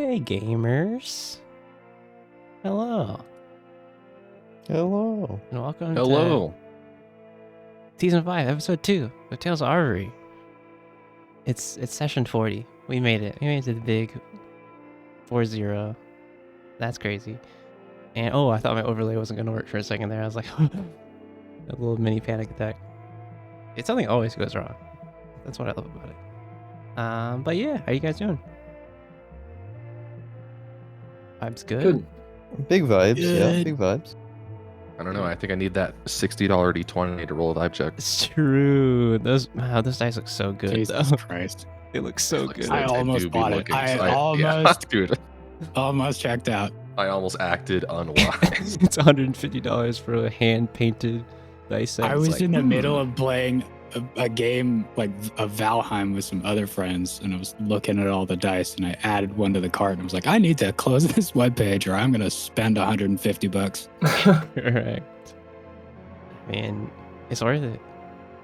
Hey gamers. Hello. Hello. And welcome Hello. to Season 5, Episode 2 of Tales of Arvyre. It's session 40. We made it. We made it to the big 4-0. That's crazy. And I thought my overlay wasn't going to work for a second there. I was like, a little mini panic attack. It's something always goes wrong. That's what I love about it. But yeah, how you guys doing? Vibes good? Good. Big vibes. Yeah, Good. big vibes. I don't know. I think I need that $60 D20 to roll a vibe check. It's true. Those dice look so good. Jesus though. Christ. They look so Like, good. I they almost do be bought it. looking I yeah, dude. almost checked out. I almost acted unwise. It's $150 for a hand-painted dice set. I It's was like, in the middle of playing a game like a Valheim with some other friends, and I was looking at all the dice, and I added one to the cart, and I was like, I need to close this webpage, or I'm gonna spend $150. Correct. Man, it's worth it.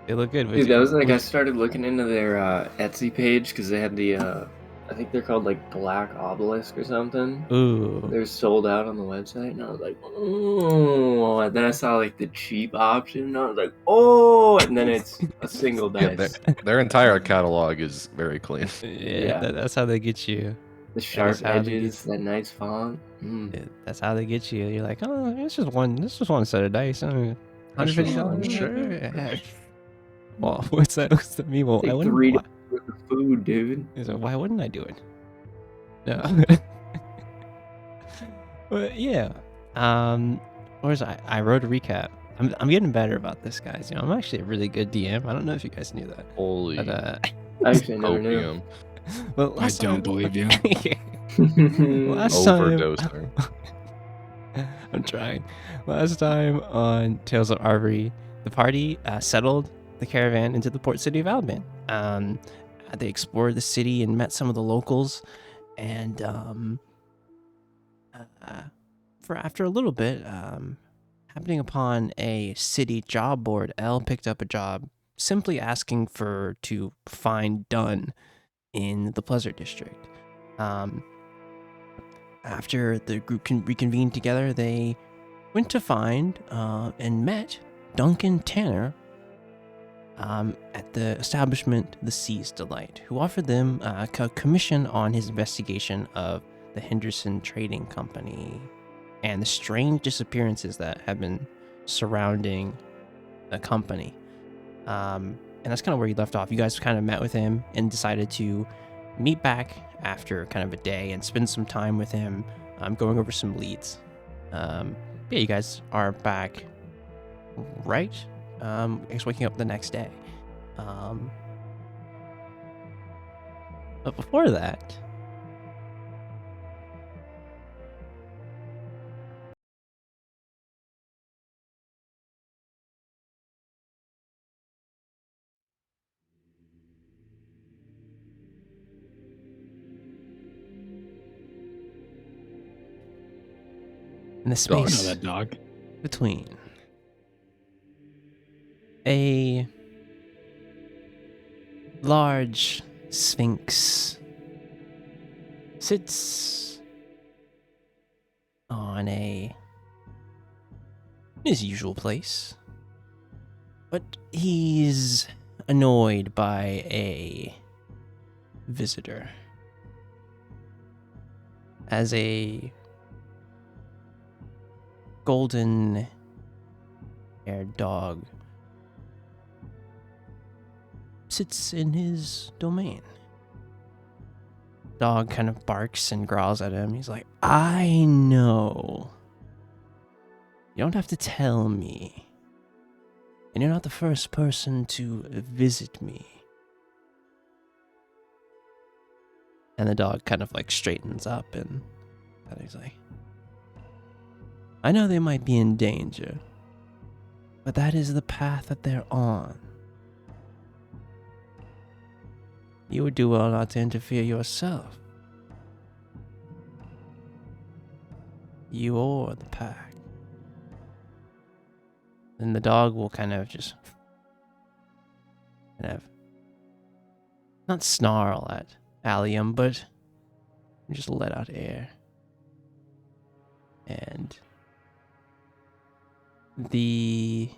They look good. Dude, that was like I started looking into their Etsy page because they had the I think they're called like Black Obelisk or something. Ooh. They're sold out on the website, and I was like, oh. And then I saw like the cheap option, and I was like, oh. And then it's a single Yeah, dice. their entire catalog is very clean. Yeah, that's how they get you. The sharp is how they edges, that nice font. Yeah, that's how they get you. You're like, oh, it's just one set of dice. $150. Sure. Yeah. Well, what's that? What's the meme? Well, Take I wouldn't. $3 Why, worth of food, dude. so why wouldn't I do it? No. But yeah. What was I? I wrote a recap. I'm getting better about this, guys. You know, I'm actually a really good DM. I don't know if you guys knew that. Holy But, Actually, I never knew. opium. well, I don't believe you. Last time, Overdosing. I'm trying. Last time on Tales of Arvyre, the party settled the caravan into the port city of Alban. They explored the city and met some of the locals, and after a little bit, happening upon a city job board, Elle picked up a job simply asking to find Dunn in the Pleasure District. After the group reconvened together, they went to find and met Duncan Tanner at the establishment The Sea's Delight, who offered them a commission on his investigation of the Henderson Trading Company and the strange disappearances that have been surrounding the company. And that's kind of where he left off. You guys kind of met with him and decided to meet back after kind of a day and spend some time with him, going over some leads. Yeah, you guys are back, right? I guess waking up the next day. But before that, in the I know space that dog. between a large sphinx sits on his usual place, but he's annoyed by a visitor. As a golden-haired dog sits in his domain. Dog kind of barks and growls at him. He's like, I know. You don't have to tell me. And you're not the first person to visit me. And the dog kind of like straightens up and he's like, I know they might be in danger, but that is the path that they're on. You would do well not to interfere yourself. You or the pack. Then the dog will kind of just not snarl at Allium, but You just let out air. And the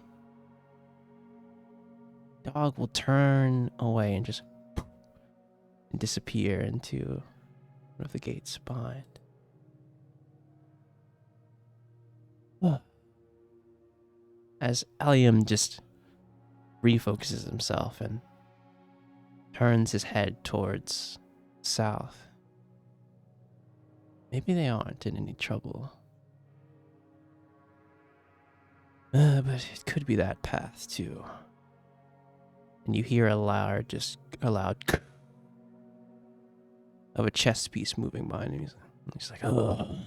dog will turn away and just disappear into one of the gates behind. As Allium just refocuses himself and turns his head towards south. Maybe they aren't in any trouble. But it could be that path too. And you hear a loud of a chess piece moving behind him. He's like, oh.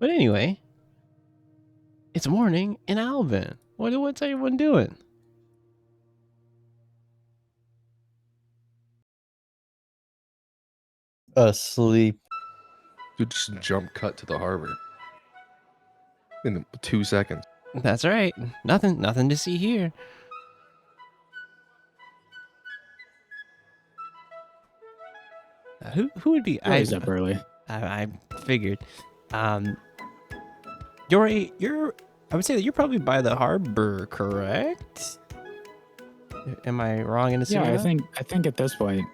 But anyway, it's morning in Alvin. What's everyone doing? Asleep. Dude, just jump cut to the harbor in 2 seconds. That's right. Nothing to see here. Who would be? Always up early. I figured. You're I would say that you're probably by the harbor, correct? Am I wrong in assuming Yeah, that? I think at this point,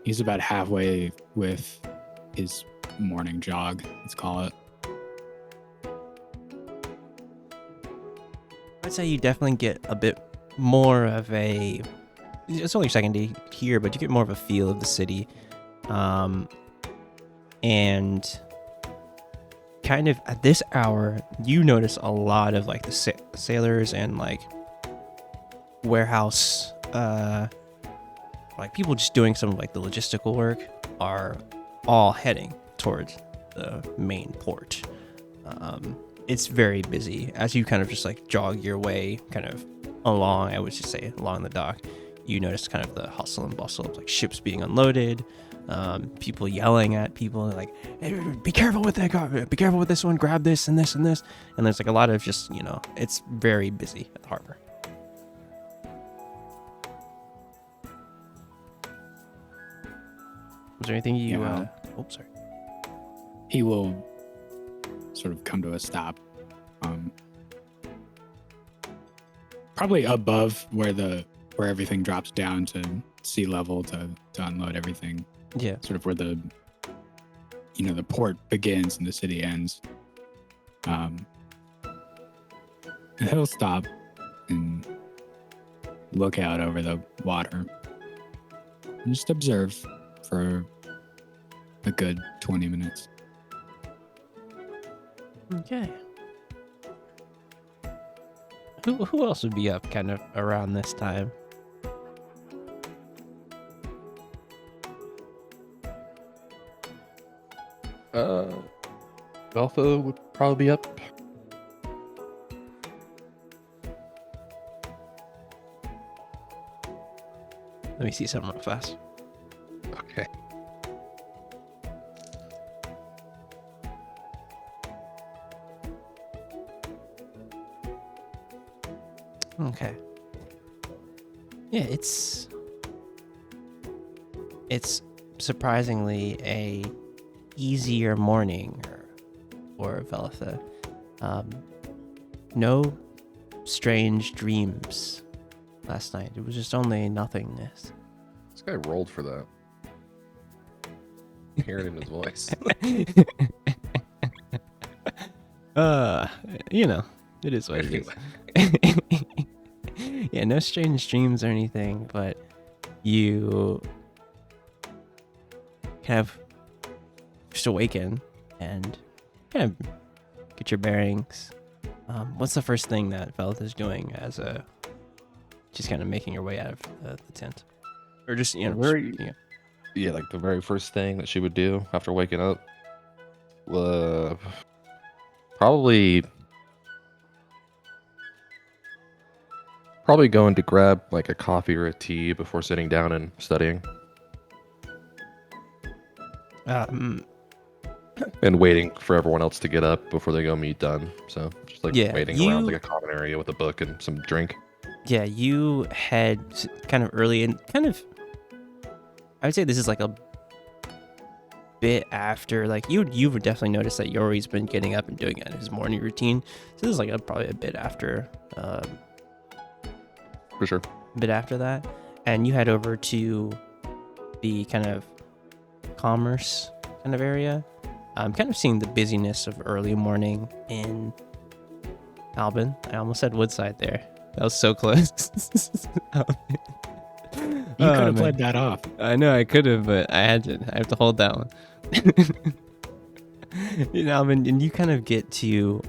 he's about halfway with his morning jog, let's call it. I'd say you definitely get a bit more of a. It's only your second day here, but you get more of a feel of the city, and kind of at this hour, you notice a lot of like the sailors and like warehouse, like people just doing some of like the logistical work are all heading towards the main port. It's very busy as you kind of just like jog your way kind of along, I would just say along the dock. You notice kind of the hustle and bustle of like ships being unloaded, people yelling at people like, hey, be careful with that, be careful with this one, grab this and this and this. And there's like a lot of just, it's very busy at the harbor. Was there anything you, oh, sorry. He will sort of come to a stop. Probably above where everything drops down to sea level to unload everything. Yeah. Sort of where the port begins and the city ends. And he'll stop and look out over the water and just observe for a good 20 minutes. Okay. Who else would be up kind of around this time? Alpha would probably be up. Let me see something real fast. Okay. Okay. Yeah, it's surprisingly a easier morning for Velitha. No strange dreams last night. It was just only nothingness. This guy rolled for that. Hear it in his voice. It is what it is. Yeah, no strange dreams or anything, but you kind of just awaken and kind of get your bearings. What's the first thing that Velith is doing as she's kind of making her way out of the tent? Or just, Yeah, like the very first thing that she would do after waking up. Probably going to grab like a coffee or a tea before sitting down and studying. And waiting for everyone else to get up before they go meet Dunn. So just like waiting around like a common area with a book and some drink. Yeah, you head kind of early and kind of I would say this is like a bit after, like you would definitely notice that Yori's been getting up and doing it in his morning routine. So this is like probably a bit after. For sure. A bit after that, and you head over to the kind of commerce kind of area. I'm kind of seeing the busyness of early morning in Albin. I almost said Woodside there. That was so close. You could have played that off. I know I could have, but I have to hold that one. And you kind of get to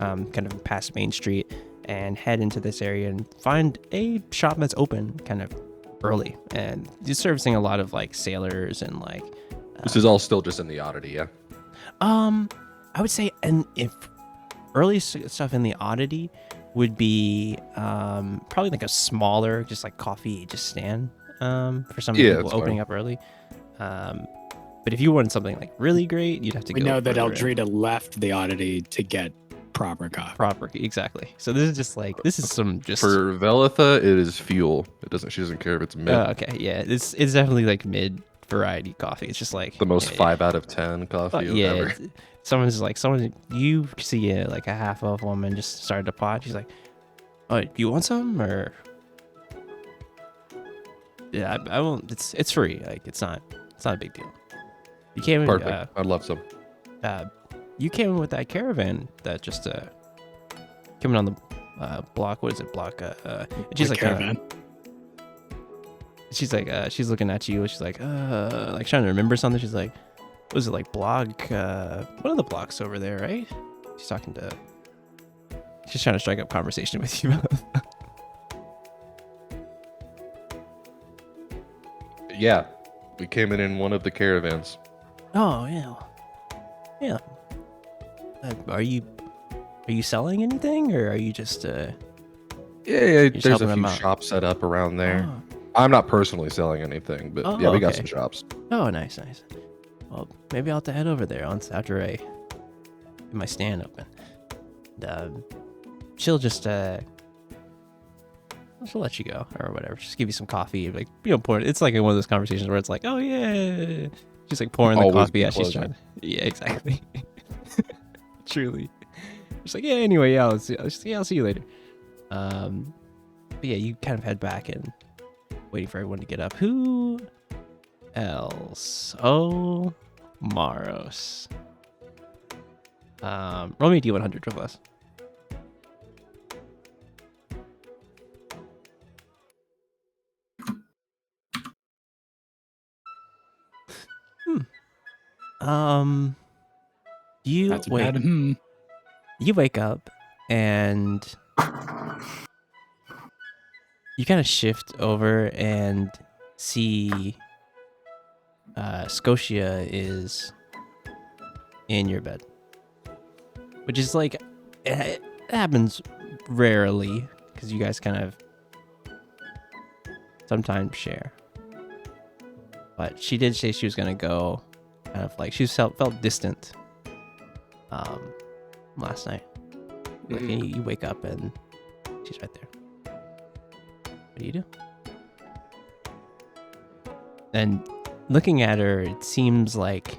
kind of past Main Street and head into this area and find a shop that's open kind of early, and just servicing a lot of like sailors and like. This is all still just in the Oddity, yeah. I would say, and if early stuff in the Oddity would be probably like a smaller, just like coffee just stand for some people opening up early. But if you wanted something like really great, you'd have to go. We know that further in. Eldrita left the Oddity to get proper coffee. Exactly. So this is just like, this is some just for Velitha, it is fuel. She doesn't care if it's mid. Okay, yeah, it's definitely like mid variety coffee. It's just like the most 5 out of 10 coffee ever. Someone you see like a half elf woman just started a pot. She's like, "Oh, you want some?" Or yeah, I won't. It's free. Like it's not a big deal. You came in. Perfect. I'd love some. You came in with that caravan that just coming on the block. What is it? Block. She's like caravan. She's like she's looking at you. She's like like trying to remember something. She's like, was it like blog? One of the blocks over there, right? She's talking to. She's trying to strike up conversation with you. Yeah, we came in one of the caravans. Oh yeah. Are you selling anything, or are you just Yeah. There's a few shops set up around there. Oh. I'm not personally selling anything, but yeah, we got some shops. Oh, nice. Well, maybe I'll have to head over there after I get my stand open. And, she'll just she'll let you go or whatever. Just give you some coffee, like pour it. It's like one of those conversations where it's like, oh yeah, just like pouring the coffee as she's trying. Yeah, exactly. Truly. Just like, yeah. Anyway, yeah. I'll see you later. But yeah, you kind of head back and waiting for everyone to get up. Who else? Oh, Maros. Roll me a D100 for us. You wake up and you kind of shift over and see Scotia is in your bed, which is like, it happens rarely because you guys kind of sometimes share. But she did say she was gonna go, kind of like she felt distant last night. Like, you wake up and she's right there. What do you do? And looking at her, it seems like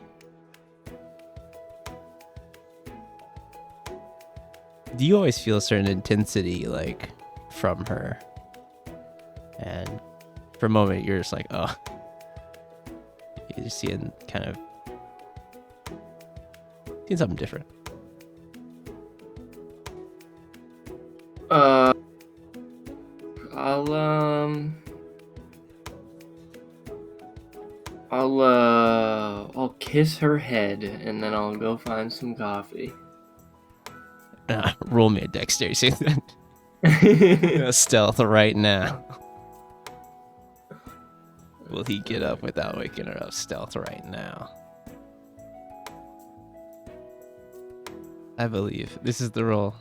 do you always feel a certain intensity like from her? And for a moment you're just like, oh, you're seeing something different. I'll kiss her head and then I'll go find some coffee. Roll me a dexterity stealth right now. Will he get up without waking her up? Stealth right now. I believe this is the roll.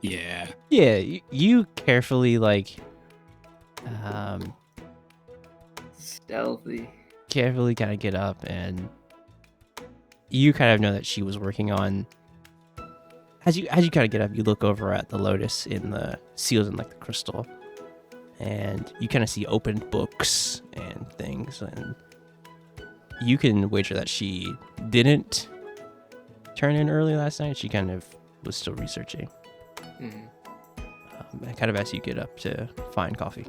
Yeah. Yeah, you carefully stealthy. Carefully kind of get up, and you kind of know that she was working on. As you kind of get up, you look over at the lotus in the seals in like the crystal, and you kind of see open books and things, and you can wager that she didn't turn in early last night. She kind of was still researching. And kind of as you get up to find coffee.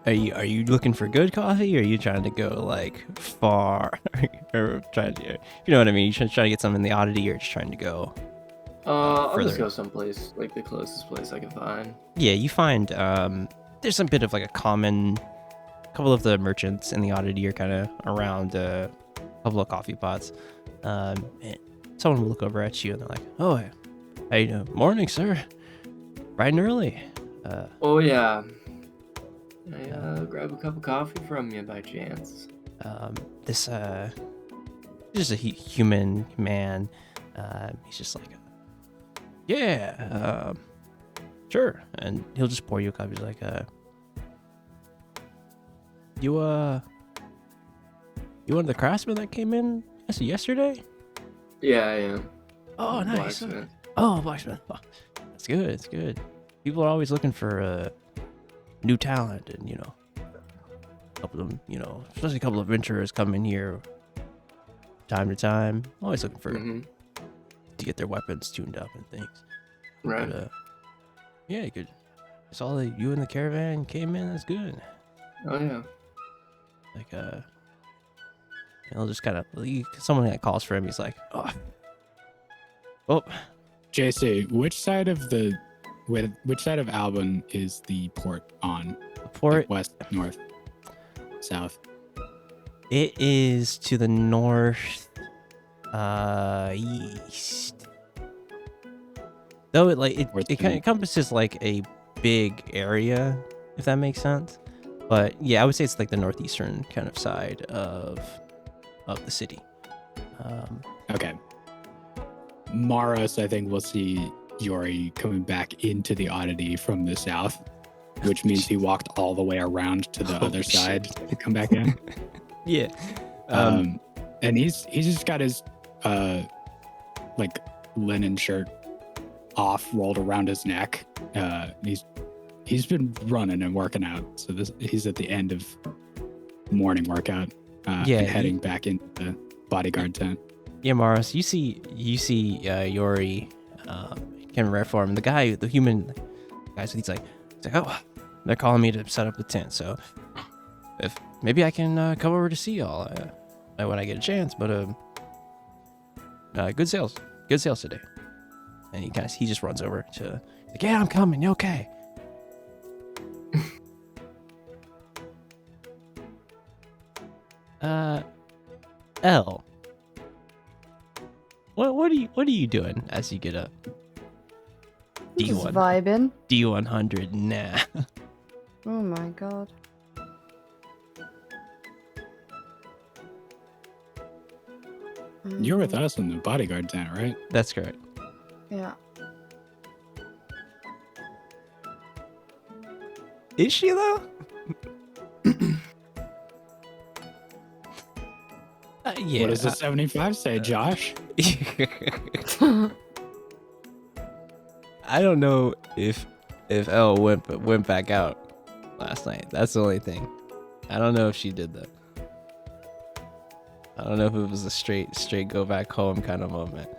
Are you looking for good coffee, or are you trying to go like far, or trying to, you know what I mean? You trying to get something in the oddity, or just trying to go? I'll just go someplace like the closest place I can find. Yeah, you find there's a bit of like a couple of the merchants in the oddity are kind of around a couple of coffee pots. And someone will look over at you and they're like, "Oh, how you doing? Morning, sir. Bright and early." Oh yeah. I grab a cup of coffee from you by chance. This just a human man. He's just like, yeah, sure, and he'll just pour you a cup. He's like, you one of the craftsmen that came in yesterday? Yeah, I am. Oh, nice. Blacksmith. Oh, blacksmith. Oh, that's good. It's good. People are always looking for new talent, and a couple of them, especially a couple of adventurers come in here time to time. Always looking for to get their weapons tuned up and things. Right. But, yeah, you could. I saw that you and the caravan came in. That's good. Oh yeah. Like he'll just kind of someone that calls for him. He's like, oh, JC, which side of Albon is the port on? the port. Like west, north, south. It is to the north, east. Though it kind of encompasses like a big area, if that makes sense. But yeah, I would say it's like the northeastern kind of side of the city. Okay. Maros, I think we'll see Yori coming back into the oddity from the south, which means he walked all the way around to the other side to come back in. Yeah. And he's just got his like linen shirt off, rolled around his neck. He's been running and working out, so he's at the end of morning workout. And heading back into the bodyguard tent. Yeah, Maros, you see Yori can reform the human guy. So he's like, oh, they're calling me to set up the tent. So if maybe I can come over to see y'all when I get a chance. But good sales today. And he just runs over to like, yeah, I'm coming. You okay? L. What are you doing as you get up? Just vibing. D100, nah. Oh my god. You're with us in the bodyguard tent, right? That's correct. Yeah. Is she though? Yeah. What does the 75 say, Josh? I don't know if Elle went back out last night. That's the only thing. I don't know if she did that. I don't know if it was a straight go back home kind of moment.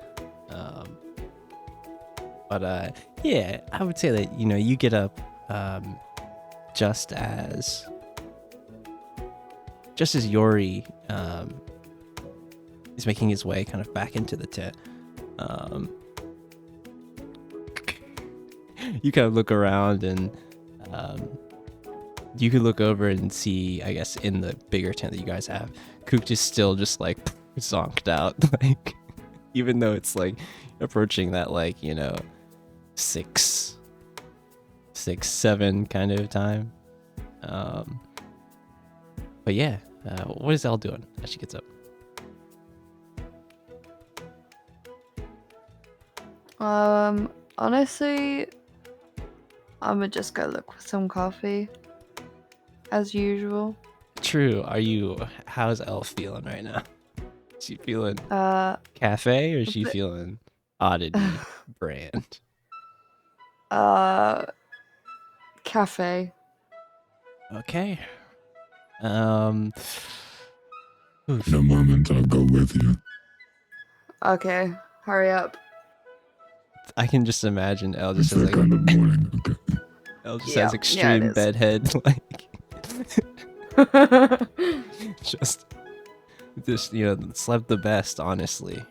But yeah, I would say that you get up just as Yori is making his way kind of back into the tent. You kind of look around and you could look over and see, I guess, in the bigger tent that you guys have, Kook is still just like zonked out, like even though it's like approaching that 6, 7 kind of time. But yeah, what is Elle doing as she gets up? Honestly, I'm gonna just go look for some coffee, as usual. True. How's Elle feeling right now? Is she feeling Uh, cafe, or is a she bit- feeling oddity brand? Cafe. Okay. In a moment, I'll go with you. Okay, hurry up. I can just imagine Elle It's just has that like kind of morning. Okay. Elle just Yeah, has yeah, extreme it is. bedhead, like just slept the best. Honestly,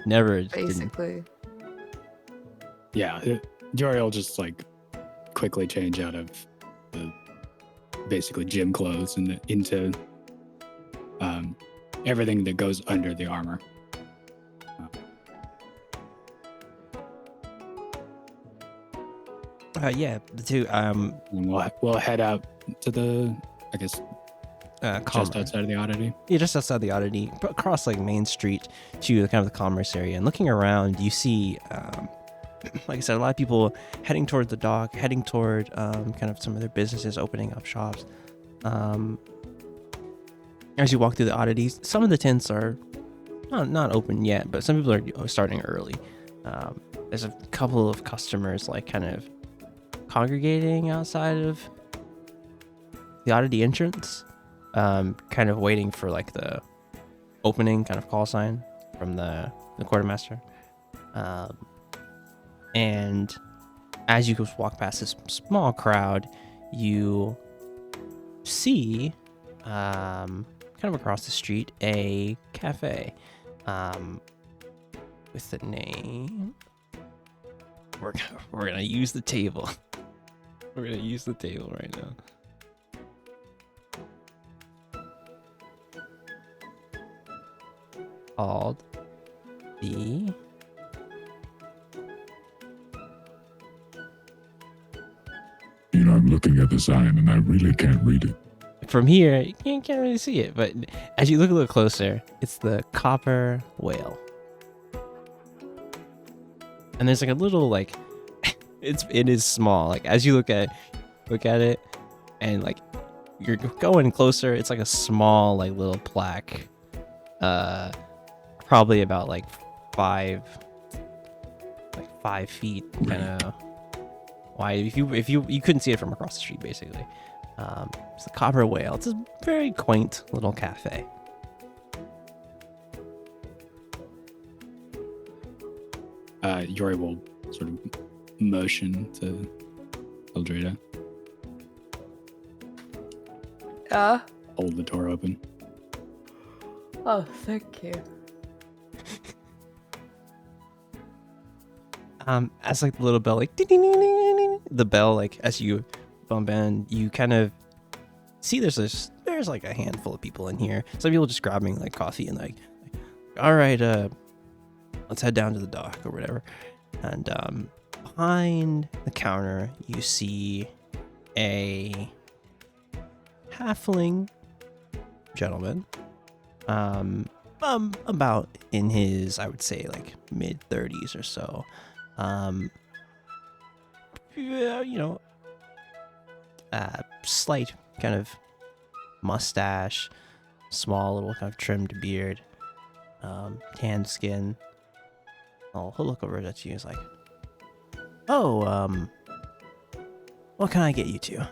never didn't. Basically. Yeah, Jory will just like quickly change out of the basically gym clothes and into everything that goes under the armor. Yeah, the two And we'll head out to the, I guess, just outside of the Oddity. Yeah, just outside the Oddity, across like Main Street to kind of the commerce area. And looking around, you see, like I said, a lot of people heading toward the dock, heading toward kind of some of their businesses, opening up shops. As you walk through the Oddities, some of the tents are not open yet, but some people are starting early. There's a couple of customers like kind of congregating outside of the Oddity entrance, kind of waiting for like the opening kind of call sign from the quartermaster. And as you just walk past this small crowd, you see kind of across the street a cafe with the name. We're gonna use the table. We're gonna use the table right now. Called the I'm looking at the sign and I really can't read it. From here, you can't really see it, but as you look a little closer, it's the Copper Whale. And there's like a little like it is small. Like as you look at it and like you're going closer, it's like a small like little plaque. Probably about like 5 feet kind of wide. If you couldn't see it from across the street, basically. It's the Copper Whale. It's a very quaint little cafe. Yori will sort of motion to Eldreda. Hold the door open. Oh, thank you. As like the little bell, like ding, ding, ding, ding, ding, the bell, like as you bump in, you kind of see there's like a handful of people in here. Some people just grabbing like coffee and like all right, let's head down to the dock or whatever. And behind the counter, you see a halfling gentleman, about in his, I would say, like mid-30s or so. Slight kind of mustache, small little kind of trimmed beard, tanned skin. He'll look over at you. He's like, "Oh, what can I get you to?"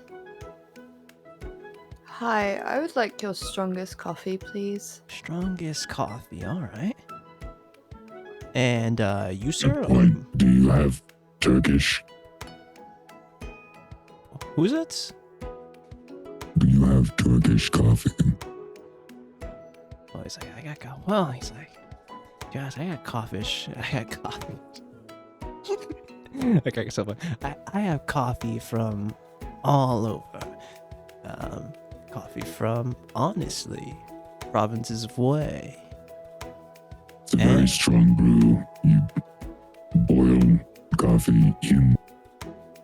Hi, I would like your strongest coffee, please. Strongest coffee, all right. And you, sir? Do you have Turkish? Who's it? Do you have Turkish coffee? Oh, he's like, I got well. He's like, guys, I got coffee. I got coffee. I got yourself. I have coffee from all over. Coffee from, honestly, provinces of Wei. It's a very strong brew. You boil coffee in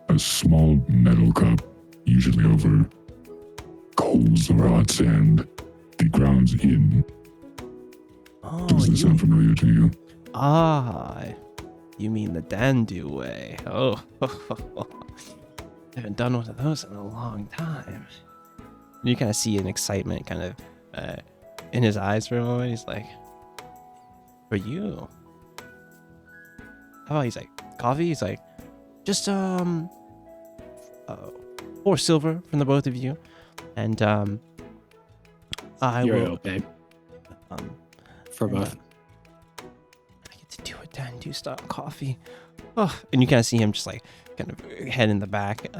a small metal cup, usually over coals or hot sand. The grounds in. Oh, Does that sound familiar to you? You mean the Dandu way? Oh, haven't done one of those in a long time. You kind of see an excitement kind of in his eyes for a moment. He's like, "For you, How about he's like, coffee? He's like, just 4 silver from the both of you, and I You're will. ill, babe. For and, both. I get to do it then. Do stop coffee. Oh, and you kind of see him just like kind of head in the back,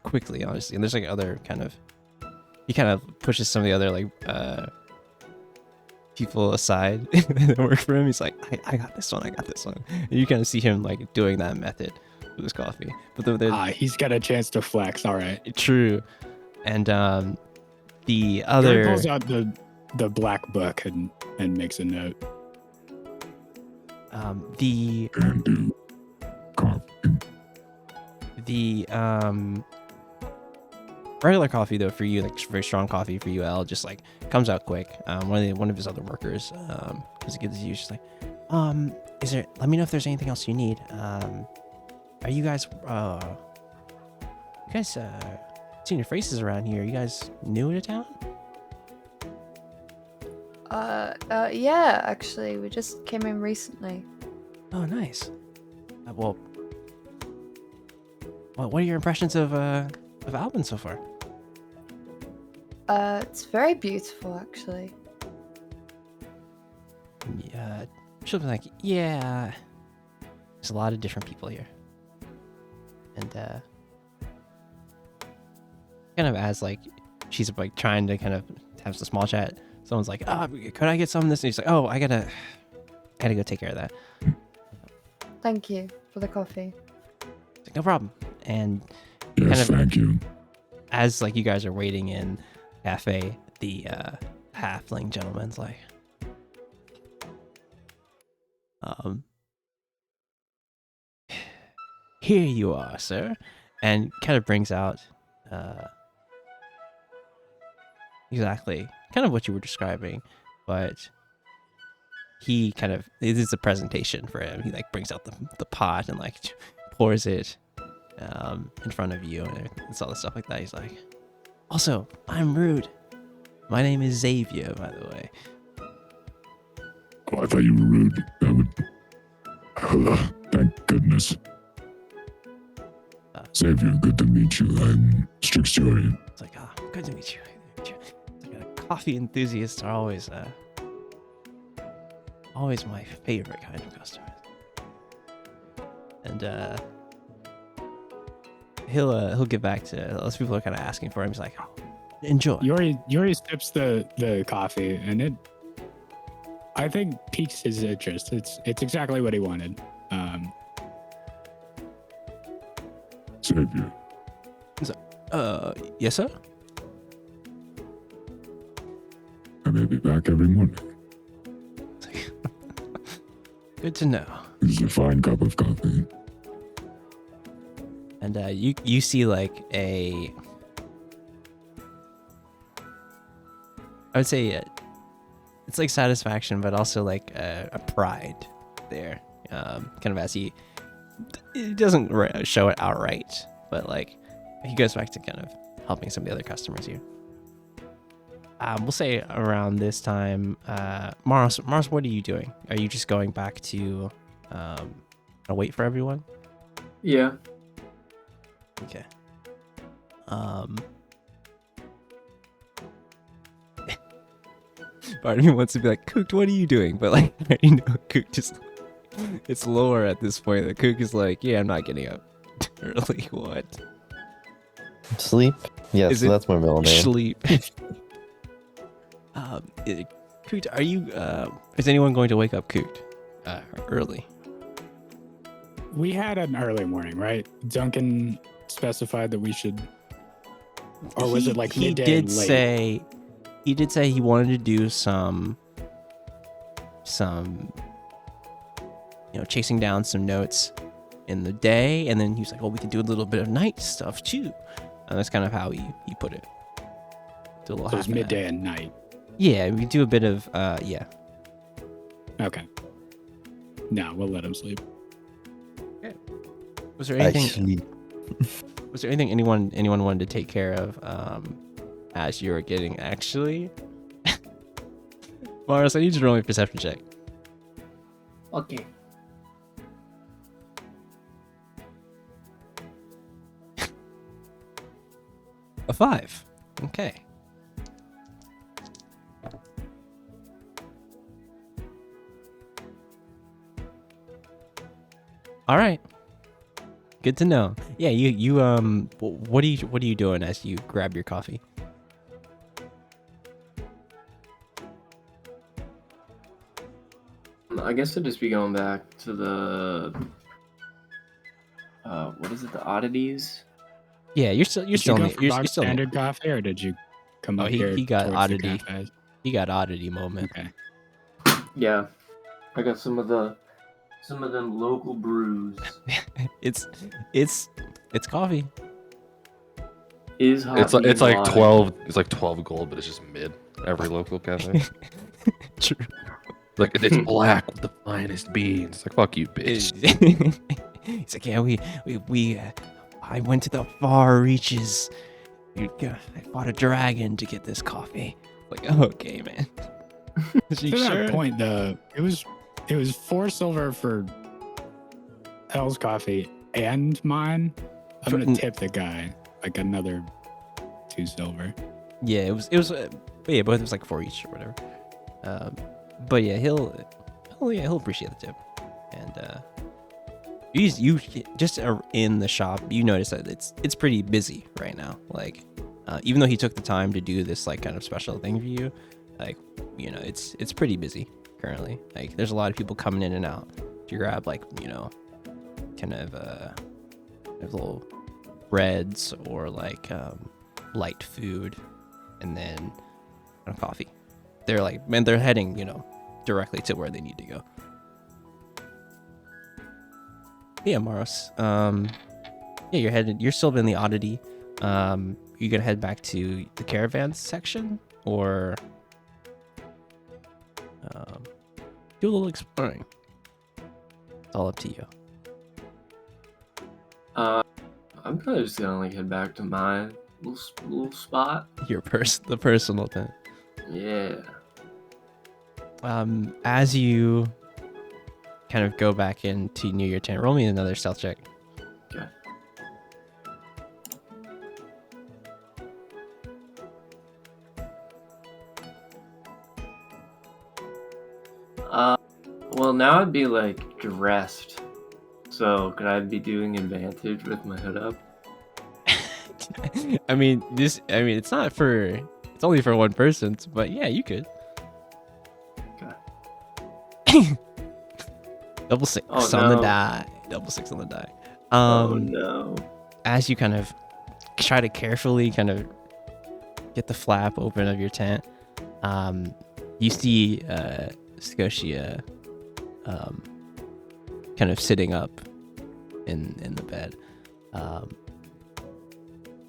quickly, honestly. And there's like other kind of, he kind of pushes some of the other like people aside that work for him. He's like, I got this one. And you kind of see him like doing that method with his coffee. But He's got a chance to flex. All right. True. And the Gary other pulls out the black book and makes a note. the And do coffee. the regular coffee though for you, like very strong coffee for you, L, just like comes out quick. One of his other workers because it gives you just like, is there? Let me know if there's anything else you need. Are you guys seeing your faces around here? You guys new to town? Yeah, actually, we just came in recently. Oh, nice. Well, what are your impressions of Alvin so far? It's very beautiful, actually. Yeah, she'll be like, yeah. There's a lot of different people here, and kind of as like she's like trying to kind of have some small chat. Someone's like, could I get some of this? And he's like, oh, I gotta go take care of that. Thank you for the coffee. Like, no problem. And Yes, thank you. as like you guys are waiting in cafe, the halfling gentleman's like, here you are, sir, and kind of brings out exactly kind of what you were describing, but he kind of, it is a presentation for him. He like brings out the pot and like pours it in front of you and it's all the stuff like that. He's like, also, I'm rude. My name is Xavier, by the way. Oh, I thought you were rude. That would. Thank goodness. Xavier, good to meet you. I'm Strixurian. It's like, good to meet you. Coffee enthusiasts are always my favorite kind of customers. And he'll get back to those people are kind of asking for him. He's like, enjoy. Yuri sips the coffee and it, I think, piques his interest. It's exactly what he wanted. Xavier. Yes, sir. I may be back every morning. Good to know. This is a fine cup of coffee. And you see like I would say it's like satisfaction, but also like a pride there. Kind of as he doesn't show it outright, but like he goes back to kind of helping some of the other customers here. We'll say around this time, Mars, what are you doing? Are you just going back to wait for everyone? Yeah. Okay. Part of me wants to be like, Cooked, what are you doing? But like, I already know Cook just, it's lower at this point. The Cook is like, yeah, I'm not getting up early. What? Sleep? Yes, that's my middle name. Sleep. Cooked, are you, is anyone going to wake up Cooked early? We had an early morning, right? Duncan specified that we should, or was it like midday? He did say he wanted to do some chasing down some notes in the day, and then he was like, well, we can do a little bit of night stuff too. And that's kind of how he put it. So it's midday and night. Yeah, we do a bit of yeah. Okay. No, we'll let him sleep. Okay. Was there anything? Actually, Was there anything anyone wanted to take care of as you were getting actually? Mars, I need you to roll me a perception check. Okay. A 5. Okay. All right. Good to know. Yeah, you what are you doing as you grab your coffee? I guess I'd just be going back to the what is it? The oddities. Yeah, you're still Did you go in for you're box still in standard coffee, or did you come up here he got towards oddity. the cafes? He got oddity moment. Okay. Yeah, I got some of them local brews. it's coffee. Is hot It's bean like water. 12. It's like 12 gold, but it's just mid. Every local cafe. True. Like it's black with the finest beans. It's like fuck you, bitch. He's like, yeah, we I went to the far reaches. I fought a dragon to get this coffee. Like, okay, man. Is he To sure? that point, though, it was 4 silver for Hell's coffee and mine. I'm gonna tip the guy like another 2 silver. Yeah, it was but yeah, both was like 4 each or whatever. But yeah, he'll appreciate the tip. And you just in the shop, you notice that it's pretty busy right now. Like, even though he took the time to do this like kind of special thing for you, like, you know, it's pretty busy currently. Like, there's a lot of people coming in and out to grab, like, you know, kind of little breads or like light food, and then coffee. They're like, man, they're heading, you know, directly to where they need to go. Yeah, Maros. Yeah, you're still in the oddity. You gonna head back to the caravan section, or do a little exploring? It's all up to you. I'm probably just gonna like head back to my little spot. The personal tent. Yeah. As you kind of go back into near your tent, roll me another stealth check. Okay. Well, now I'd be like dressed. So could I be doing advantage with my hood up? I mean, it's only for one person, but yeah, you could. Okay. Double 6 Oh, on the no. die. Double 6 on the die. Oh no. As you kind of try to carefully kind of get the flap open of your tent, you see Scotia kind of sitting up in the bed.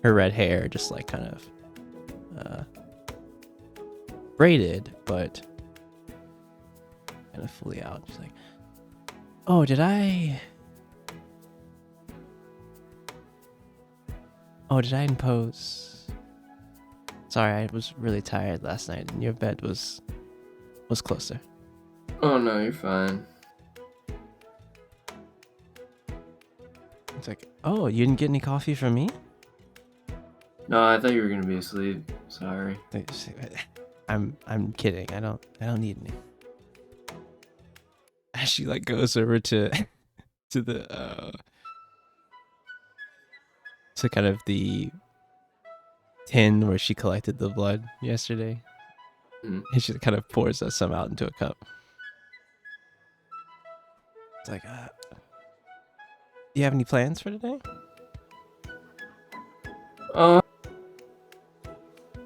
Her red hair just like kind of braided, but kind of fully out. She's like, oh, did I impose? Sorry, I was really tired last night, and your bed was closer. Oh no, you're fine. It's like, oh, you didn't get any coffee from me? No, I thought you were gonna be asleep. Sorry. I'm kidding. I don't need any. As she like goes over to the to kind of the tin where she collected the blood yesterday. Mhm. And she kind of pours some out into a cup. It's like, do you have any plans for today?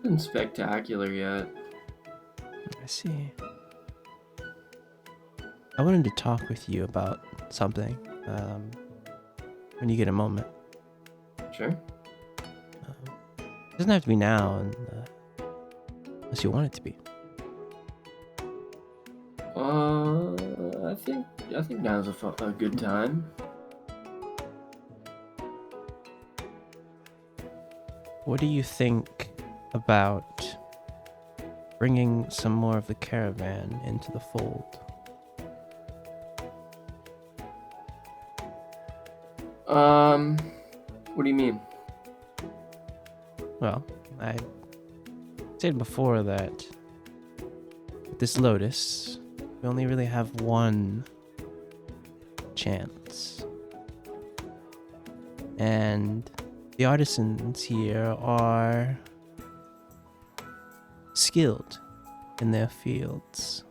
Nothing spectacular yet. I see. I wanted to talk with you about something. When you get a moment. Sure. It doesn't have to be now, unless you want it to be. I think now's a good time. What do you think about bringing some more of the caravan into the fold? What do you mean? well, I said before that with this lotus, we only really have one chance. And the artisans here are skilled in their fields,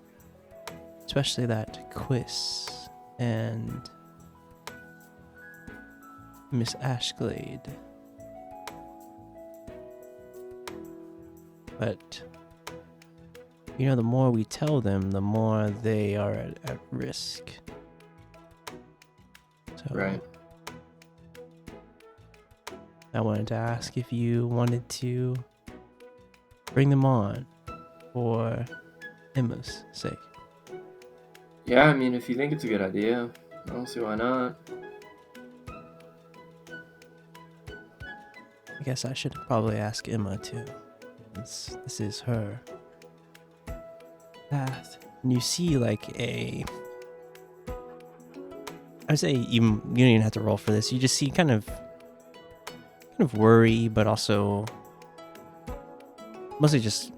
especially that Quiz and Miss Ashglade. But, you know, the more we tell them, the more they are at risk. So, Right. I wanted to ask if you wanted to bring them on for Emma's sake. Yeah, I mean, if you think it's a good idea, I don't see why not. I guess I should probably ask Emma too. This is her path. And you see like I would say you don't even have to roll for this. You just see kind of worry, but also mostly just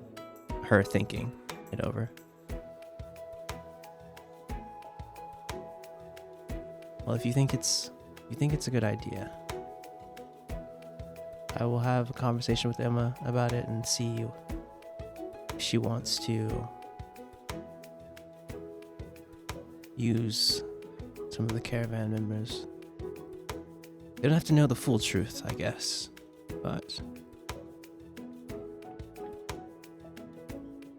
her thinking it over. Well, if you think it's a good idea, I will have a conversation with Emma about it and see if she wants to use some of the caravan members. They don't have to know the full truth, I guess, but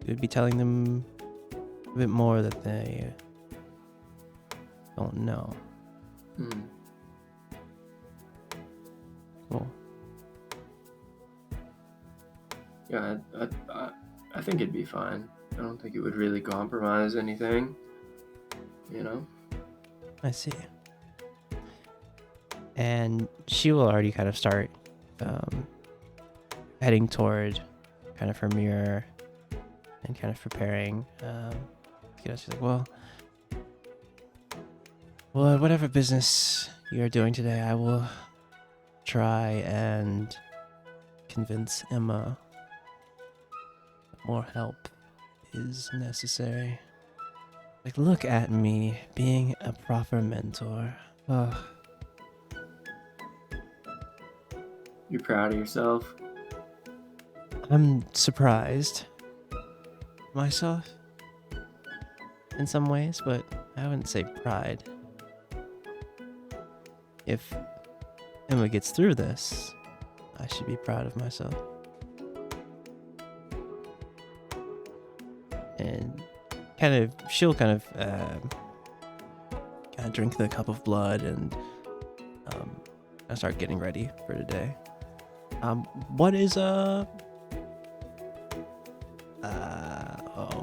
it would be telling them a bit more that they don't know. Cool. Yeah, I think it'd be fine. I don't think it would really compromise anything, you know? I see. And she will already kind of start heading toward kind of her mirror and kind of preparing. She's like, well, whatever business you're doing today, I will try and convince Emma that more help is necessary. Like, look at me being a proper mentor. Ugh. You're proud of yourself? I'm surprised myself in some ways, but I wouldn't say pride. If Emma gets through this, I should be proud of myself. And she'll kind of drink the cup of blood and start getting ready for today. What is oh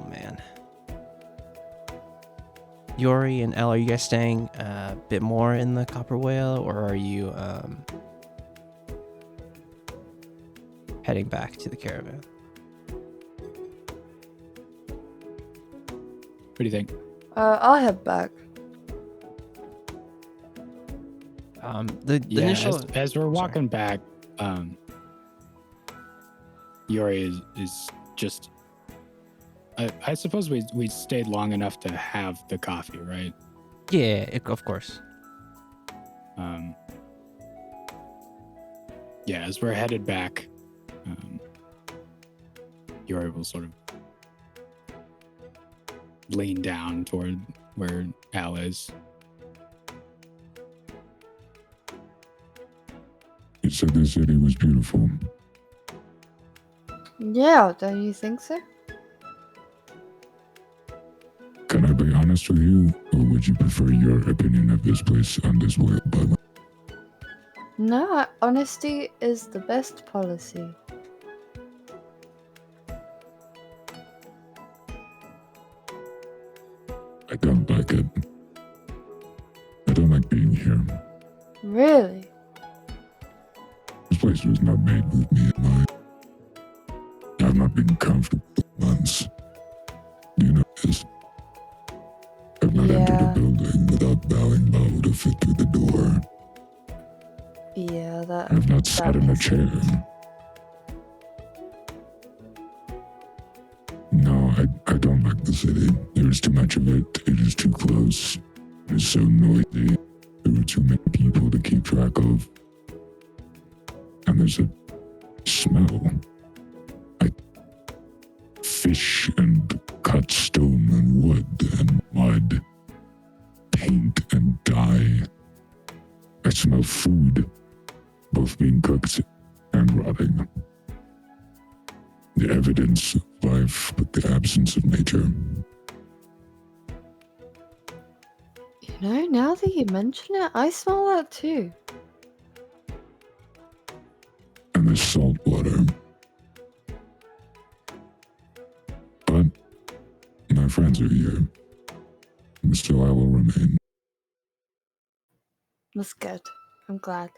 man. Yori and Elle, are you guys staying a bit more in the Copper Whale, or are you heading back to the caravan? What do you think? I'll head back. The initial as we're walking back, Yori is just. I suppose we stayed long enough to have the coffee, right? Yeah, of course. As we're headed back, Yori will sort of lean down toward where Al is. You said the city was beautiful. Yeah, don't you think so? Can I be honest with you, or would you prefer your opinion of this place on this world? No, honesty is the best policy. I don't like it. I don't like being here. Really? This place was not made with me in mind. I've not been comfortable in months. Do you know this? I've not entered a building without bowing low to fit through the door. Yeah, I've not sat in a chair. I don't like the city. There is too much of it. It is too close. It is so noisy. There are too many people to keep track of. And there's a smell. Like fish and cut stone and wood and mud. Paint and dye. I smell food, both being cooked and rotting. The evidence of life, but the absence of nature. You know, now that you mention it, I smell that too. And the salt water. But my friends are here, and so I will remain. That's good. I'm glad.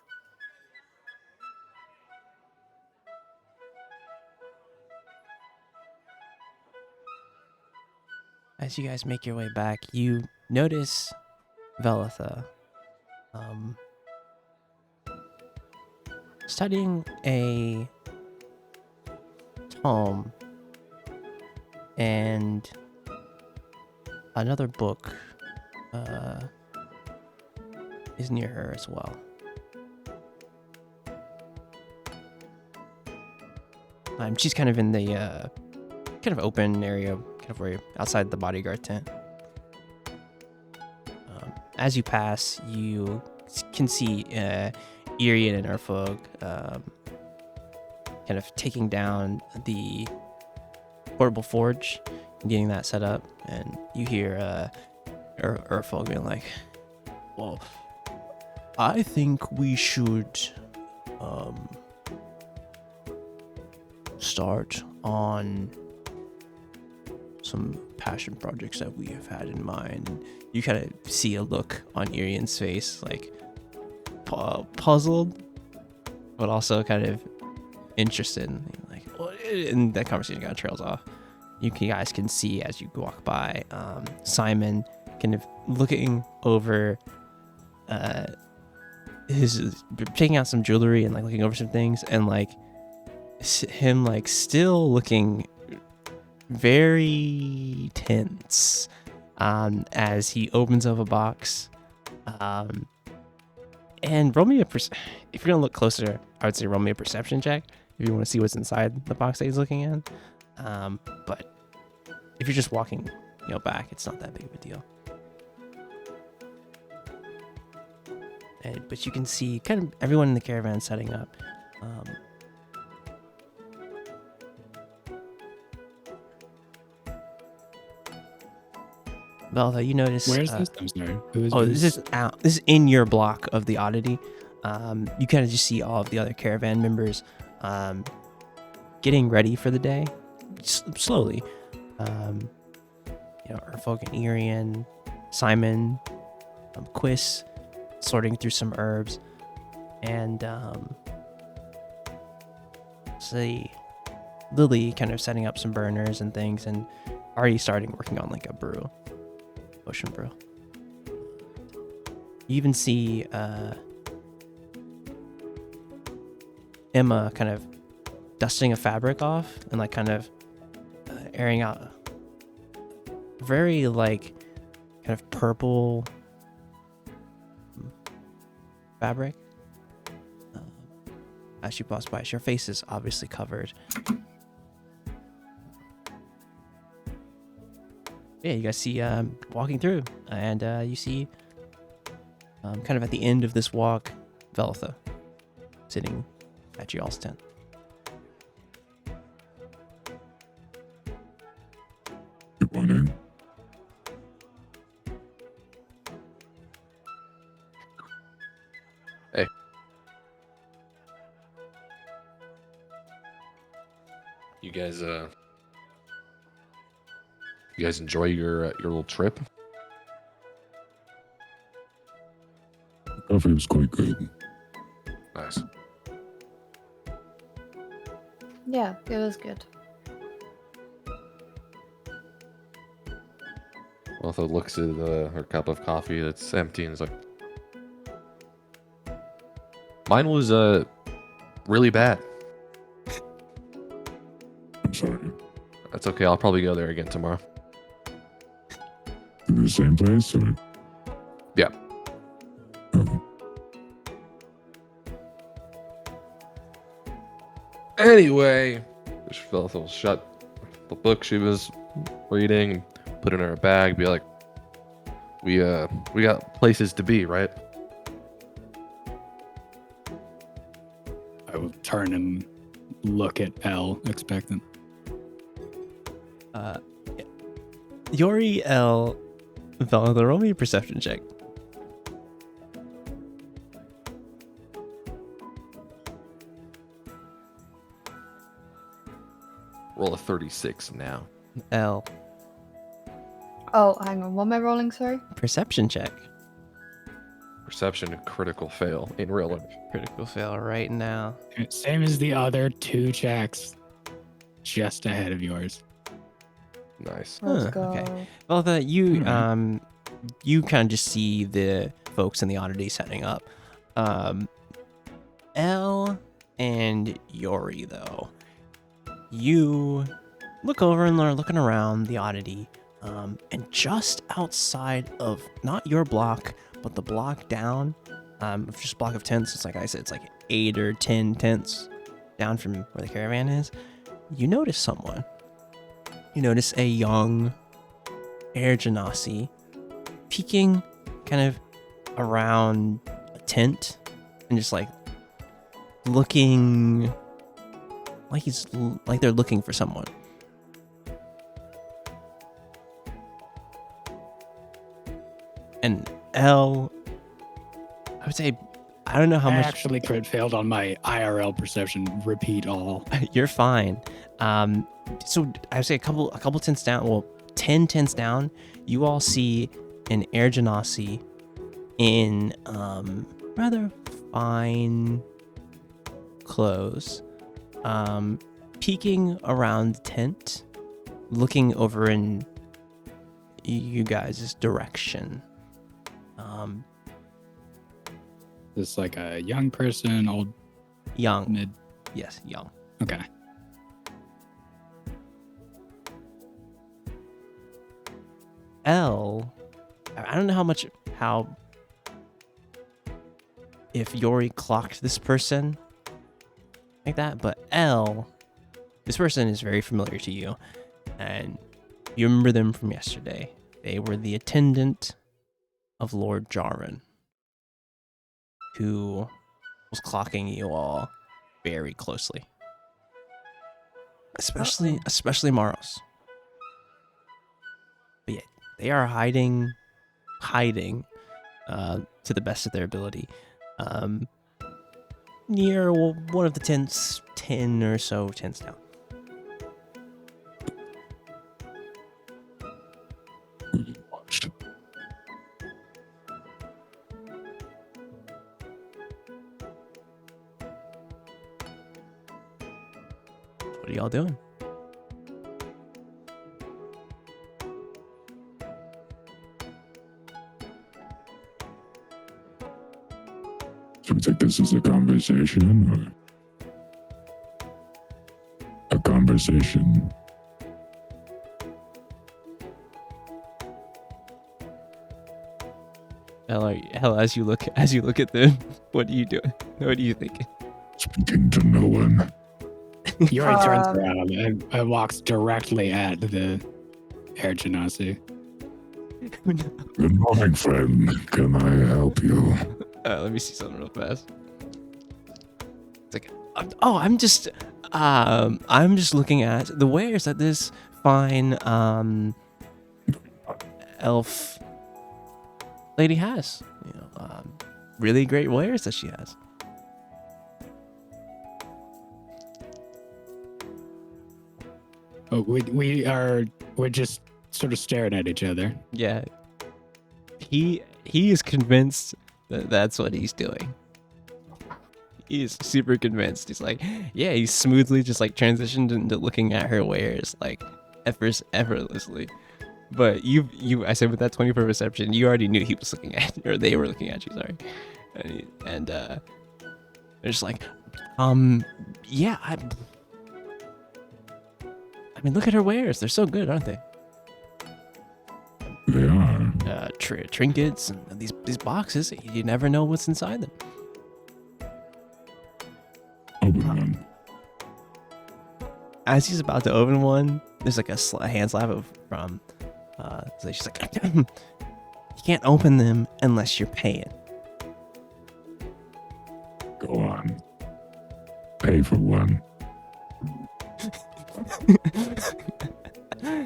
As you guys make your way back, you notice Velitha studying a tome and another book is near her as well. She's kind of in the kind of open area, kind of where outside the bodyguard tent. As you pass, you can see Irian and Urfog kind of taking down the portable forge and getting that set up, and you hear Urfog being like, "Well, I think we should start on some passion projects that we have had in mind." And you kind of see a look on Irian's face, like puzzled, but also kind of interested. Like, and that conversation kind of trails off. You guys can see as you walk by, Simon kind of looking over, taking out some jewelry and like looking over some things, and like him like still looking very tense as he opens up a box, and roll me a if you're gonna look closer, I would say roll me a perception check if you want to see what's inside the box that he's looking in. But if you're just walking back, it's not that big of a deal. But you can see kind of everyone in the caravan setting up. Velitha, you notice. Where's this? I'm sorry. This is in your block of the oddity. You kind of just see all of the other caravan members getting ready for the day, slowly. Urfog and Irian, Simon, Quiss, sorting through some herbs, and see Lily kind of setting up some burners and things, and already starting working on like a brew. Potion brew. You even see Emma kind of dusting a fabric off and like kind of airing out very like kind of purple fabric. As she passes by, her face is obviously covered. Yeah, you guys see walking through, and you see kind of at the end of this walk, Velitha sitting at y'all's tent. Good morning. Hey. You guys enjoy your little trip? The coffee was quite good. Nice. Yeah, it was good. Velitha looks at her cup of coffee that's empty and is like, "Mine was really bad." I'm sorry. That's okay. I'll probably go there again tomorrow. To the same place, or? Yeah. Oh. Anyway, Phil will shut the book she was reading and put it in her bag. Be like, we got places to be, right? I will turn and look at Elle, expectant. Yori, L, Valentha, roll me a perception check. Roll a 36 now. L, Oh, hang on. What am I rolling? Sorry. perception check. Perception critical fail in real life. Critical fail right now. Same as the other 2 checks, just ahead of yours. Nice. Let's Huh, go. okay. Well, you Alright. you kind of just see the folks in the oddity setting up. Elle and Yori, though, you look over and are looking around the oddity, and just outside of not your block, but the block down, just a block of tents. It's like I said, it's like 8 or 10 tents down from where the caravan is. You notice someone. You notice a young Air Genasi peeking kind of around a tent and just like looking like they're looking for someone. And L, I would say, I don't know how I much. actually crit failed on my IRL perception. Repeat all. You're fine. So I would say a couple tents down. Well, 10 tents down. You all see an Air Genasi in rather fine clothes, peeking around the tent, looking over in you guys' direction. This like a young person, old, Young. mid. Yes, young. Okay. L, I don't know how if Yori clocked this person like that, but L, this person is very familiar to you, and you remember them from yesterday. They were the attendant of Lord Jaren, who was clocking you all very closely, especially Maros. But yeah, they are hiding to the best of their ability, near one of the tents, 10 or so tents down. Watched. What are y'all doing? Should we take this as a conversation or a conversation? Hell, as you look at them, what are you doing? What are you thinking? Speaking to no one. Yuri turns Um, around and walks directly at the Air Genasi. Good morning, friend. Can I help you? Let me see something real fast. It's like, I'm just looking at the wares that this fine elf lady has. You know, really great wares that she has. Oh, we're just sort of staring at each other. Yeah, he is convinced that that's what he's doing. He's super convinced. He's like, yeah, he's smoothly just like transitioned into looking at her wares like effortlessly. But I said with that 20 for perception, you already knew he was looking at, or they were looking at you. Sorry, and they're just like, yeah, I mean, look at her wares. They're so good, aren't they? They are. Trinkets and these boxes. You never know what's inside them. Open one. As he's about to open one, there's like a hand slap from. So she's like, you can't open them unless you're paying. Go on. Pay for one.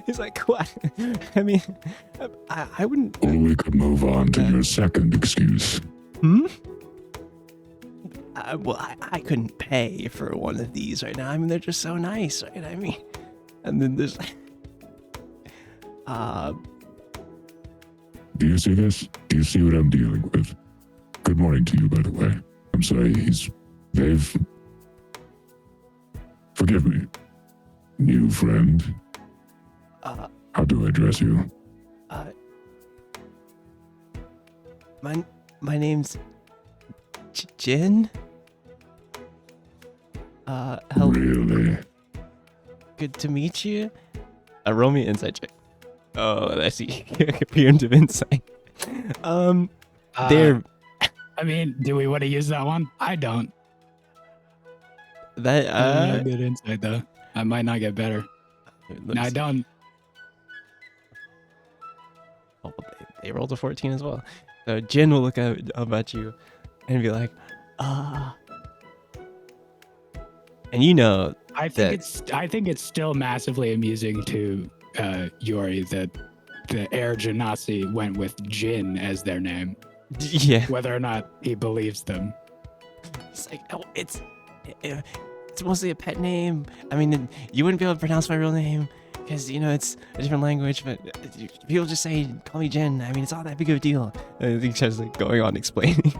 He's like, what? I mean, I wouldn't. Or we could move on to your second excuse. Well, I couldn't pay for one of these right now. I mean, they're just so nice, right? I mean, and then there's, Do you see this? Do you see what I'm dealing with? Good morning to you, by the way. I'm sorry, they've... Forgive me. New friend. How do I address you? my name's Jin. Hello. Really? Good to meet you. Roll me an insight check. Oh, I see. Preemptive insight. They're. I mean, do we want to use that one? I don't. That good insight though. I might not get better. No, I don't. Oh, they rolled a 14 as well. So Jin will look up at you and be like, and you know, I think it's still massively amusing to Yori that the Air Genasi went with Jin as their name. Yeah. Whether or not he believes them. It's like, oh, it's mostly a pet name. I mean, you wouldn't be able to pronounce my real name because, you know, it's a different language, but people just say, call me Jen. I mean, it's not that big of a deal. And I think she's like going on explaining,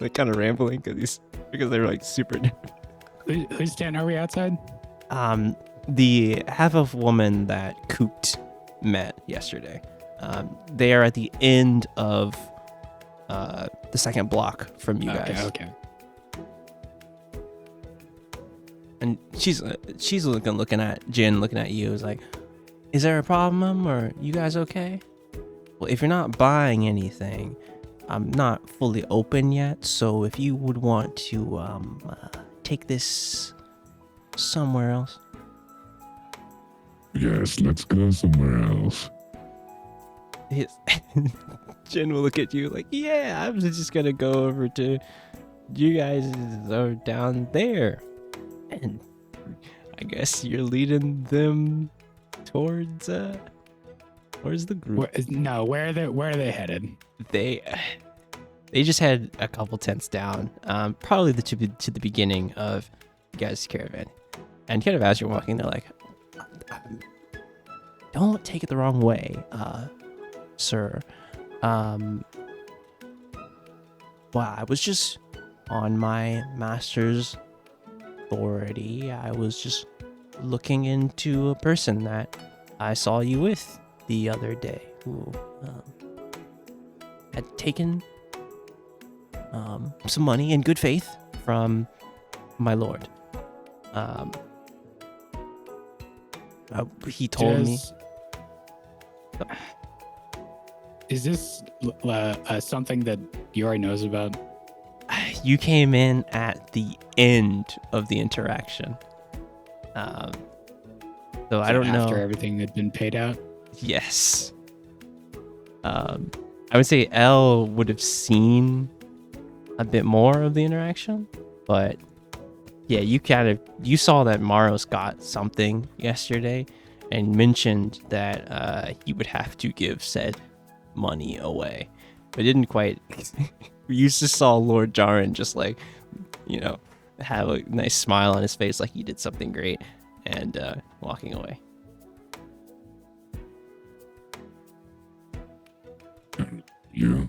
like kind of rambling because they're like super. Whose tent are we outside? The half-elf woman that Cooped met yesterday. They are at the end of the second block from you guys. Okay. And she's looking at Jin, looking at you. Is like, is there a problem, or you guys okay? Well, if you're not buying anything, I'm not fully open yet. So if you would want to take this somewhere else. Yes, let's go somewhere else. Jin will look at you like, yeah, I was just gonna go over to you guys are down there. And I guess you're leading them towards the group. Where are they headed? They just had a couple tents down, probably to the beginning of you guys' caravan. And kind of as you're walking, they're like, don't take it the wrong way, sir. Well, I was just on my master's authority. I was just looking into a person that I saw you with the other day who had taken some money in good faith from my lord. He told me. Is this something that Yori knows about? You came in at the end of the interaction. So I don't know. After everything had been paid out? Yes. I would say Elle would have seen a bit more of the interaction, but yeah, you saw that Maros got something yesterday and mentioned that he would have to give said money away, but didn't quite. You just saw Lord Jaren just like, you know, have a nice smile on his face like he did something great and walking away. You.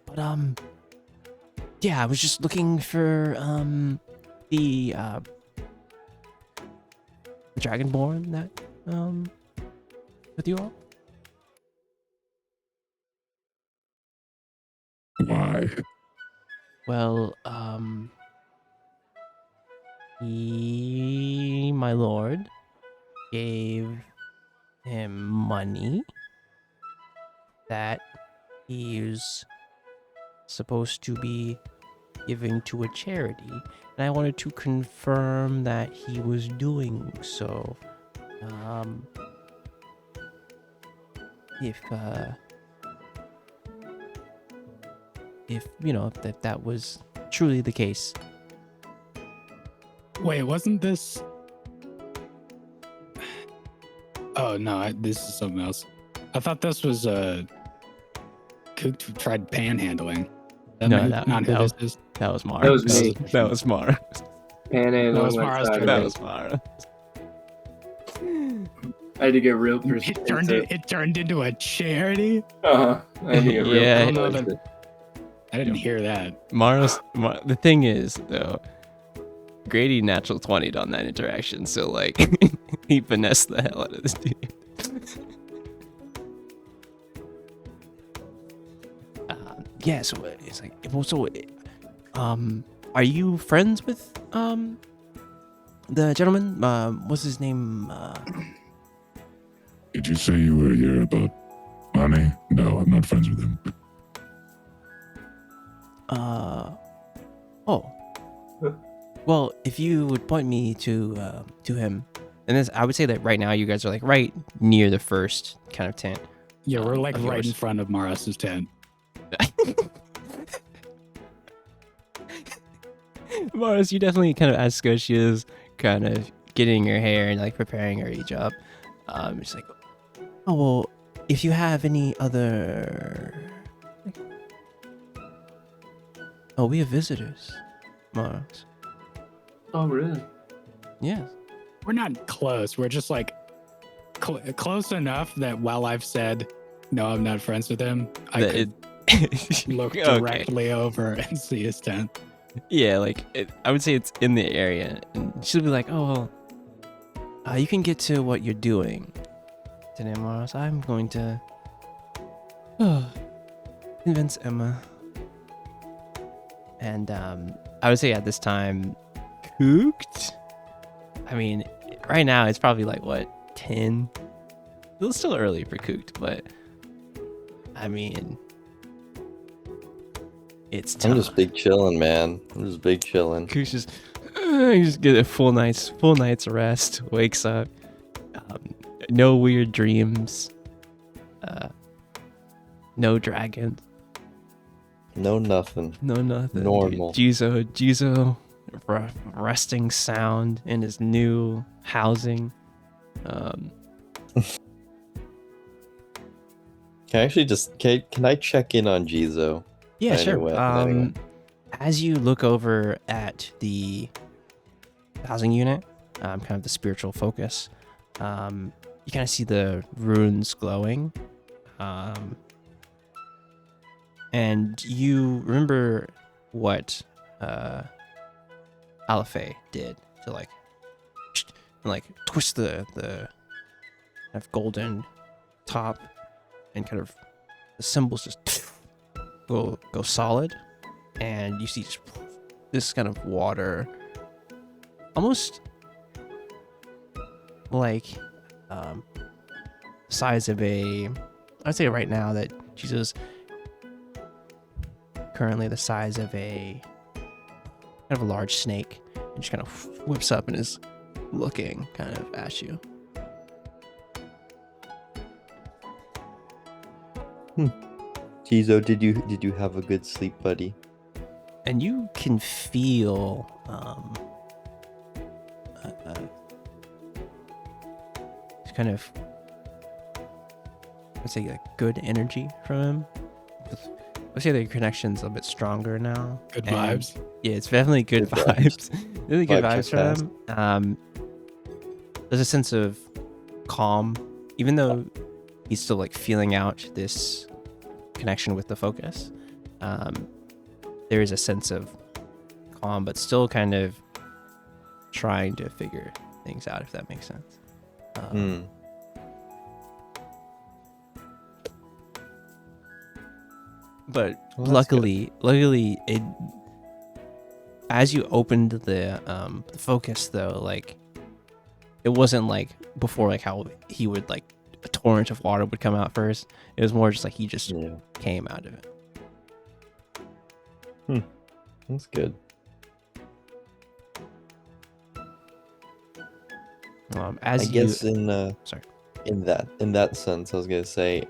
But yeah, I was just looking for the Dragonborn that with you all. Why? Well, he my lord gave him money that he's supposed to be giving to a charity, and I wanted to confirm that he was doing so. If you know, if that was truly the case. Wait, wasn't this? Oh no, this is something else. I thought this was Cooked who tried panhandling. No, Not who this is. That was Mara. That was me. That was Mara. Panhandling That was went Mara's sideways. That was Mara. I had to get real It perspective. turned into a charity. I had to get real Yeah. perspective. I didn't hear that. The thing is, though, Grady natural 20'd on that interaction, so like he finessed the hell out of this dude. Yeah, so it's like, are you friends with the gentleman? What's his name? Did you say you were here about money? No, I'm not friends with him. Oh. Well, if you would point me to him, and this, I would say that right now you guys are like right near the first kind of tent. Yeah, we're like of right in yours. front of Maras' tent. Mars, you definitely kind of as Scotia is kind of getting her hair and like preparing her each up. It's like, oh well, if you have any other, oh, we have visitors, Mars. Oh, really? Yes. We're not close. We're just like close enough that while I've said no, I'm not friends with him, I That could look Okay. directly over and see his tent. Yeah, like I would say it's in the area, and she'll be like, "Oh, well, you can get to what you're doing today, Mars. I'm going to convince Emma." And I would say at this time, Cooked. I mean, right now it's probably like what 10. It's still early for Cooked, but I mean, it's time. I'm just big chilling, man. I'm just big chilling. Cook's just you just get a full night's rest. Wakes up, no weird dreams, no dragons, No nothing. no nothing. Normal. Jizo, resting sound in his new housing. Can I check in on Jizo? Yeah, sure. Anyway. As you look over at the housing unit, kind of the spiritual focus, you kind of see the runes glowing. And you remember what Aliphae did to like twist the kind of golden top, and kind of the symbols just go solid, and you see just this kind of water, almost like size of I'd say right now that Jesus currently the size of a kind of a large snake, and just kind of whips up and is looking kind of at you. Jizo, did you have a good sleep, buddy? And you can feel kind of, I'd say, like good energy from him. Let's say the connection's a bit stronger now. Good And vibes. yeah, it's definitely good Good vibes. vibes. Really good Vibe vibes check from him. There's a sense of calm, even though he's still like feeling out this connection with the focus. There is a sense of calm, but still kind of trying to figure things out, if that makes sense. But Well, that's good. luckily, it as you opened the focus though, like it wasn't like before, like how he would like a torrent of water would come out first. It was more just like he just came out of it. That's good. As I guess in sorry. in that sense, I was gonna say,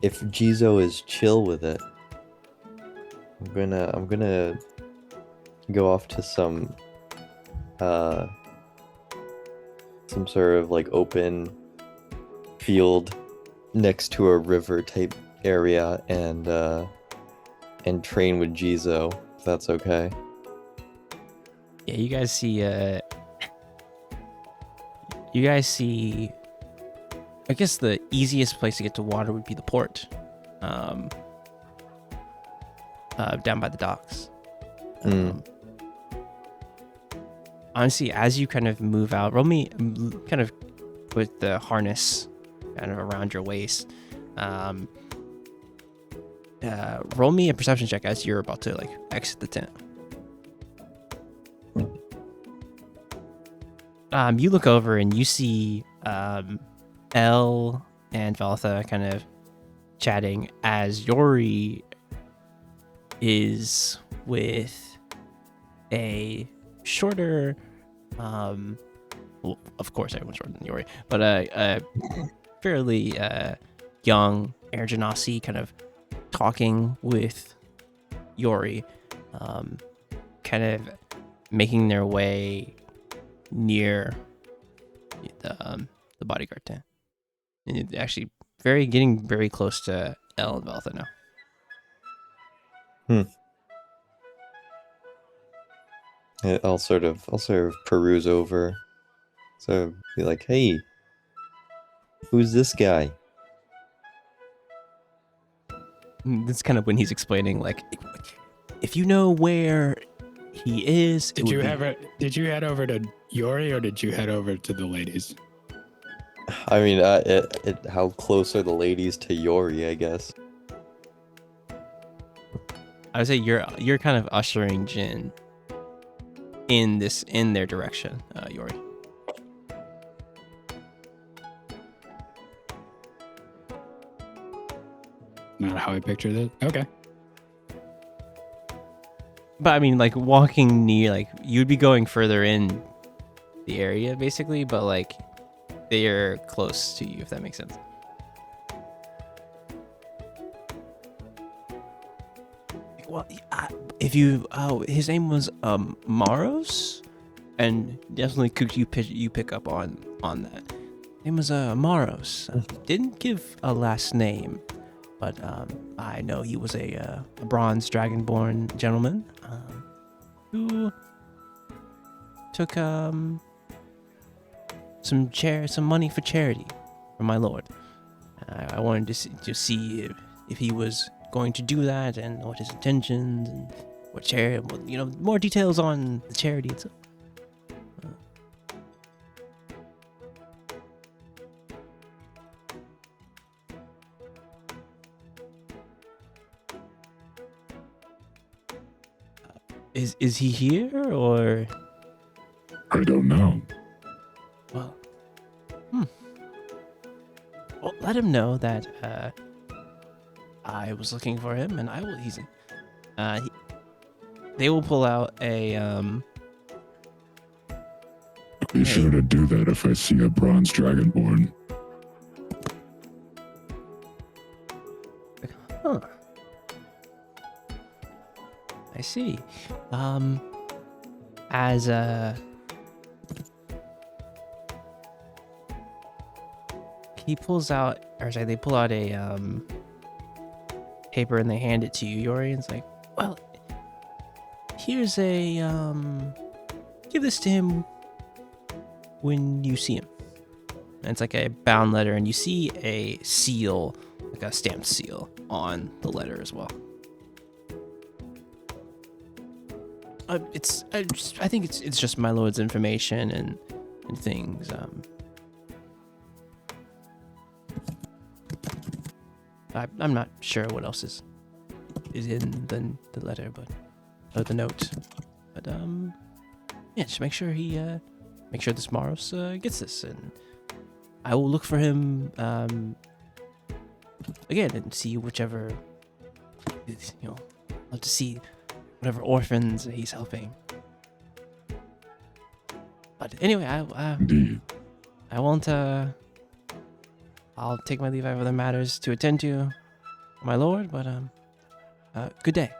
if Jizo is chill with it, I'm gonna go off to some sort of like open field next to a river type area and train with Jizo, if that's okay. Yeah, you guys see. I guess the easiest place to get to water would be the port, down by the docks. Honestly, as you kind of move out, roll me kind of put the harness kind of around your waist. Roll me a perception check as you're about to like exit the tent. You look over and you see Elle and Veltha kind of chatting as Yori is with a shorter, well, of course everyone's shorter than Yori, but a fairly young Air Genasi kind of talking with Yori, kind of making their way near the bodyguard tent, and it's actually getting very close to Elle and Veltha now. I'll sort of peruse over, so be like, hey, who's this guy? That's kind of when he's explaining, like, if you know where he is. Did you head over to Yori or did you head over to the ladies? I mean, how close are the ladies to Yori, I guess? I would say you're kind of ushering Jin in their direction, Yori. Not how I pictured it. Okay. But I mean, like walking near, like you'd be going further in the area, basically. But like they're close to you, if that makes sense. Well, if you, his name was Maros, and definitely could you pick up on that. His name was Maros. Didn't give a last name, but I know he was a bronze dragonborn gentleman who took some money for charity from my lord. I wanted to see if he was going to do that and what his intentions and what charity, more details on the charity itself. Is he here or? I don't know. Well, well, let him know that I was looking for him, and I will. They will pull out a I'll be sure to do that if I see a bronze dragonborn. Huh. I see. As he pulls out, or sorry, they pull out a paper and they hand it to you, Yori, and it's like, well, here's a give this to him when you see him. And it's like a bound letter, and you see a seal, like a stamped seal on the letter as well. I think it's just my lord's information and things. I'm not sure what else is in the letter, or the note. But yeah, just make sure this Moros gets this, and I will look for him again and see whichever, love to see whatever orphans he's helping. But anyway, Indeed. I won't. I'll take my leave. I have other matters to attend to, my lord. But good day.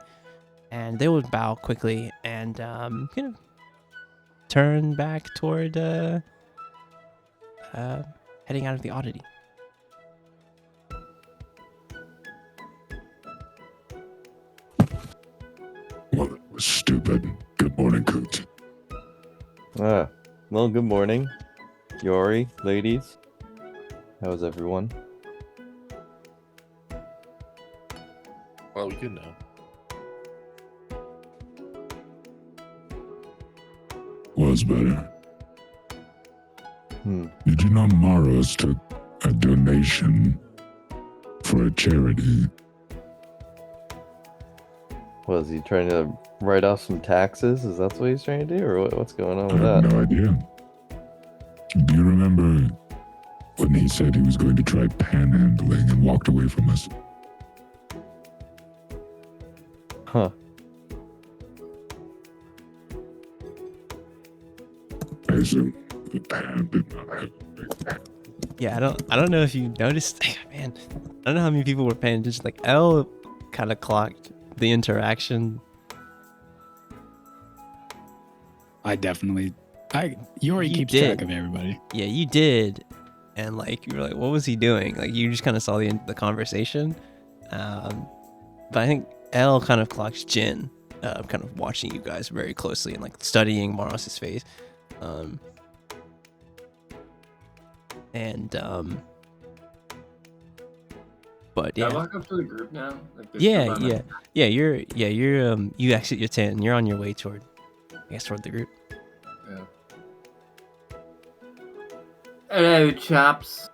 And they would bow quickly and turn back toward heading out of the oddity. Well, that was stupid. Good morning, Coot. Well, good morning, Yori, ladies. How's everyone? Well, we could know. Was better. Hmm. Did you know Maros took a donation for a charity? Was he trying to write off some taxes? Is that what he's trying to do, or what's going on I with have that? no idea. Do you remember when he said he was going to try panhandling and walked away from us? Huh. I assume the pan did not have a big Yeah, I don't know if you noticed, man. I don't know how many people were paying attention. Like L kind of clocked the interaction. Yori You keeps did. track of everybody. Yeah, you did, and like you were like, what was he doing? Like you just kind of saw the conversation. But I think L kind of clocked Jin, kind of watching you guys very closely and like studying Maros's face. But Can I yeah. walk up to the group now? Like, they're Yeah, still by my- yeah, you exit your tent and you're on your way toward the group. Yeah. Hello, chaps.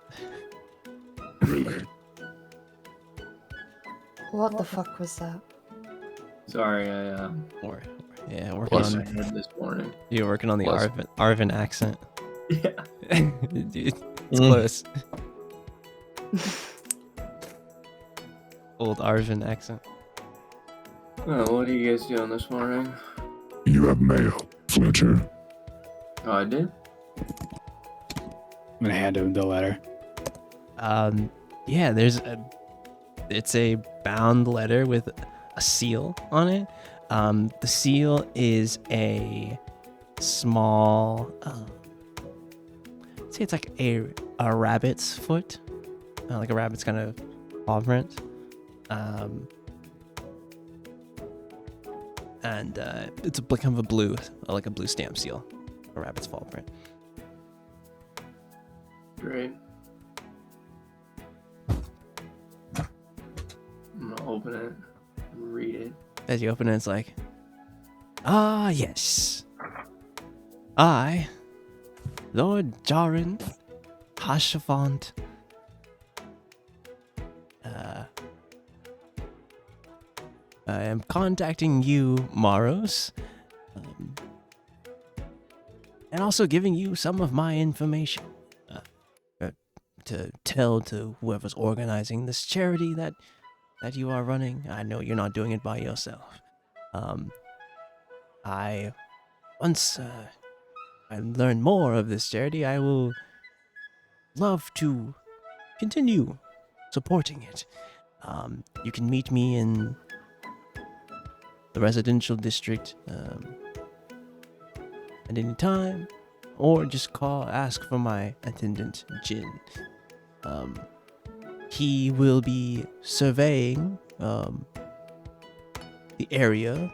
Really? What the fuck was that? Sorry, I Or working Plus- on heard this morning. you're working on the Plus- Arvin accent. Yeah. Dude, it's close. Old Arvin accent. Oh, what are you guys doing this morning? You have mail, Fletcher. Oh, I did? I'm gonna hand him the letter. Yeah, it's a bound letter with a seal on it. The seal is a small, say it's like a rabbit's foot, like a rabbit's kind of paw print. And it's kind of a blue, like a blue stamp seal, a rabbit's paw print. Great. I'm gonna open it, read it. As you open it, it's like, ah, yes. I, Lord Jarin Hashafant, I am contacting you, Maros, and also giving you some of my information to tell to whoever's organizing this charity that you are running. I know you're not doing it by yourself. Once I learn more of this charity, I will love to continue supporting it. You can meet me in the residential district at any time, or just ask for my attendant, Jin. He will be surveying the area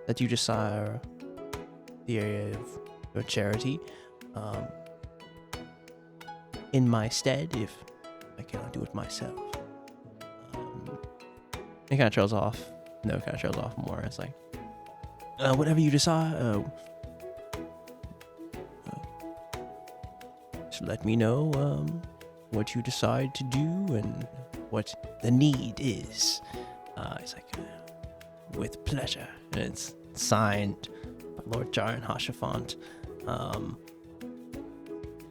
that you just saw, the area of your charity, in my stead if I cannot do it myself. It kind of trails off. No, it kind of trails off more. It's like, whatever you decide, just let me know what you decide to do and what the need is. It's like, with pleasure. And it's signed by Lord Jar and Hashafont.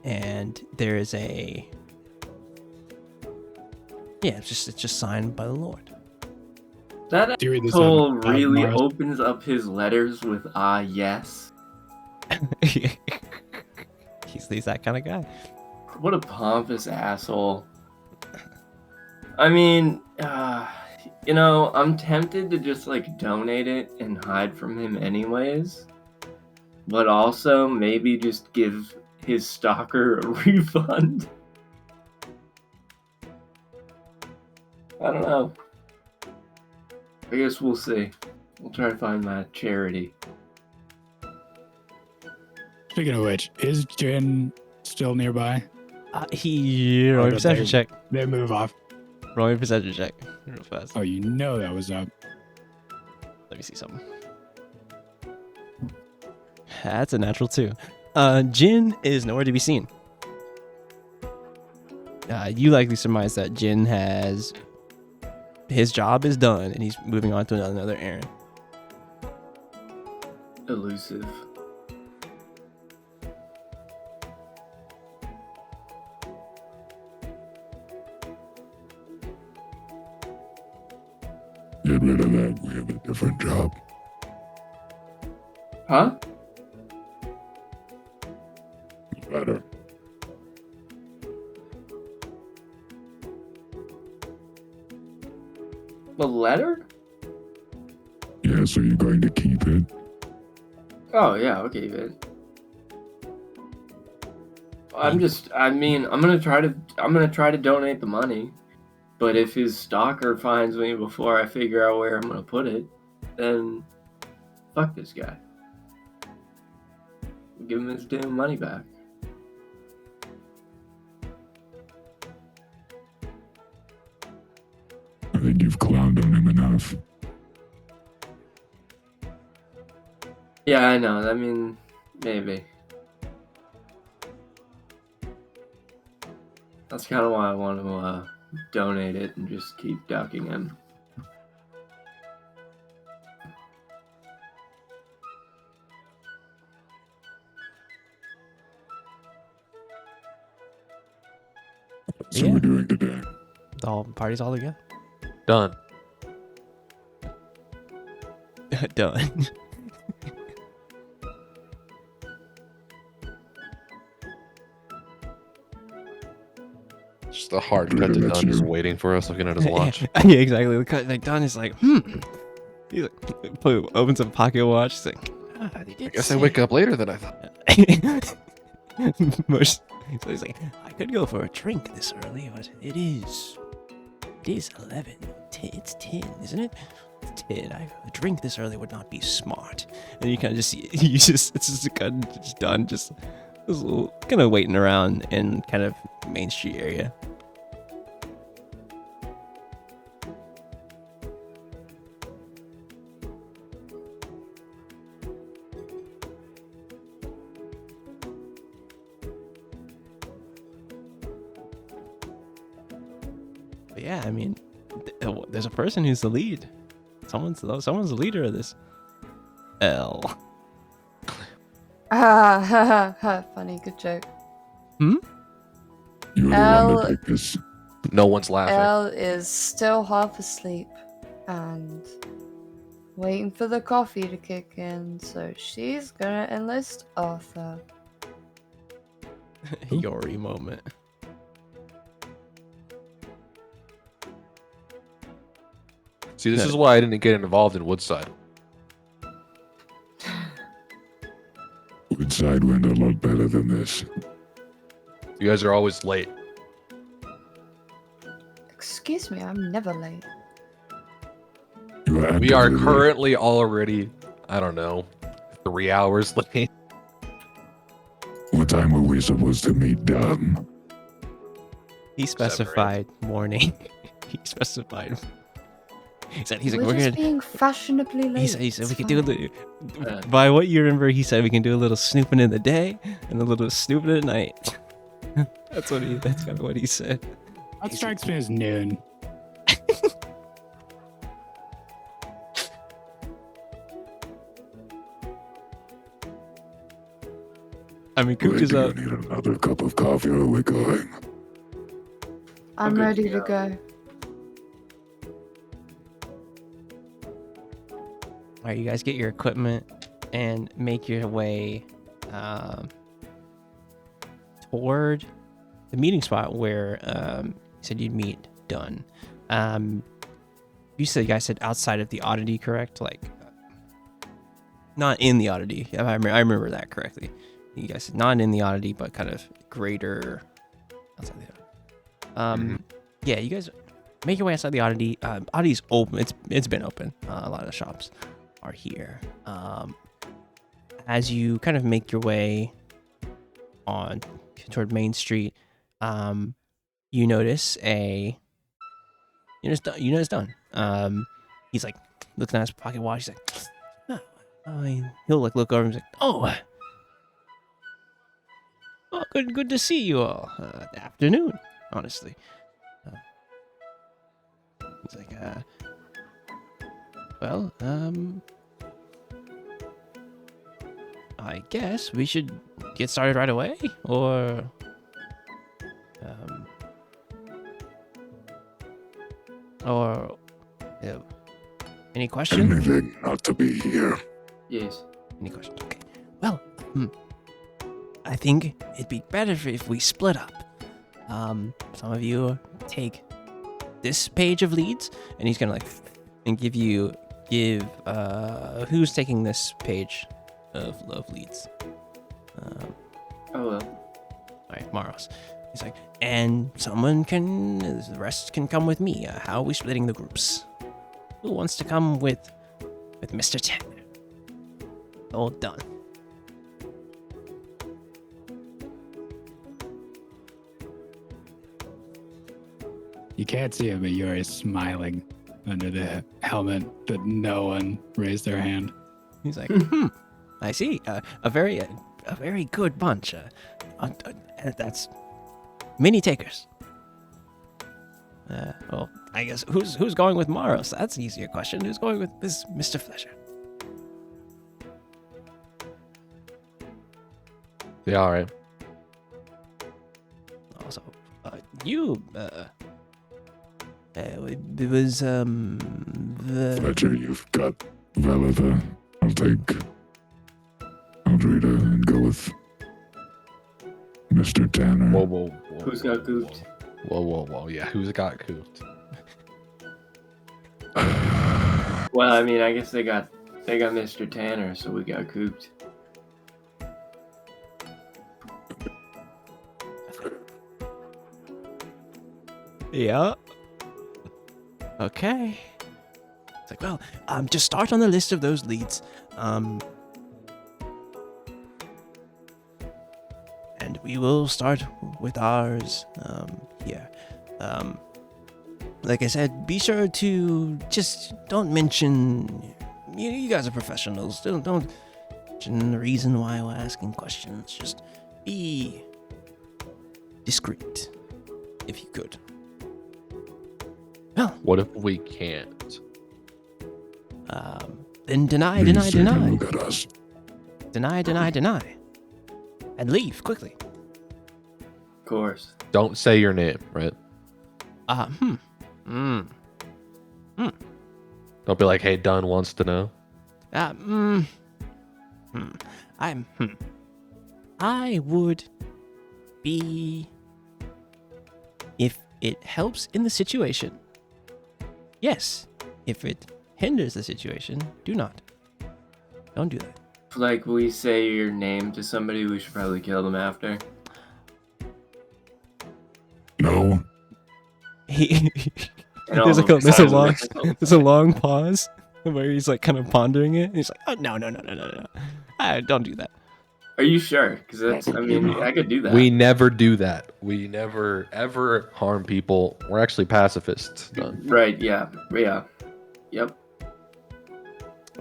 And there is a it's just signed by the Lord. That Do you read this asshole out, really Morris? opens up his letters with yes. he's that kind of guy. What a pompous asshole. I mean, I'm tempted to just like donate it and hide from him anyways. But also maybe just give his stalker a refund. I don't know. I guess we'll see. We'll try to find my charity. Speaking of which, is Jin still nearby? Roll Or a did perception check. They move off. Roll a perception check real fast. Oh, you know that was up. Let me see something. That's a natural 2. Jin is nowhere to be seen. You likely surmise that Jin has his job is done and he's moving on to another errand. Elusive. Get rid of that. We have a different job. Huh? Better. The letter? Yes, are you going to keep it? Oh yeah, I'll keep it. I'm gonna try to donate the money. But if his stalker finds me before I figure out where I'm gonna put it, then fuck this guy. Give him his damn money back. I think you've clowned on him enough. Yeah, I know. I mean, maybe. That's kind of why I want to donate it and just keep ducking him. So Yeah. we're doing today. The whole party's all together. Done. Done. Just a hard cut to That's done, just you. waiting for us, looking at his watch. Yeah, exactly. Like Don is like, He's like, opens up a pocket watch. He's like, I guess I wake up later than I thought. So he's like, I could go for a drink this early, but it is 11. It's 10, isn't it? It's 10. A drink this early would not be smart. And you kind of just see, it's just kind of just done, just this little kind of waiting around in kind of Main Street area. But yeah, I mean, there's a person who's the lead. Someone's the leader of this. L. Funny, good joke. Hmm? You're the one L- that picked this. No one's laughing. Elle is still half asleep and waiting for the coffee to kick in, so she's gonna enlist Arthur. Yori moment. See, this is why I didn't get involved in Woodside. Woodside went a lot better than this. You guys are always late. Excuse me, I'm never late. You are We are actively late. currently already, I don't know, 3 hours late. What time were we supposed to meet, Dom? He specified morning. He specified. He's like, We're we're just gonna. being fashionably late. He said we It's can do a fine. little. By what you remember, he said we can do a little snooping in the day and a little snooping at night. That's kind of what he said. That strikes me as noon. I mean, Cook Wait, is do you up. need another cup of coffee or are we going? I'm good to ready to go. go. All right, you guys get your equipment and make your way toward the meeting spot where you said you'd meet Dunn. You guys said outside of the oddity, correct? Like, not in the oddity. I remember that correctly. You guys said not in the oddity, but kind of greater outside the oddity. Yeah, you guys make your way outside the oddity. Oddity's open. It's been open. A lot of the shops are here. As you kind of make your way on toward Main Street, you notice Dunn. He's like looking at his pocket watch. He's like, I mean, he'll like look over and he's like, oh, good to see you all. Afternoon, honestly. He's like, well, I guess we should get started right away, or any questions? Anything not to be here. Yes. Any questions? Okay. Well, I think it'd be better if we split up. Some of you take this page of leads, and he's gonna give who's taking this page of leads. Oh well. All right, Maros. He's like, and the rest can come with me. How are we splitting the groups? Who wants to come with Mr. Tanner? All done. You can't see him, but you are smiling under the helmet that no one raised their hand. He's like, I see. A very good bunch. That's many takers. Well, I guess who's going with Maros? That's an easier question. Who's going with this Mr. Fletcher? Yeah, all right. Also, you. It was the. Fletcher, you've got Valitha. I'll take Arvyre and go with Mr. Tanner. Whoa. Who's got gooped? Whoa. Yeah, who's got cooped? Well, I mean, I guess they got Mr. Tanner, so we got cooped. Yeah. Okay. It's like, well, just start on the list of those leads. And we will start with ours here. Like I said, be sure to just don't mention. You guys are professionals. Don't mention the reason why we're asking questions. Just be discreet, if you could. Well, What if we can't? then deny. Please take a look at us. Deny. And leave quickly. Of course. Don't say your name, right? Don't be like, hey, Dunn wants to know. I would be, if it helps in the situation. Yes. If it hinders the situation, do not. Don't do that. If, like, we say your name to somebody, we should probably kill them after. No. And all There's the a long missiles. there's a long pause where he's like kind of pondering it. And he's like, oh no. Don't do that. Are you sure? Because that's, I mean, I could do that. We never do that. We never, ever harm people. We're actually pacifists, Dunn. Right, yeah. Yep.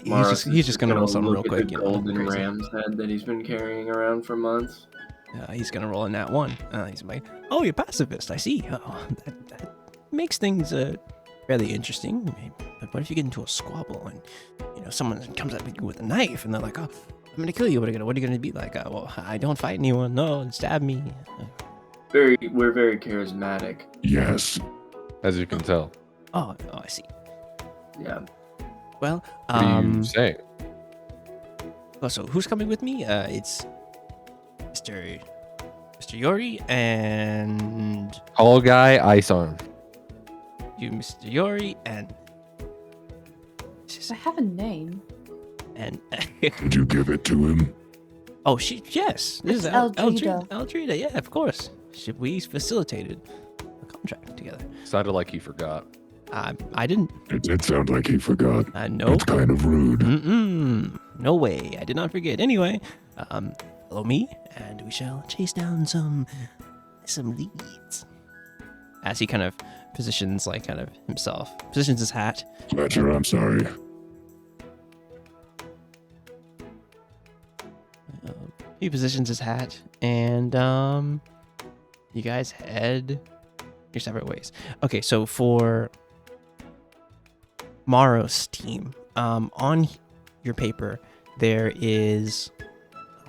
He's just gonna roll something real look quick. at the You know, golden crazy. ram's head that he's been carrying around for months. He's gonna roll in that one. He's like, oh, you're pacifist. I see. Oh, that makes things fairly interesting. But what if you get into a squabble and someone comes at you with a knife and they're like, I'm gonna kill you. What are you gonna be like? Well, I don't fight anyone. No, stab me. We're very charismatic. Yes. As you can tell. Oh, I see. Yeah. Well, What are you saying? well, so who's coming with me? It's Mr. Yori and Tall guy, ice arm. you, Mr. Yori, and Does it have a name? and Did you give it to him? oh, yes, this is It's Eldrida. Eldrida. Eldrida, yeah, of course. We facilitated a contract together. Sounded like he forgot. I didn't. It did sound like he forgot. No. That's kind of rude. No way. I did not forget. Anyway, follow me, and we shall chase down some leads. As he kind of positions his hat. Fletcher, I'm sorry. He positions his hat, and you guys head your separate ways. Okay, so for Maro's team, on your paper there is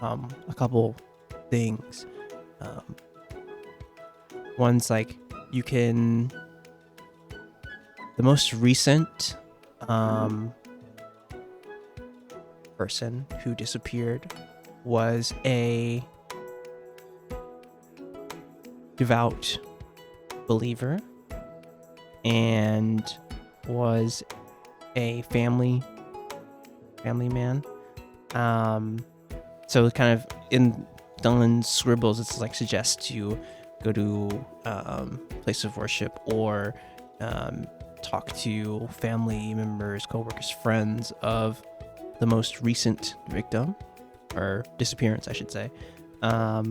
a couple things. One's like the most recent person who disappeared was a devout believer and was a family man. So kind of in Dylan's scribbles, it's like suggests you go to place of worship or talk to family members, coworkers, friends of the most recent victim or disappearance, I should say. I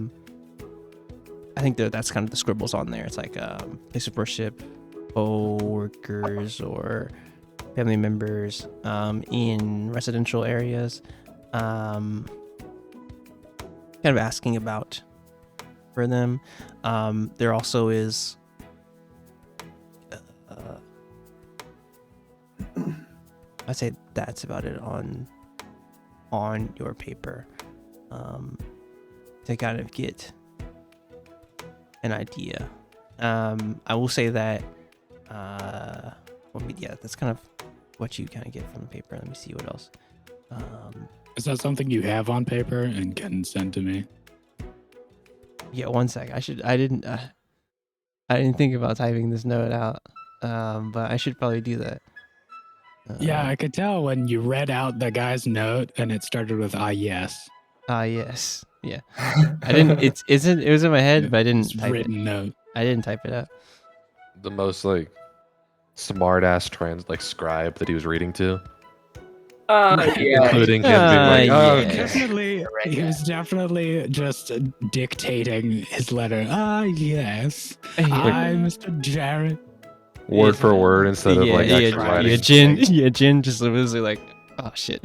think that's kind of the scribbles on there. It's like place of worship, co-workers, or family members in residential areas. Kind of asking about for them. There also is I'd say that's about it on your paper, to kind of get an idea. I will say that that's kind of what you kind of get from the paper. Let me see what else. Is that something you have on paper and can send to me? Yeah, one sec. I didn't think about typing this note out, but I should probably do that. Yeah, I could tell when you read out the guy's note and it started with yes. Yes. Yeah. I didn't. It was in my head, but I didn't It's type it. written note. I didn't type it out. The most like smart ass scribe that he was reading to. Yeah. Including him being like, oh, yeah. okay. Definitely, he was definitely just dictating his letter. Yes, I, Mr. Jarrett. Word for word instead of actually writing. Jin just was like, oh shit.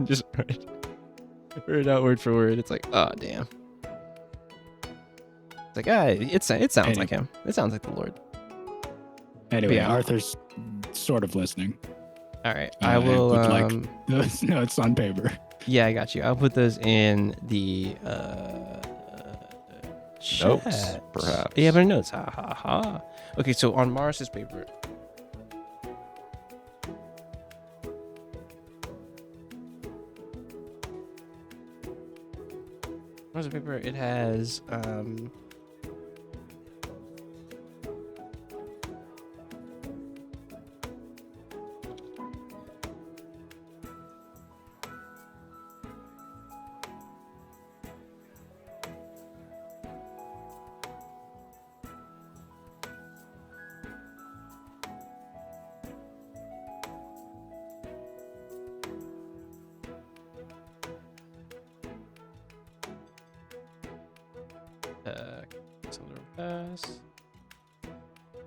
Just write it out word for word. It's like, oh damn. It's like, it sounds like him. It sounds like the Lord. Anyway, Yeah. Arthur's sort of listening. All right, I will. would like those notes on paper. Yeah, I got you. I'll put those in the Notes, chat. perhaps. Yeah, but notes. Ha ha ha. Okay, so on Mars's paper. Mars's paper. It has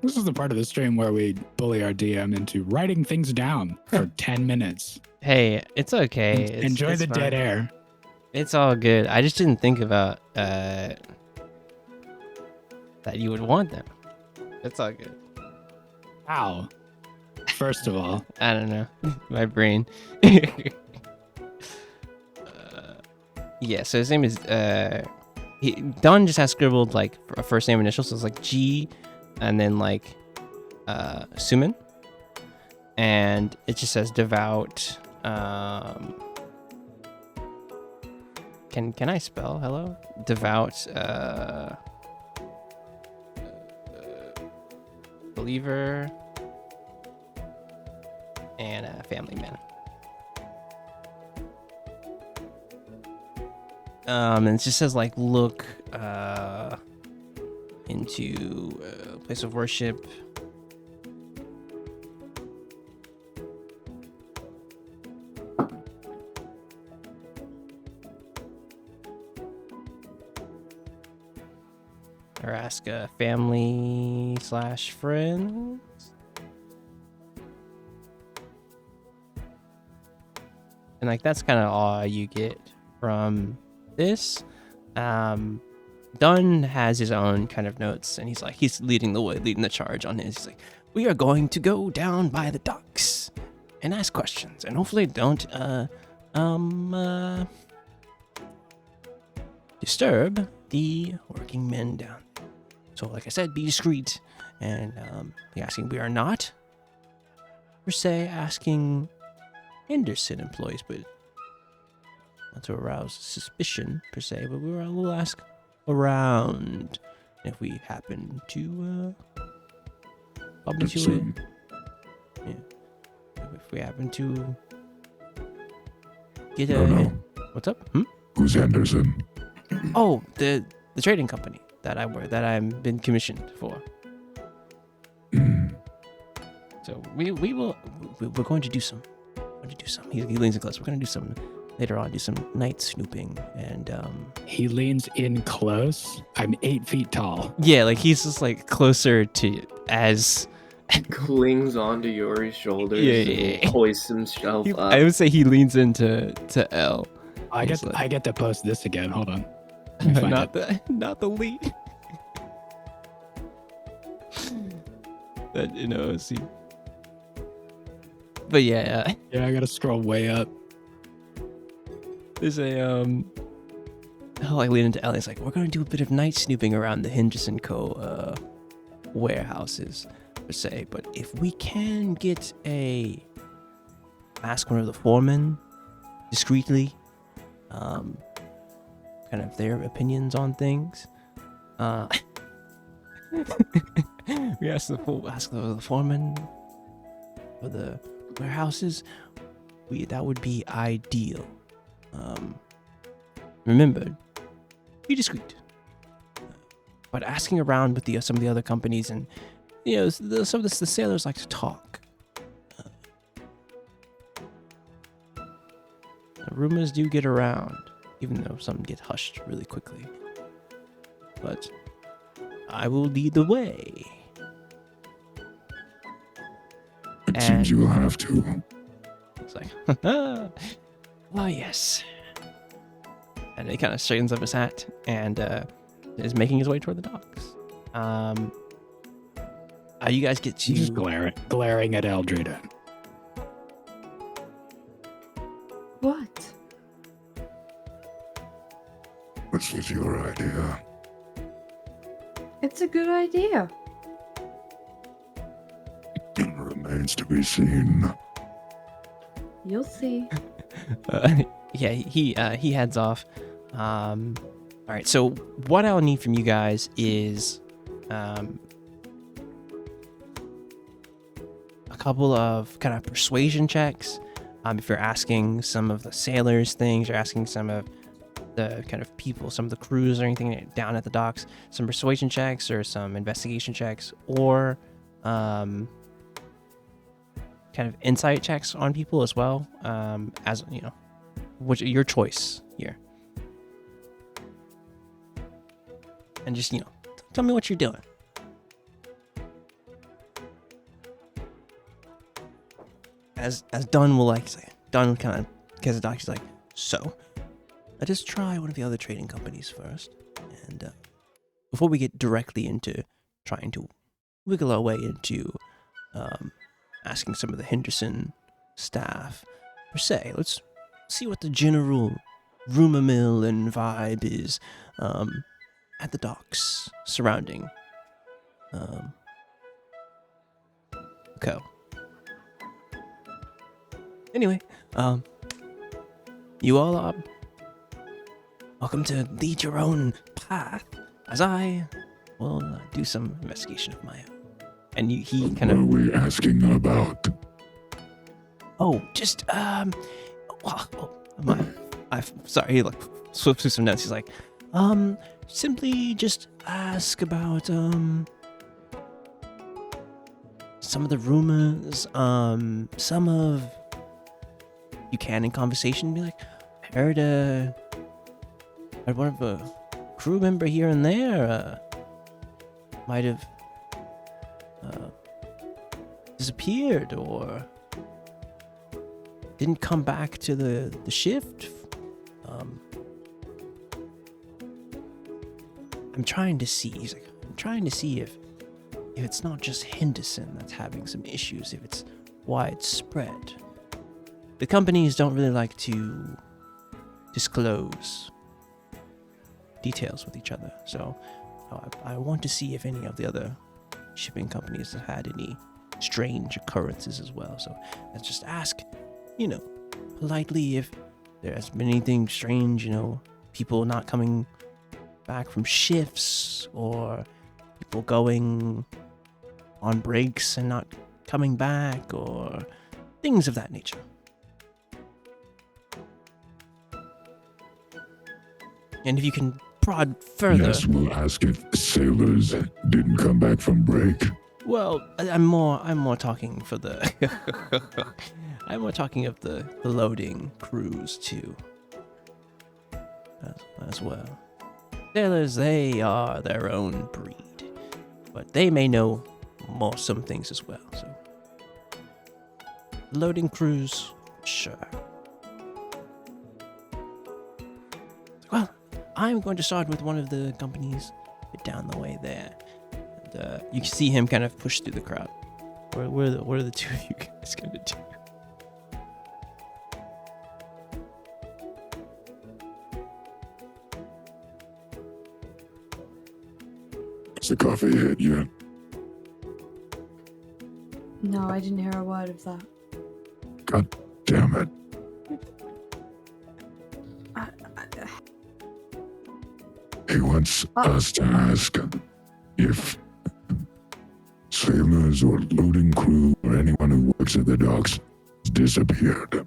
This is the part of the stream where we bully our DM into writing things down for 10 minutes. Hey, it's okay. Enjoy it's the fine. dead air. It's all good. I just didn't think about that you would want them. It's all good. How? First of all, I don't know. My brain. Yeah, so his name is Don just has scribbled like a first name initial, so it's like G and then like Suman. And it just says devout. Can I spell hello? Devout believer and a family man. And it just says like look into a place of worship. Or ask a family / friends. And like that's kind of all you get from this. Dunn has his own kind of notes, and he's leading the way, leading the charge on his. He's like, we are going to go down by the docks and ask questions, and hopefully don't disturb the working men down. So, like I said, be discreet, and we are not per se asking Henderson employees, but not to arouse suspicion per se, but we'll ask around if we happen to bump into it. Yeah. If we happen to get a what's up? Who's Henderson? Oh, the trading company that I've been commissioned for. So we're going to do some. He leans in close. We're going to do some later on. Do some night snooping and He leans in close. I'm 8 feet tall. yeah, like he's just like closer to as. Clings onto Yori's shoulders Yeah. and hoists himself up. I would say he leans into L. I He's get to post this again. Hold on. Let me find it. not the lead. That see. But yeah, Yeah, I gotta scroll way up. there's a I'll like lean into L. It's like we're gonna do a bit of night snooping around the Henderson Co. Warehouses per se. But if we can ask one of the foremen discreetly, kind of their opinions on things. We ask the foreman for the warehouses. That would be ideal. Remember, be discreet. But asking around with some of the other companies, and some of the sailors like to talk. Rumors do get around, even though some get hushed really quickly. But I will lead the way. It seems you will have to. It's like, well, yes. And he kind of straightens up his hat and is making his way toward the docks. You guys get to... Just glaring at Eldrita. What? What's with your idea? It's a good idea. It remains to be seen. You'll see. Yeah, he heads off. All right, so what I'll need from you guys is a couple of kind of persuasion checks. If you're asking some of the sailors things, you're asking some of the kind of people, some of the crews or anything down at the docks, some persuasion checks or some investigation checks, or kind of insight checks on people as well, as which your choice here. And just tell me what you're doing. As Dunn will say, Dunn kind of gets the doc. She's like, so let us try one of the other trading companies first, and before we get directly into trying to wiggle our way into asking some of the Henderson staff per se, let's see what the general rumor mill and vibe is at the docks surrounding Co. Anyway, you all are welcome to lead your own path as I will do some investigation of my own. And he kind What are of, we asking about? just sorry, he like swoops through some notes. He's like, simply just ask about some of the rumors, some of Buchanan conversation. Be like, I heard one of a crew member here and there might have disappeared or didn't come back to the shift. I'm trying to see. He's like, I'm trying to see if it's not just Henderson that's having some issues, if it's widespread. The companies don't really like to disclose details with each other, so I want to see if any of the other shipping companies have had any strange occurrences as well. So let's just ask, politely if there has been anything strange, people not coming back from shifts or people going on breaks and not coming back or things of that nature. And if you can prod further. Yes, we'll ask if sailors didn't come back from break. Well, I'm more talking for the I'm more talking of the loading crews too. As well. Sailors, they are their own breed, but they may know some things as well. So, loading crews, sure. Well, I'm going to start with one of the companies down the way there. And, you can see him kind of push through the crowd. What are the two of you guys going to do? Is the coffee hit yet? No, I didn't hear a word of that. God damn it. He wants us to ask if sailors or loading crew or anyone who works at the docks disappeared.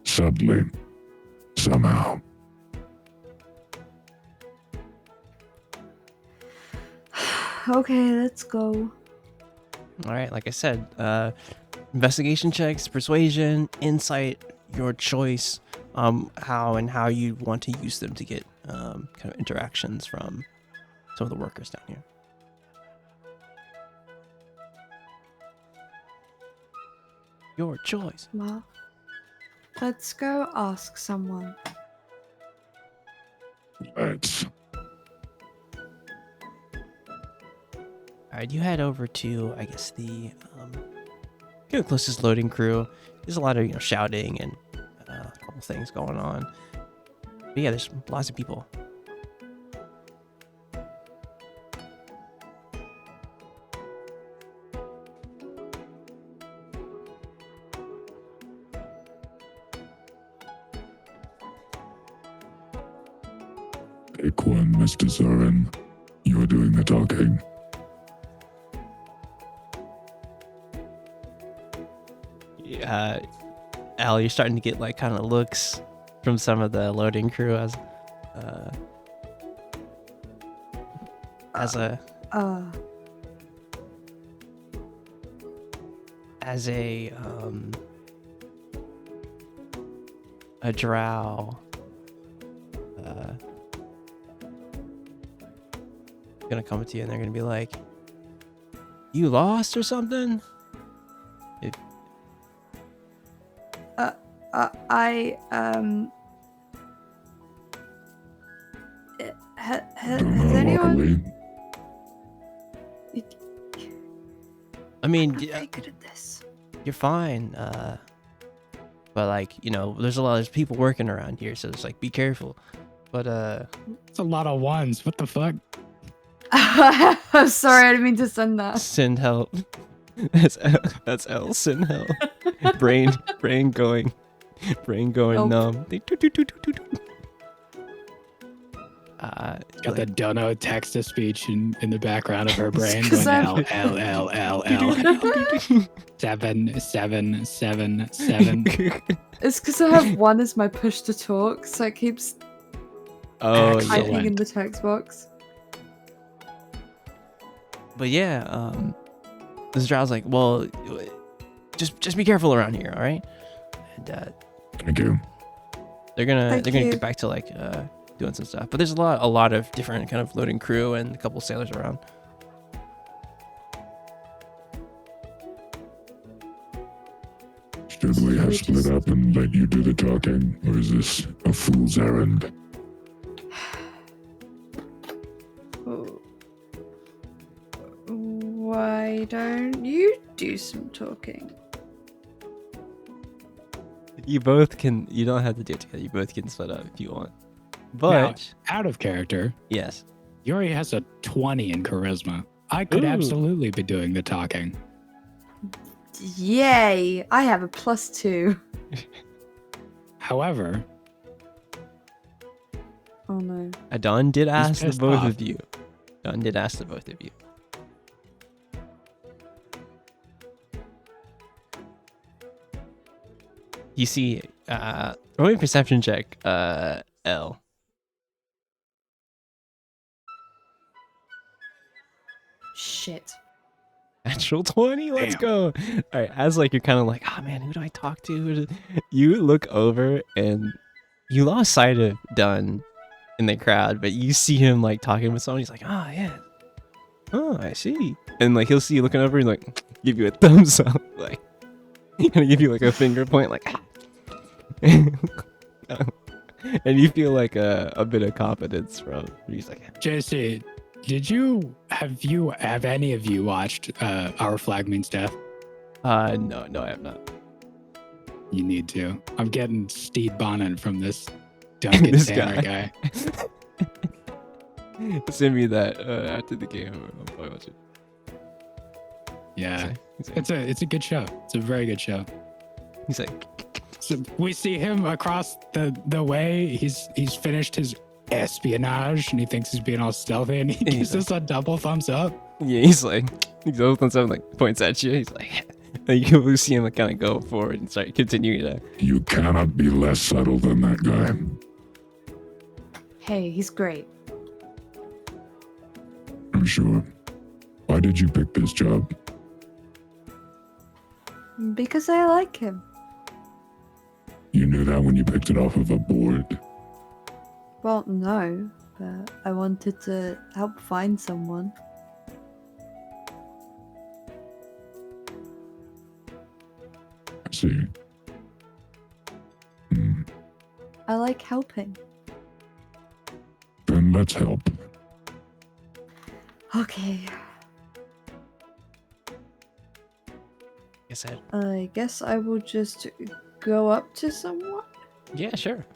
Suddenly. Somehow. Okay, let's go. All right, like I said, investigation checks, persuasion, insight, your choice. How you want to use them to get kind of interactions from some of the workers down here. Your choice. Well, let's go ask someone. Let's. All right, you head over to, I guess, the closest loading crew. There's a lot of shouting and a couple things going on. But yeah, there's lots of people. Take one, Mr. Zorin. You're doing the talking. Al, you're starting to get like kind of looks from some of the loading crew as a drow gonna come to you and they're gonna be like, you lost or something? Has anyone? I mean, I'm very good at this. you're fine. But like, you know, there's a lot of people working around here, so it's like, be careful. But It's a lot of ones. What the fuck? I'm sorry, I didn't mean to send that. send help. That's L. Send help. brain going Nope. numb. Got the dono text to speech in the background of her brain 'cause going I'm- L L L L L 7 7 7 7. It's because I have 1 as my push to talk, so it keeps Oh, Excellent. yeah. typing in the text box. But yeah, this drow's like, well, just be careful around here, all right? And Thank you. they're gonna Thank get you. back to like doing some stuff. But there's a lot of different kind of loading crew and a couple sailors around. Should we have split up and let you do the talking, or is this a fool's errand? Oh. Why don't you do some talking? You both can. You don't have to do it together. You both can split up if you want. But Out of character, yes, Yuri has a 20 in charisma. I could Ooh. absolutely be doing the talking. Yay! I have a +2. However, Oh no. Don did ask the pissed both off. of you. Don did ask the both of you. You see, roll me a perception check, L. Shit. Natural 20, let's Damn. go. All right, as like you're kind of like, oh man, who do I talk to? You look over and you lost sight of Dunn in the crowd, but you see him like talking with someone. He's like, oh yeah, oh I see, and like he'll see you looking over and like give you a thumbs up, like and give you like a finger point, like, and you feel like a bit of confidence from. He's like, JC, have any of you watched Our Flag Means Death? no, I have not. You need to. I'm getting Steve Bonnet from this Duncan This Tanner guy. Send me that after the game. I'll probably watch it. Yeah, He's like, it's a good show. It's a very good show. he's like, So we see him across the way. He's finished his espionage and he thinks he's being all stealthy and he gives us a double thumbs up. yeah, he's like, he goes on something like points at you. He's like, and you can see him like kind of go forward and start continuing to. You cannot be less subtle than that guy. Hey, he's great. I'm sure. Why did you pick this job? Because I like him. You knew that when you picked it off of a board. Well, no, but I wanted to help find someone. I see. Hmm. I like helping. Then let's help. Okay, I said, I guess I will just go up to someone. yeah, sure.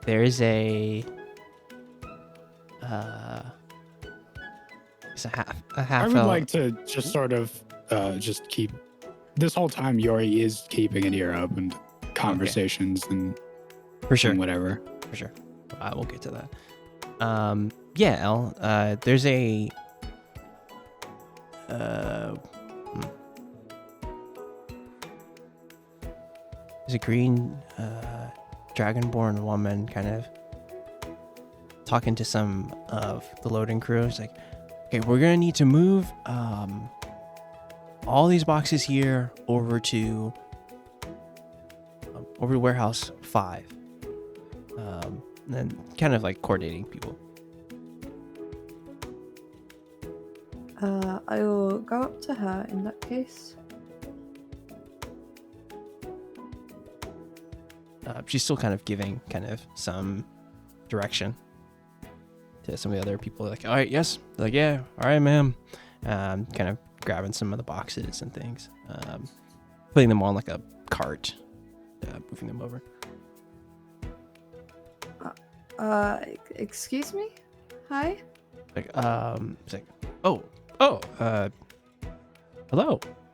There's a. It's a half. I would elf. like to just sort of just keep this whole time. Yori is keeping an ear open to conversations and for sure. and whatever. For sure. We'll get to that. Yeah, El. There's a. There's a green dragonborn woman kind of talking to some of the loading crew. It's like, okay, we're gonna need to move all these boxes here over to warehouse 5. And then kind of like coordinating people. I will go up to her in that case. She's still kind of giving kind of some direction to some of the other people. Like, all right, yes. They're like, yeah, all right, ma'am. Kind of grabbing some of the boxes and things, putting them on like a cart, moving them over. Excuse me? Hi? It's like, hello.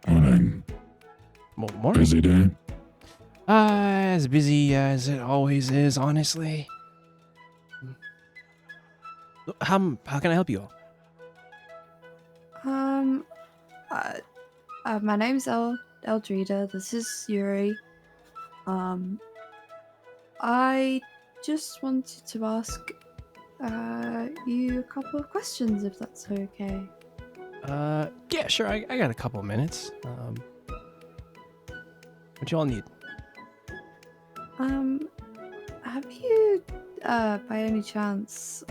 Morning. Morning. Busy day? As busy as it always is, honestly. How can I help you all? My name's Eldrida. This is Yuri. I just wanted to ask you a couple of questions, if that's okay. Yeah, sure. I got a couple of minutes. What you all need? Have you, by any chance,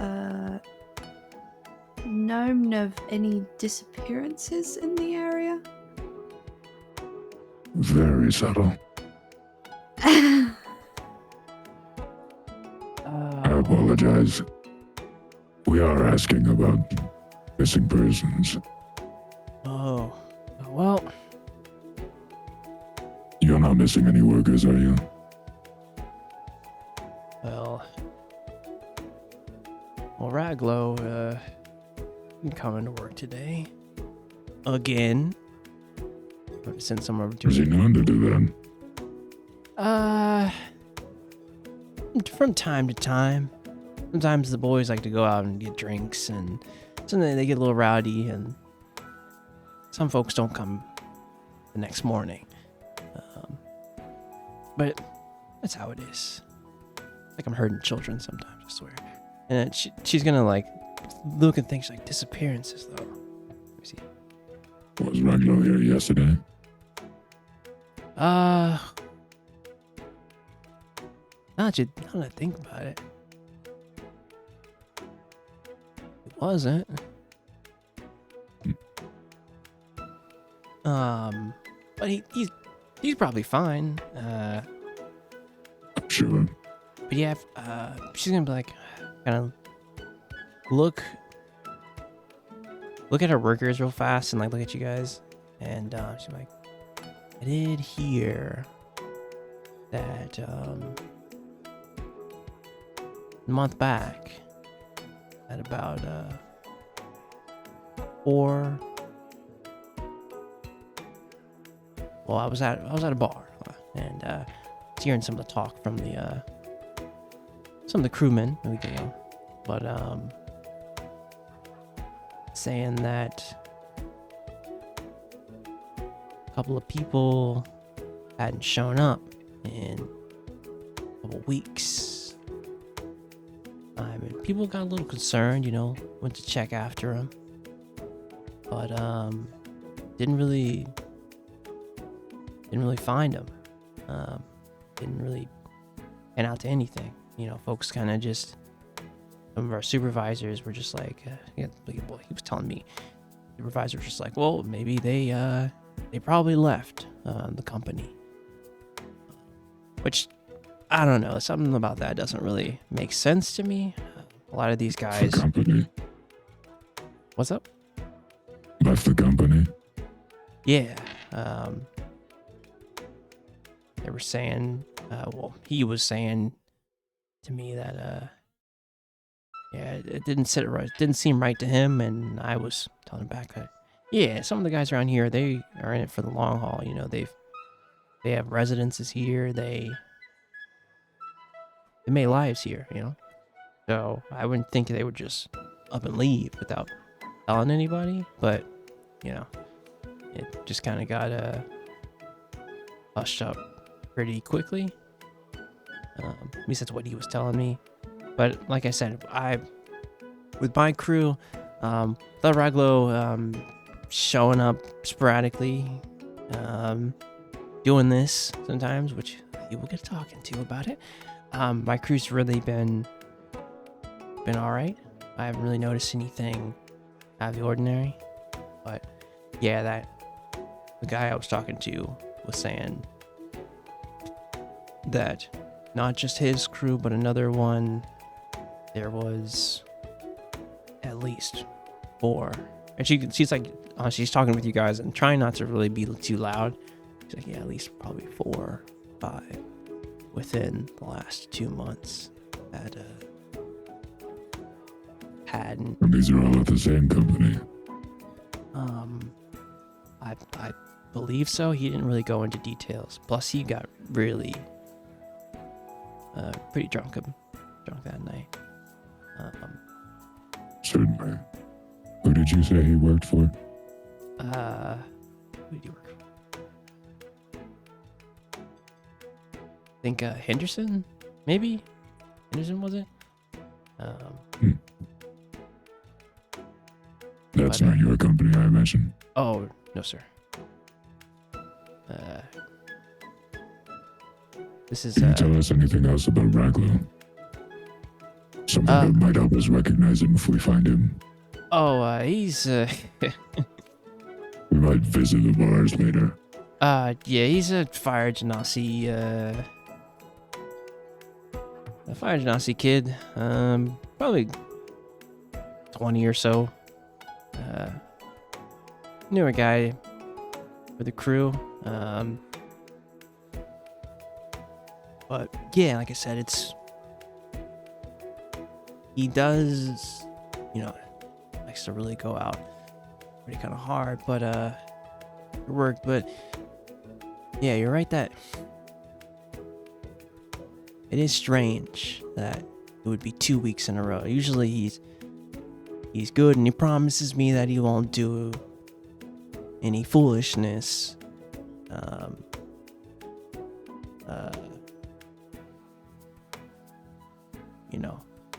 known of any disappearances in the area? Very subtle. I apologize. We are asking about missing persons. Oh, well, You're not missing any workers, are you? well, Raglow, didn't come into work today. Again. Sent some over to Is he known to do that? From time to time. Sometimes the boys like to go out and get drinks, and sometimes they get a little rowdy, and some folks don't come the next morning. But that's how it is. Like I'm hurting children sometimes, I swear. And she's gonna like look and think, she's like, disappearances though. Let me see. Was Ragnar here yesterday? Now that I think about it, it wasn't. But he's probably fine. Sure. But yeah, she's gonna be like, kind of look at her workers real fast and like look at you guys, and she's like, I did hear that a month back at about 4. Well, I was at a bar, and hearing some of the talk from some of the crewmen, but saying that a couple of people hadn't shown up in a couple weeks. I mean, people got a little concerned, went to check after them, but didn't really find them. Didn't really pan out to anything. Folks kind of just, some of our supervisors were just like, he was telling me, supervisors were just like, well, maybe they probably left the company. Which, I don't know, something about that doesn't really make sense to me. A lot of these guys. The company? What's up? Left the company? Yeah. They were saying, he was saying to me that, it didn't sit right, didn't seem right to him, and I was telling him back that, yeah, some of the guys around here, they are in it for the long haul. They have residences here. They made lives here, So I wouldn't think they would just up and leave without telling anybody, but it just kind of got hushed up pretty quickly. At least that's what he was telling me. But like I said, with my crew, the Raglow showing up sporadically, doing this sometimes, which you will get talking to about it. My crew's really been all right. I haven't really noticed anything out of the ordinary. But yeah, the guy I was talking to was saying that not just his crew, but another one, there was at least 4. And she's like, she's talking with you guys and trying not to really be too loud. He's like, yeah, at least probably 4, 5 within the last 2 months that had. And these are all at the same company. I believe so. He didn't really go into details. Plus, he got really pretty drunk that night. Certainly. Who did you say he worked for? Who did he work for? I think Henderson, maybe. Henderson, was it? That's but, not your company, I imagine. Oh no, sir. This is Can you tell us anything else about Raglo? Something that might help us recognize him if we find him. He's We might visit the bars later. yeah, he's a fire genasi kid. Probably 20 or so. Newer guy for the crew. But yeah, like I said, he does, likes to really go out pretty kind of hard, but work. But yeah, you're right that it is strange that it would be 2 weeks in a row. Usually he's good and he promises me that he won't do any foolishness.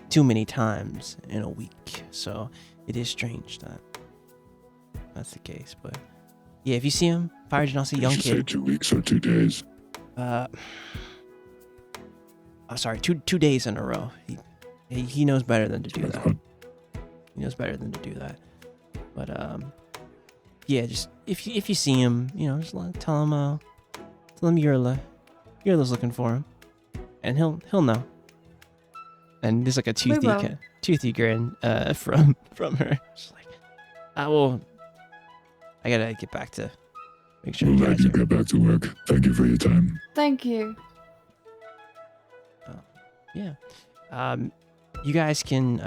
Too many times in a week. So it is strange that that's the case. But yeah, if you see him, Fire Genasi, young Did you say kid. 2 weeks or 2 days? Sorry, two days in a row. He knows better than to do that. He knows better than to do that. But yeah, just if you see him, just tell him Yurla's looking for him, and he'll know. And there's like a toothy grin from her. She's like, I gotta get back to make sure We'll you let guys you are. get back to work. Thank you for your time. Thank you. Yeah. You guys can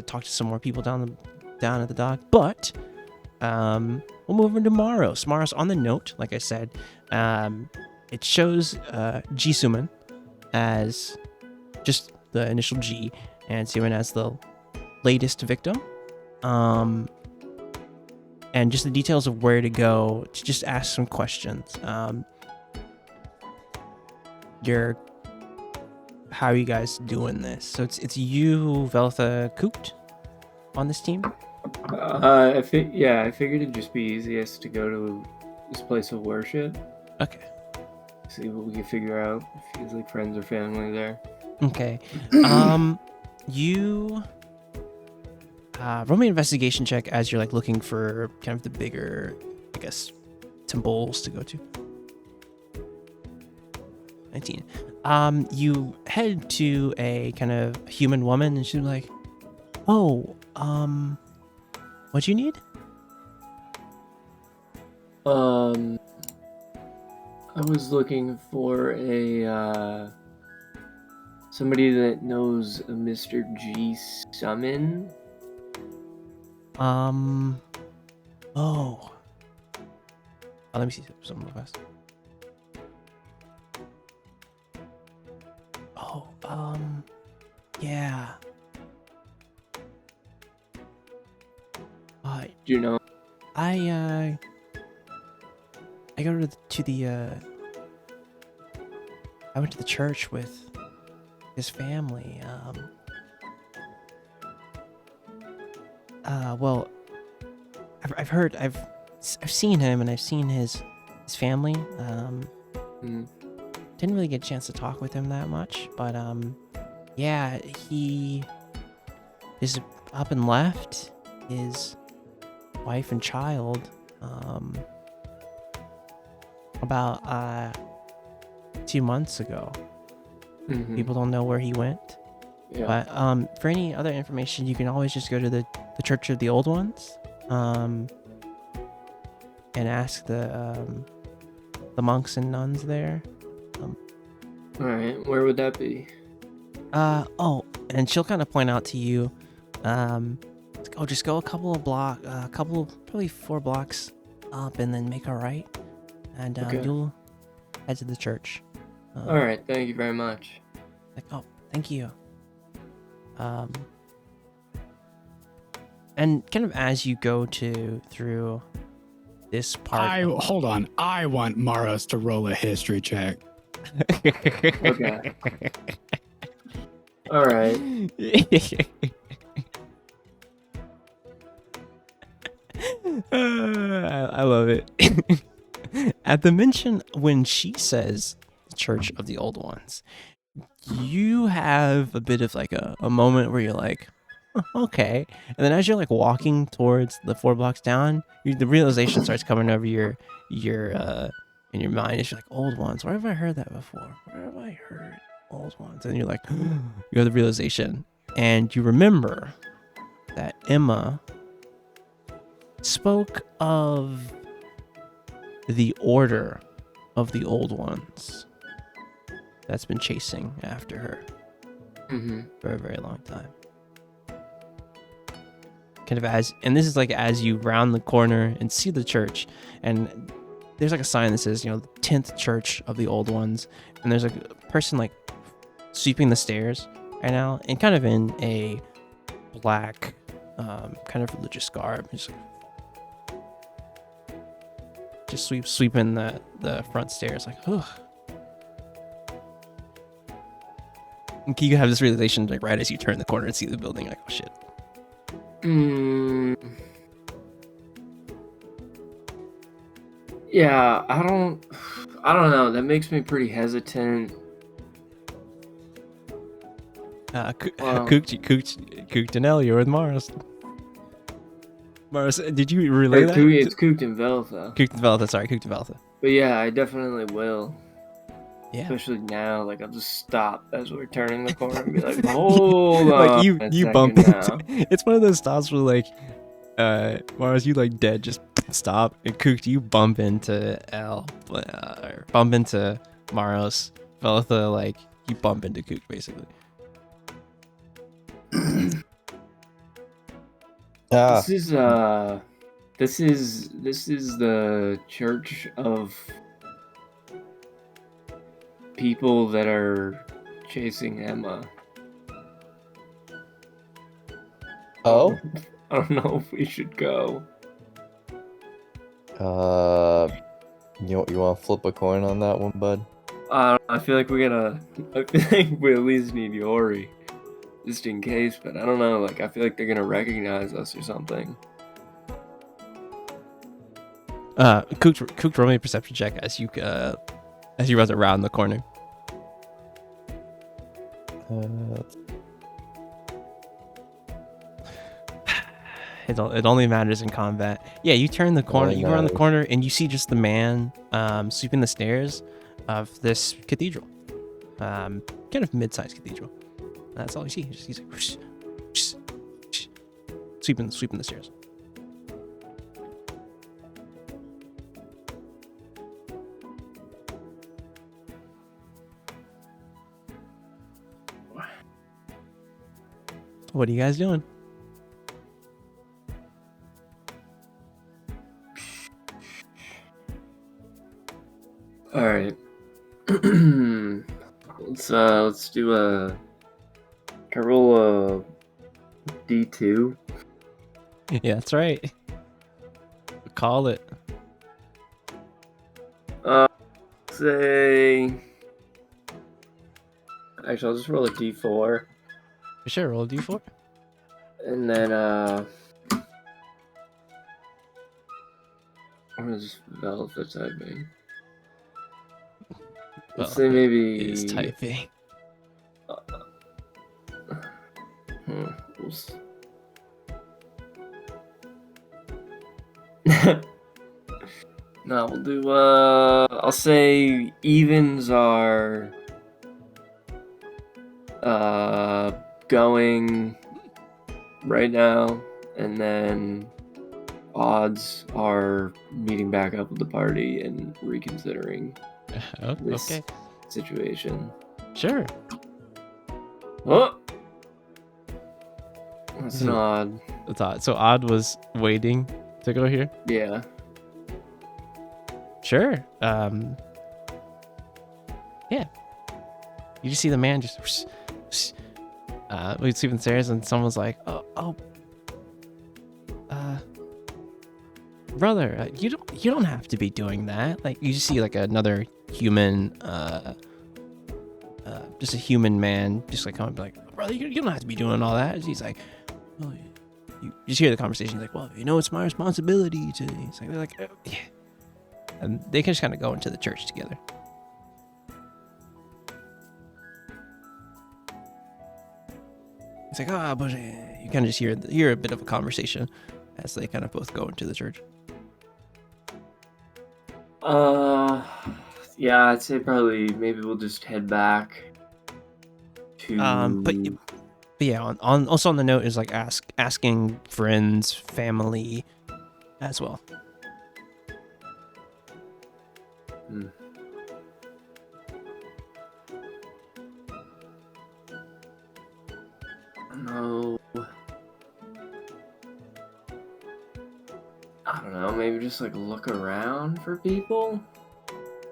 talk to some more people down at the dock, but we'll move on tomorrow. Tomorrow's on the note, like I said. It shows Jisuman as just the initial G and Suman as the latest victim. And just the details of where to go to just ask some questions. How are you guys doing this? So it's you, Veltha, Koot on this team? I figured it'd just be easiest to go to this place of worship. Okay. See what we can figure out. If he's like friends or family there. Okay. You roll me an investigation check as you're like looking for kind of the bigger, I guess, temples to go to. 19. You head to a kind of human woman, and she's like, "Oh, what you need?" I was looking for a somebody that knows a Mr. G Summon. Let me see something real fast. Yeah. Do you know? I go to the I went to the church with his family. Well, I've heard, I've seen him, and I've seen his family. Didn't really get a chance to talk with him that much, but yeah, he is up and left his wife and child about 2 months ago. People don't know where he went. Yeah. But for any other information, you can always just go to the Church of the Old Ones. and ask the monks and nuns there. All right, where would that be? And she'll kind of point out to you, just go a couple of probably 4 blocks up, and then make a right, and Okay. you'll head to the church. All right, thank you very much. Like, oh, thank you. And kind of as you go through this part. Hold on. I want Maros to roll a history check. Okay. All right. I love it. At the mention when she says Church of the Old Ones, you have a bit of like a moment where you're like, okay. And then as you're like walking towards the 4 blocks down, the realization starts coming over your in your mind. It's like, Old Ones. Where have I heard that before? Where have I heard Old Ones? And you're like, you have the realization, and you remember that Emma spoke of the order of the Old Ones that's been chasing after her for a very long time. Kind of this is like as you round the corner and see the church, and there's like a sign that says, the 10th Church of the Old Ones, and there's a person like sweeping the stairs right now, and kind of in a black kind of religious garb, just sweeping the front stairs, like, ugh. And you have this realization like right as you turn the corner and see the building, like, oh shit. Yeah, I don't know. That makes me pretty hesitant. Cooktanel, you're with Mars. Mars, did you relay that? It's Cooked and Veltha. Cooked and Veltha, sorry, Cooked and Veltha. But yeah, I definitely will. Yeah. Especially now, like I'll just stop as we're turning the corner and be like, hold on. Like you bump now. It's one of those stops where like Mars, you like dead just stop, and Cooked, you bump into bump into Maros. Veltha, like you bump into Cooked basically. This is the church of people that are chasing Emma. Oh? I don't know if we should go. You want to flip a coin on that one, bud? I feel like we at least need Yori, just in case. But I don't know. Like I feel like they're gonna recognize us or something. Cooked, roll me a perception check as you run around the corner. It only matters in combat. Yeah, you turn the corner, you go around the corner, and you see just the man sweeping the stairs of this cathedral, kind of mid-sized cathedral. That's all you see. He's like whoosh, whoosh, whoosh, sweeping the stairs. What are you guys doing? All right. Let's do a. Can I roll a D2? Yeah, that's right. Call it. Say. Actually, I'll just roll a D4. For sure, roll a d4. And then, what is Velvet typing? Let's say maybe. Is typing. No, we'll do, I'll say evens are, going right now, and then odds are meeting back up with the party and reconsidering this Okay, situation. sure. Oh! That's an odd. That's odd. So Odd was waiting to go here. Yeah. Sure. Yeah. You just see the man just we'd sleep in the stairs, and someone's like, brother, you don't have to be doing that. Like, you just see like another human, just a human man, just like come and be like, brother, you don't have to be doing all that. He's like, well, you just hear the conversation. He's like, well, it's my responsibility to. He's like, they're like, oh, yeah. And they can just kind of go into the church together. It's like, but you kind of just hear a bit of a conversation as they kind of both go into the church. Yeah, I'd say probably maybe we'll just head back to. But yeah, also on the note is like asking friends, family, as well. No. I don't know, maybe just like look around for people?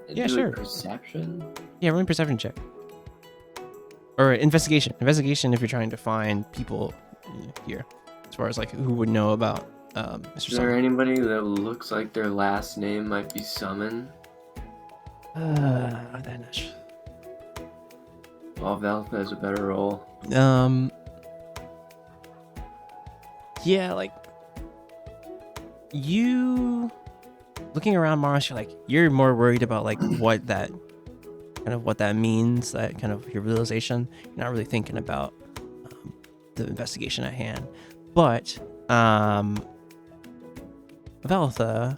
And Yeah, do, sure. Like, perception? Yeah, roll a perception check. Or investigation. Investigation if you're trying to find people here. As far as like who would know about Mr. Is there Summon. anybody that looks like their last name might be Summon? Well, Valve has a better role. Yeah, like you looking around Mars, you're more worried about like what that means, that kind of your realization. You're not really thinking about the investigation at hand. But Valtha,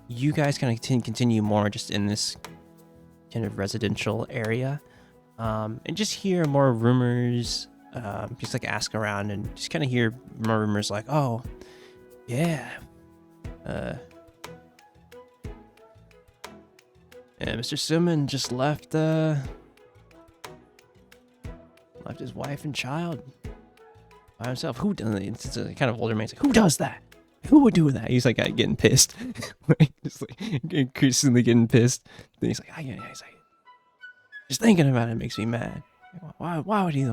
you guys kind of continue more just in this kind of residential area, and just hear more rumors. Just like ask around and just kind of hear more rumors like, oh, yeah, Mr. Summon just left his wife and child by himself. Who does it? It's a kind of older man. He's like, who does that? Who would do that? He's like getting pissed, just like increasingly getting pissed. Then he's like, he's like, just thinking about it makes me mad. Why would he?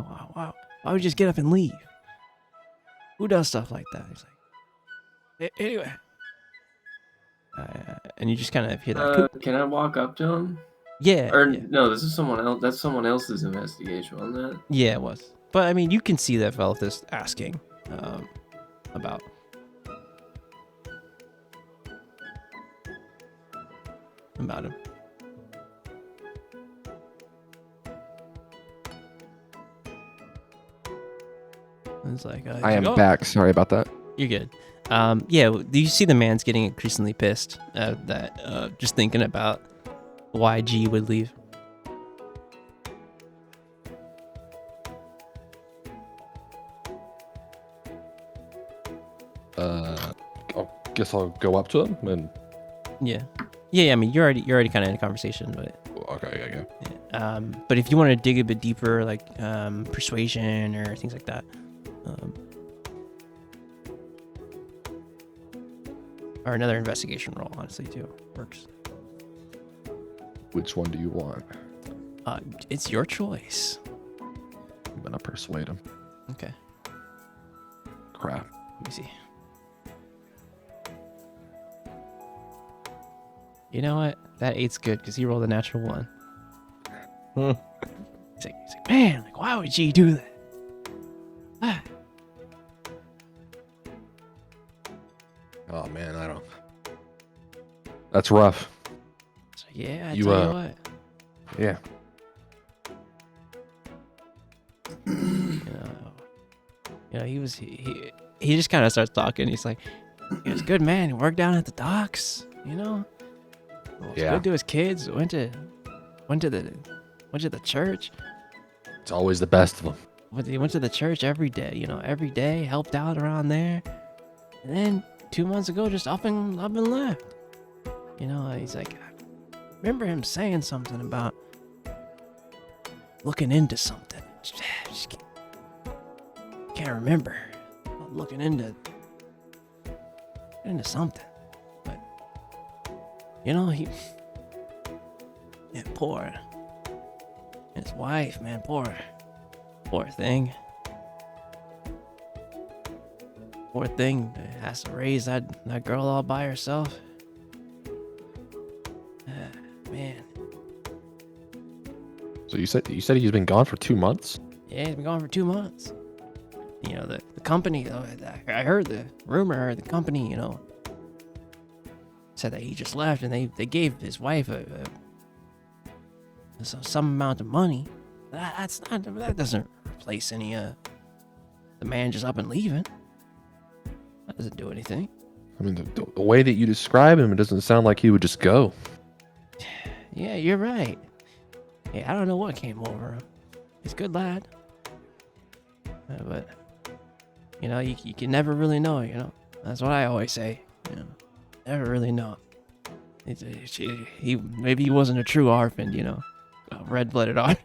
Why would you just get up and leave? Who does stuff like that? He's like, anyway. And you just kind of hear that. Can I walk up to him? Yeah. Or yeah. no, this is someone else. That's someone else's investigation on that. Yeah, it was. But I mean, you can see that Velth is asking about. About him. It's like, I am back. Sorry about that. You're good. Yeah, you see the man's getting increasingly pissed that just thinking about why G would leave. I guess I'll go up to him and. Yeah. I mean, you're already kind of in a conversation, but. Okay, yeah. But if you want to dig a bit deeper, like persuasion or things like that, or another investigation roll, honestly, too works. Which one do you want? It's your choice. I'm gonna persuade him. Okay. Crap. Let me see. You know what? That 8's good because he rolled a natural 1. He's like, man, like, why would G do that? Ah. Oh man, I don't. That's rough. So, yeah, I You, tell you what. Yeah. You know, he just kind of starts talking. He's like, he was a good man. He worked down at the docks. You know. Well, Yeah. Good to his kids. Went to the church. It's always the best of them. he went to the church every day, you know, every day, helped out around there. And then 2 months ago, just up and left. You know, he's like, I remember him saying something about looking into something. Just can't remember. Looking into something. But, you know, yeah, poor. And his wife, man, poor thing. Poor thing has to raise that girl all by herself. Man. So you said he's been gone for 2 months? Yeah, he's been gone for 2 months. You know, the company, I heard the rumor, the company, you know, said that he just left, and they gave his wife some amount of money. That doesn't replace any the man just up and leaving. That doesn't do anything. I mean, the way that you describe him, it doesn't sound like he would just go. Yeah, you're right. Yeah, I don't know what came over him. He's a good lad. But, you know, you can never really know, you know. That's what I always say. You know, never really know. Maybe he wasn't a true orphan, you know. A red-blooded orphan.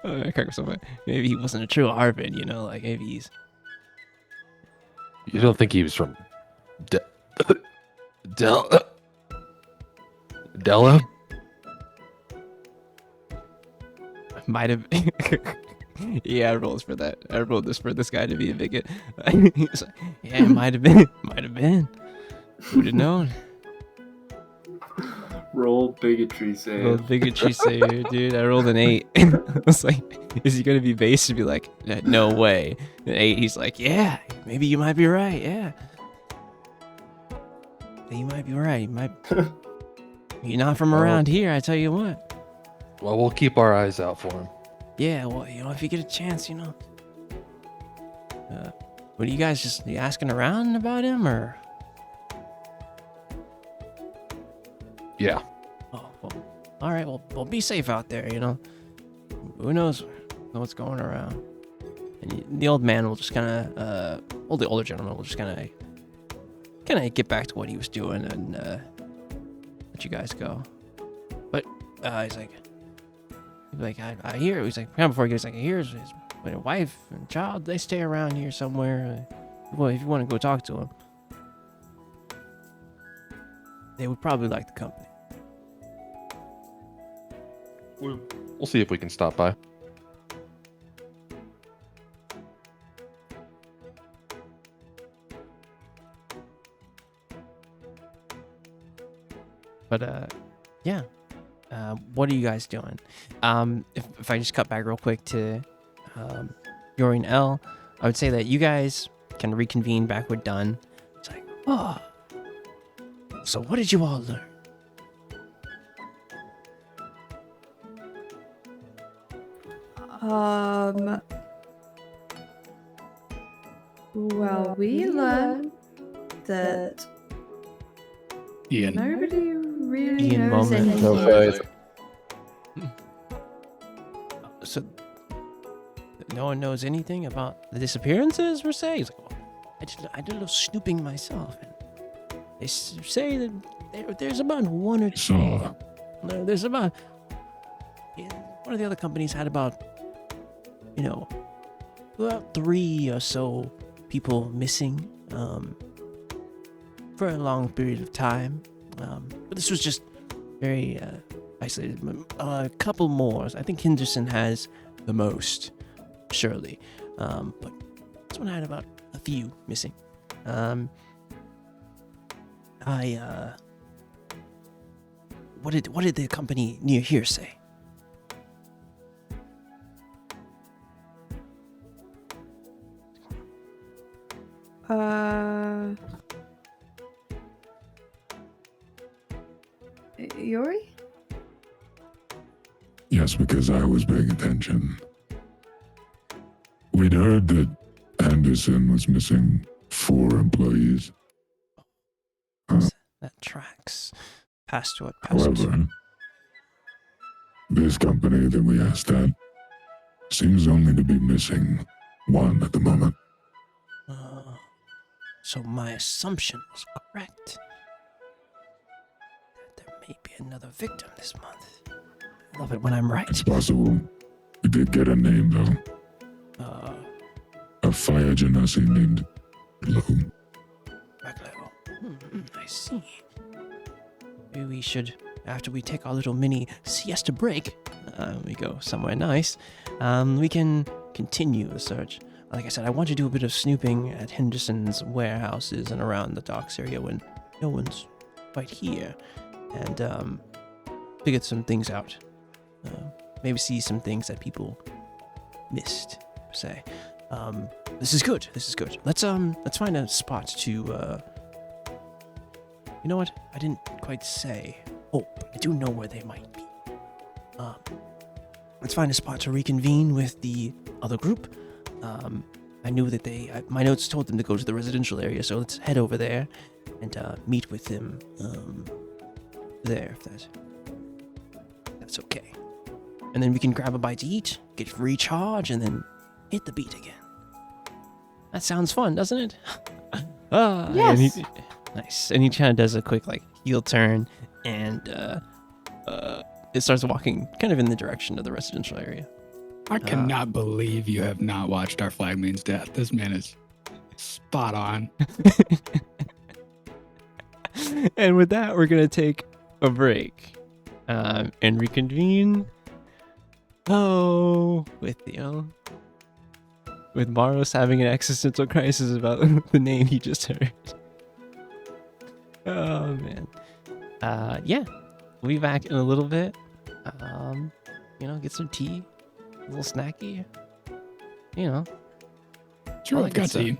Maybe he wasn't a true orphan, you know. Like, maybe he's... You don't think he was from Della? Might have. Yeah, I rolled for that. I rolled this for this guy to be a bigot. He's like, yeah, it might have been. Might have been. Who'd have known? Roll bigotry save. Roll bigotry save, dude. I rolled an 8. I was like, is he gonna be based to be like, no way? An 8. He's like, yeah, maybe you might be right. Yeah, you might be right. You might. You're not from around here, I tell you what. Well, we'll keep our eyes out for him. Yeah, well, you know, if you get a chance, you know. What are you guys just asking around about him, or? Yeah. Oh, well, all right. Well, be safe out there, you know. Who knows what's going around? And the old man will just kind of, the older gentleman will just kind of get back to what he was doing and let you guys go. But he's like, I hear. He's like, before he goes, like, I hear his wife and child. They stay around here somewhere. Well, if you want to go talk to them, they would probably like the company. We'll see if we can stop by. But yeah. What are you guys doing? If I just cut back real quick to Yori and L, I would say that you guys can reconvene back with Dunn. It's like, oh, so what did you all learn? Well, we learned that Ian. nobody really Ian knows moment. anything. Okay. So no one knows anything about the disappearances, per se? He's like, well, I did a little snooping myself, and they say that there's about one or two. Saw. There's about one of the other companies had about, you know, about 3 or so people missing for a long period of time. But this was just very isolated. A couple more. I think Henderson has the most, surely. But this one had about a few missing. What did the company near here say? Yori? Yes, because I was paying attention. We'd heard that Anderson was missing 4 employees. That tracks. Past what? Past. However, this company that we asked at Seems only to be missing one at the moment. So my assumption was correct. That there may be another victim this month. I love it when I'm right. It's possible. We did get a name, though. A fire genasi named Loam. I see. Maybe we should, after we take our little mini siesta break, we go somewhere nice, we can continue the search. Like I said, I want to do a bit of snooping at Henderson's warehouses and around the docks area when no one's quite here, and figure some things out. Maybe see some things that people missed, per se. This is good. Let's find a spot to, you know what? I didn't quite say. Oh, I do know where they might be. Let's find a spot to reconvene with the other group. I knew that my notes told them to go to the residential area, so let's head over there and meet with them there, if that's okay. And then we can grab a bite to eat, get recharge, and then hit the beat again. That sounds fun, doesn't it? Yes. Nice. And he kind of does a quick heel turn, and it starts walking kind of in the direction of the residential area. I cannot believe you have not watched Our Flag Means Death. This man is spot on. And with that, we're gonna take a break and reconvene. With Maros having an existential crisis about the name he just heard. Oh man. Yeah, we'll be back in a little bit. Get some tea, a little snacky. Sure, all I've that good got tea.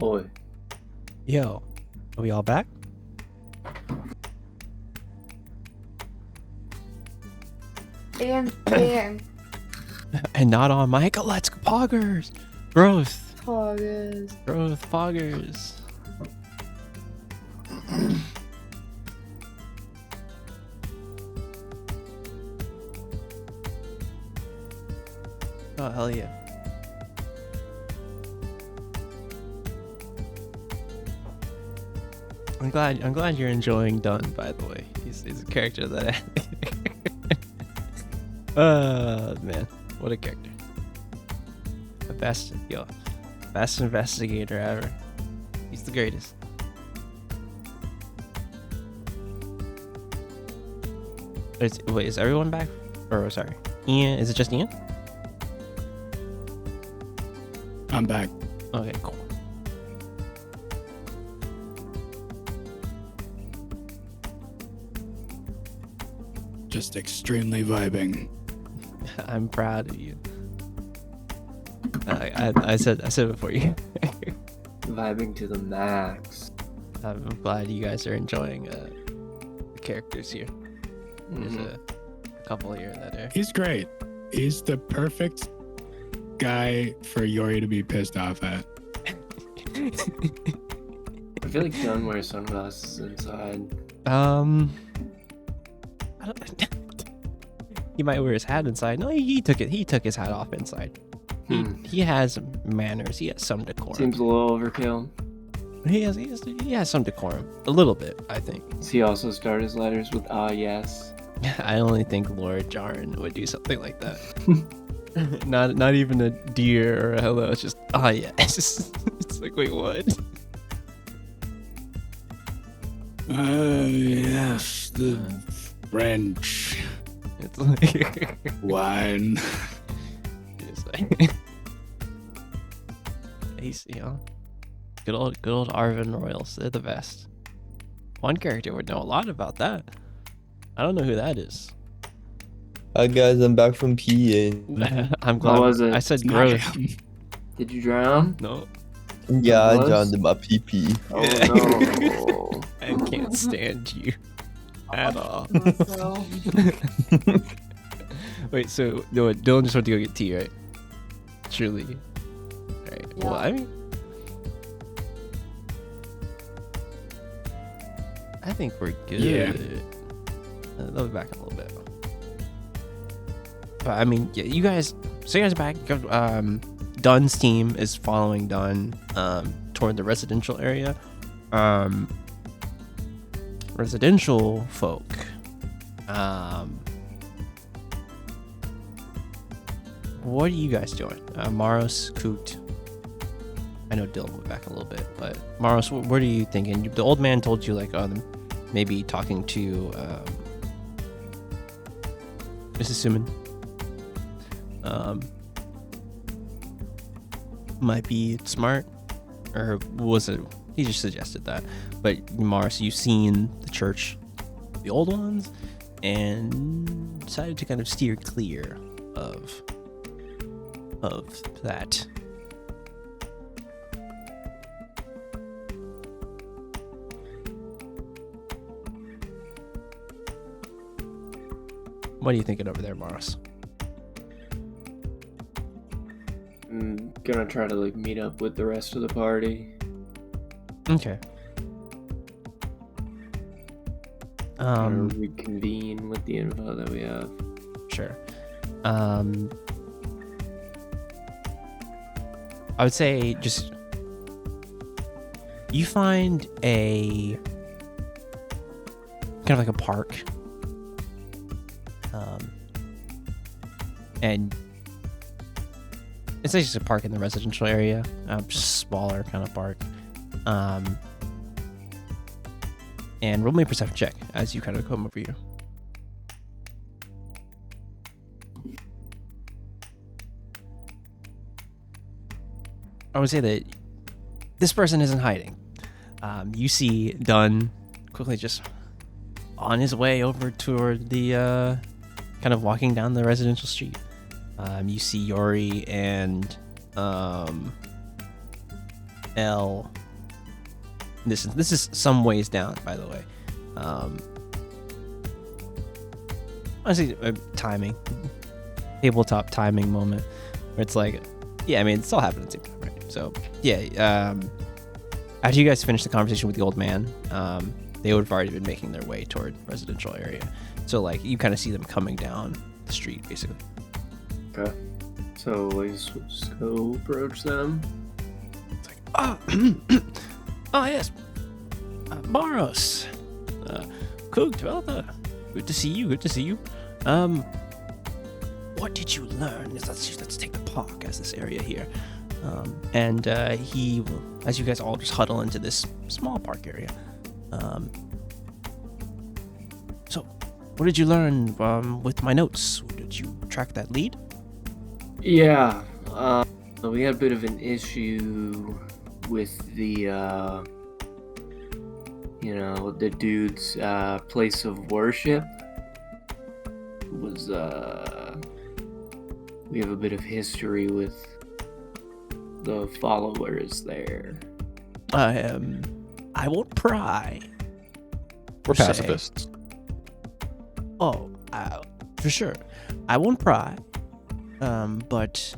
Oi. Yo, are we all back? And And not on mic. Let's go, poggers. Growth. poggers. Growth, poggers. Oh, hell yeah. I'm glad you're enjoying Dunn, by the way. He's a character that man, what a character. The best investigator ever. He's the greatest. Wait, is everyone back? Or sorry, Ian? Is it just Ian? I'm back. Okay, cool. Just extremely vibing. I'm proud of you. I said it before you. Vibing to the max. I'm glad you guys are enjoying the characters here. There's Mhm. a couple here that are. He's great. He's the perfect guy for Yori to be pissed off at. I feel like Dunn wears sunglasses inside. I don't, he might wear his hat inside. No, he took it. He took his hat off inside. He has manners. He has some decorum. Seems a little overkill. He has some decorum. A little bit, I think. Does he also start his letters with yes? I only think Lord Jaren would do something like that. not even a dear or a hello. It's just yeah. It's like, wait, what? Yes, the French It's like wine. it's like he's good old Arvin Royals. They're the best. One character would know a lot about that. I don't know who that is. Hi guys, I'm back from peeing. I'm glad. was it? I said Not growth. him. Did you drown? No, Yeah, I Was? drowned in my pee. Oh no. I can't stand you at all. Myself. Wait, so no, Dylan just went to go get tea, right? Surely. Alright. Well, Yeah. I mean, I think we're good. Yeah. They'll be back in a little bit. But I mean, yeah, you guys are back. Dunn's team is following Dunn toward the residential area. Residential folk. What are you guys doing? Maros, Coot. I know Dylan went back a little bit, but Maros, what are you thinking? The old man told you maybe talking to Mrs. Suman. Might be smart, or was it? He just suggested that. But Mars, you've seen the church, the old ones, and decided to kind of steer clear of that. What are you thinking over there, Mars? I'm gonna try to meet up with the rest of the party. Okay. Or reconvene with the info that we have. Sure. I would say just you find a kind of like a park, and it's just a park in the residential area, just smaller kind of park. And roll me a perception check as you kind of come over here. I would say that this person isn't hiding. You see Dunn quickly just on his way over toward the kind of walking down the residential street. You see Yori and L. This is some ways down, by the way. Honestly, timing, tabletop timing moment, where it's like, yeah, I mean, it's all happening at the same time, right? So yeah, after you guys finish the conversation with the old man, they would have already been making their way toward residential area. So like, you kind of see them coming down the street, basically. Okay. So let's go approach them. It's like, oh yes, Baros, Cook developer. Good to see you. Good to see you. What did you learn? Let's take the park as this area here. And he will, as you guys all just huddle into this small park area. So, what did you learn with my notes? Did you track that lead? Yeah. We had a bit of an issue with the the dude's place of worship. Was we have a bit of history with the followers there. I won't pry. We're per se. pacifists. Oh, for sure. I won't pry. But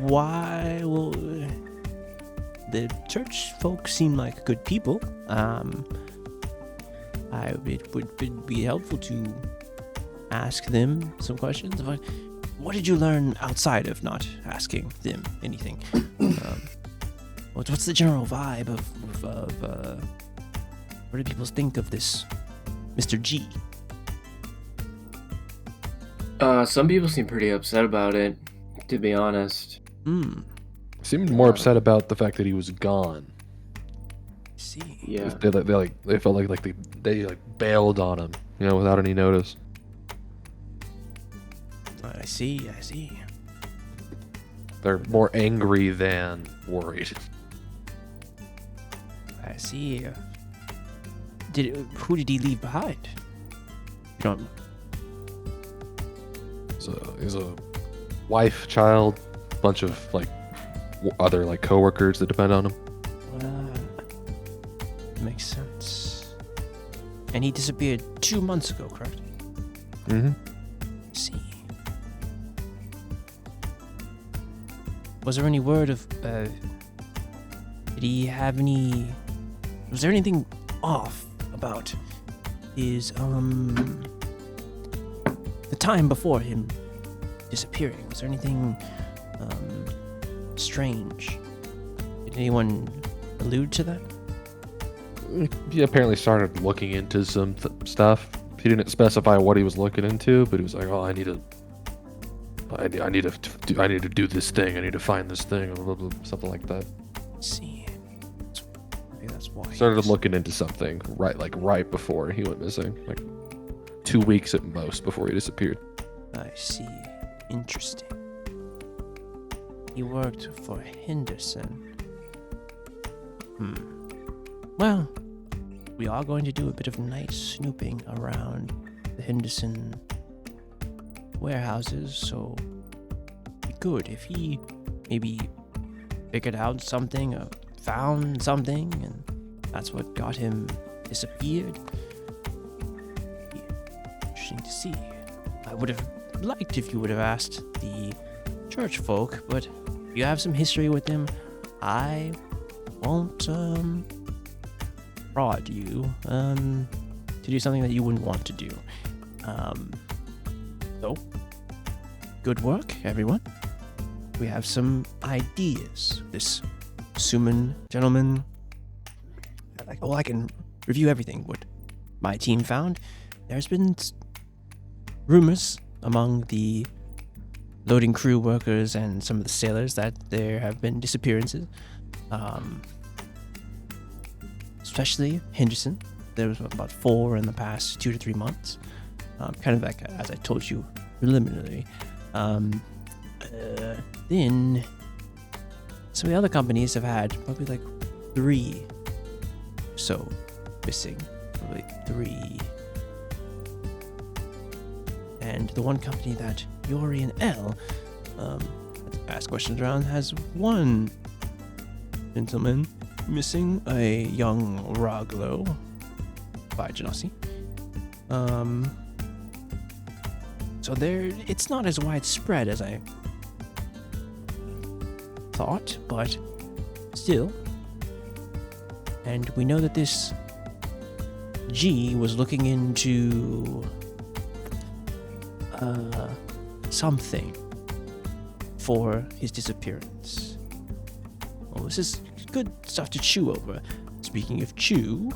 why will the church folks seem like good people? It would be helpful to ask them some questions. What did you learn outside of not asking them anything? What's the general vibe of what do people think of this Mr. G? Some people seem pretty upset about it, to be honest. Seemed more upset about the fact that he was gone. See. Yeah. They felt like they bailed on him, without any notice. I see. They're more angry than worried. I see. Who did he leave behind? You don't. He's a wife, child, bunch of other coworkers that depend on him. Makes sense. And he disappeared 2 months ago, correct? Mm-hmm. See. Was there any word of, did he have any, was there anything off about his, the time before him disappearing? Was there anything, strange? Did anyone allude to that? He apparently started looking into some stuff. He didn't specify what he was looking into, but he was like, "Oh, I need to do this thing. I need to find this thing," or something like that. See, maybe that's why. Started looking into something right before he went missing, 2 weeks at most before he disappeared. I see. Interesting. He worked for Henderson. Well, we are going to do a bit of night snooping around the Henderson warehouses, so it'd be good if he maybe figured out something or found something, and that's what got him disappeared. Be interesting to see. I would have liked if you would have asked the church folk, but if you have some history with them, I won't prod you to do something that you wouldn't want to do. So, good work, everyone. We have some ideas. This Suman gentleman, I can review everything. What my team found, there's been rumors among the loading crew workers and some of the sailors that there have been disappearances. Especially Henderson. There was about 4 in the past 2 to 3 months. Kind of as I told you preliminarily. Then some of the other companies have had probably 3 so missing. Probably 3. And the one company that Yori and L ask questions around, has one gentleman missing, a young Raglo by Genasi. So it's not as widespread as I thought, but still. And we know that this G was looking into something for his disappearance. Well, this is good stuff to chew over. Speaking of chew,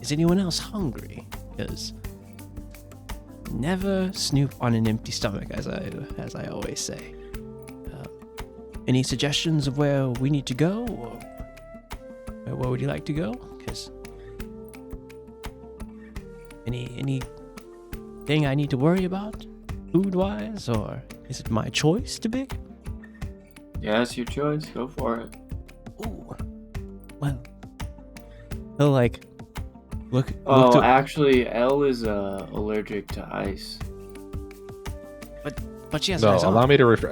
is anyone else hungry? Because never snoop on an empty stomach, as I always say. Any suggestions of where we need to go, or where would you like to go? Because any thing I need to worry about, food-wise, or is it my choice to pick? Yeah, it's your choice. Go for it. Ooh, well, he'll look. Oh, to, actually, Elle is allergic to ice. but she has No, eyes on. allow me to let me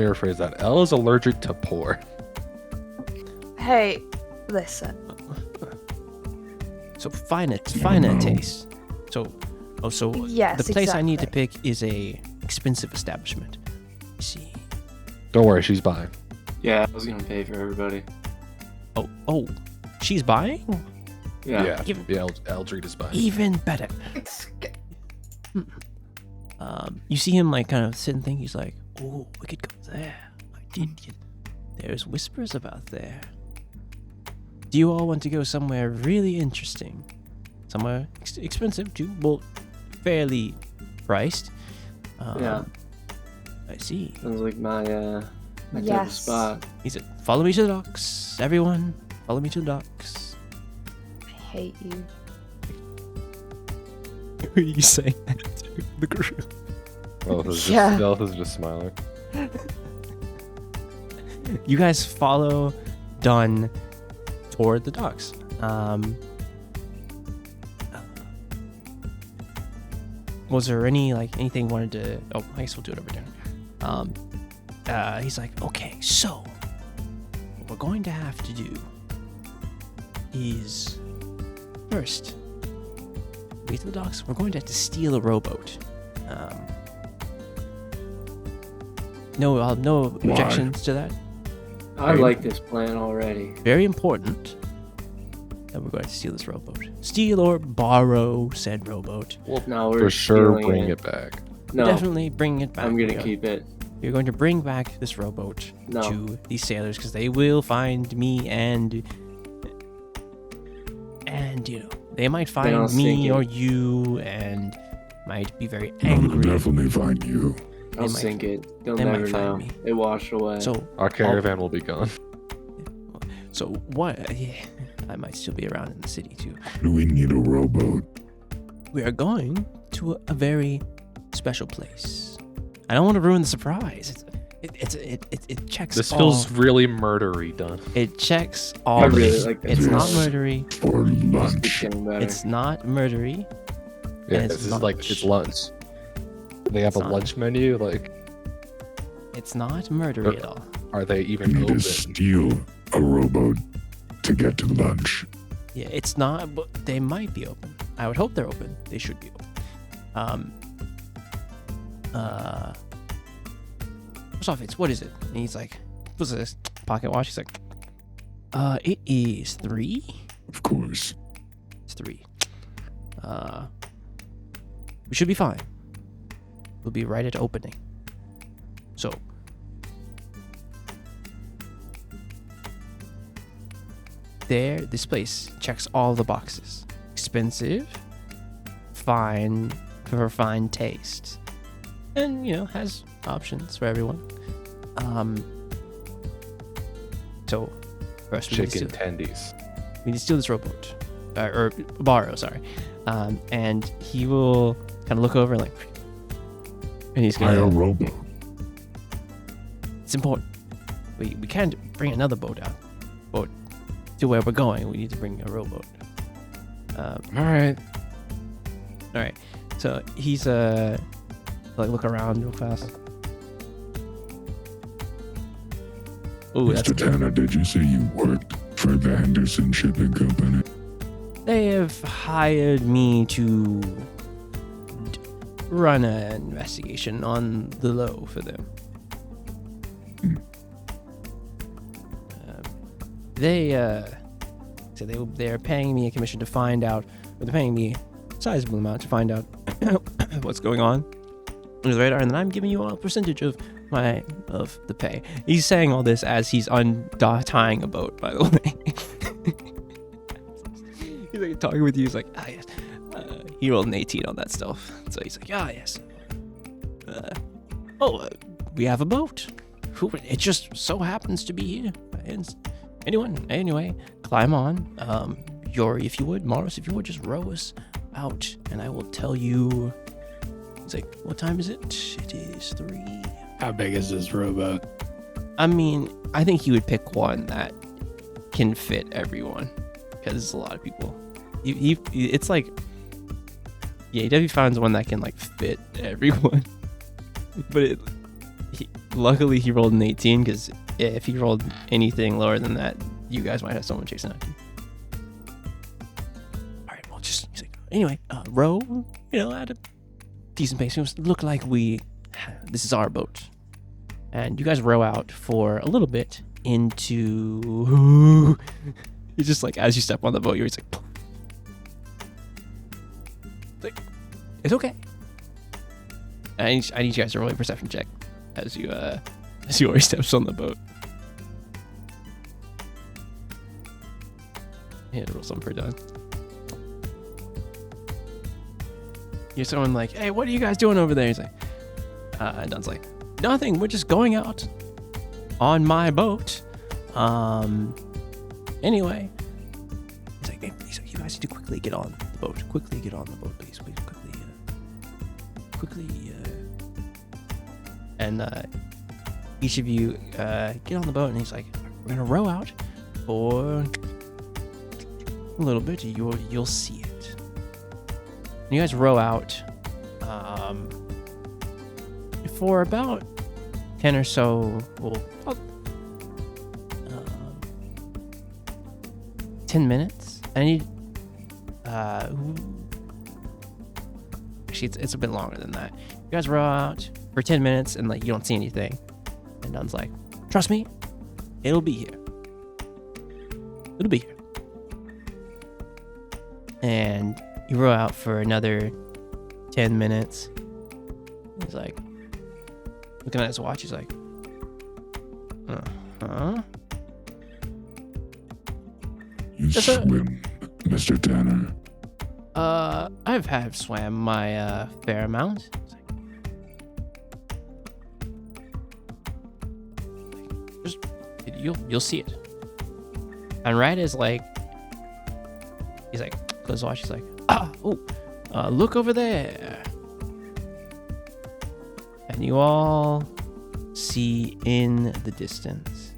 rephrase that. Elle is allergic to pour. Hey, listen. So finer taste. So Yes, the place I need to exactly. pick is a expensive establishment. You see. Don't worry, she's buying. Yeah, I was gonna pay for everybody. Oh, she's buying? Yeah. Give- Eldred is buying. Even better. You see him kind of sit and think. He's like, "Oh, we could go there. There's whispers about there. Do you all want to go somewhere really interesting? Somewhere expensive too? Well, fairly priced. Yeah. I see." Sounds like my type of Yes. spot. He said, "Follow me to the docks, everyone. Follow me to the docks." I hate you. Who are you saying that to? The group. Yeah. Stealth is just smiling. You guys follow Dunn toward the docks. Was there anything you wanted to? Oh, I guess we'll do it over there. He's like, okay, so what we're going to have to do is first we get to the docks. We're going to have to steal a rowboat. No objections to that. I like this plan already. Very important that we're going to steal this rowboat. Steal or borrow said rowboat. Well, now we're For sure, stealing bring it back. No, Definitely bring it back. I'm gonna You're- keep it. You're going to bring back this rowboat No. to these sailors because they will find me and they might I'll find sink me it. or you and might be very I will angry. definitely find you. I'll might- sink it. They'll they might never find know. me. It washed away. So Our caravan will be gone. what? Yeah, I might still be around in the city too. Do we need a rowboat? We are going to a very special place. I don't want to ruin the surprise. It checks. This all, feels really murdery done. It checks all. I really like this. It's not Yes. murdery. For This keeps lunch. getting better. It's not murdery. Yeah, And it's this is lunch. like it's lunch. They have It's a not. lunch menu. Like, It's not murdery at all. are they We even need open? to steal a rowboat to get to lunch. Yeah, it's not. But they might be open. I would hope they're open. They should be open. First off, what is it? And he's like, what's this? Pocket watch. He's like, it is 3. Of course. It's 3. We should be fine. We'll be right at opening. So. This place checks all the boxes. Expensive, fine, for fine taste. And, has options for everyone. So, first we need to Chicken steal- tendies. we need to steal this rowboat. Or borrow, sorry. And he will kind of look over and he's Hire a gonna. rowboat. It's important. We can't bring another boat out. Boat to where we're going. We need to bring a rowboat. All right. All right. So he's look around real fast. Ooh, that's Mr. good. Tanner, did you say you worked for the Henderson Shipping Company? They have hired me to run an investigation on the low for them. Hmm. They're paying me a commission to find out, or they're paying me a sizable amount to find out what's going on under the radar, and then I'm giving you a percentage of the pay. He's saying all this as he's untying a boat, by the way. He's like talking with you. He's like, yes. He rolled an 18 on that stuff. So he's like, yes. We have a boat. It just so happens to be here. Anyway, climb on. Yori, if you would, Morris, if you would, just row us out, and I will tell you. He's like, what time is it? It is 3. How big is this rowboat? I mean, I think he would pick one that can fit everyone, because it's a lot of people. It's like, yeah, he definitely finds one that can like fit everyone. But luckily he rolled an 18, because if he rolled anything lower than that, you guys might have someone chasing after you. All right, well, he's like, anyway, row, at a decent pace. It look like this is our boat, and you guys row out for a little bit into. It's just like as you step on the boat, you're just like, it's okay. I need you guys to roll a perception check as you already steps on the boat. Yeah, roll something for Don. You're someone like, hey, what are you guys doing over there? He's like, and Don's like, nothing. We're just going out on my boat. Anyway, he's like, you guys need to quickly get on the boat. Quickly get on the boat, please. Quickly. And each of you get on the boat, and he's like, we're gonna row out for a little bit. You'll see it. And you guys row out for about 10 or so. 10 minutes. I need. Actually, it's a bit longer than that. You guys row out for 10 minutes, and like you don't see anything. And Dun's like, trust me, it'll be here. It'll be here. And you row out for another 10 minutes. He's like, looking at his watch, he's like, You Yes, sir. swim, Mr. Tanner. I've swam my fair amount. It's like, just you'll see it. And right as like he's like close the watch, he's like, look over there. And you all see in the distance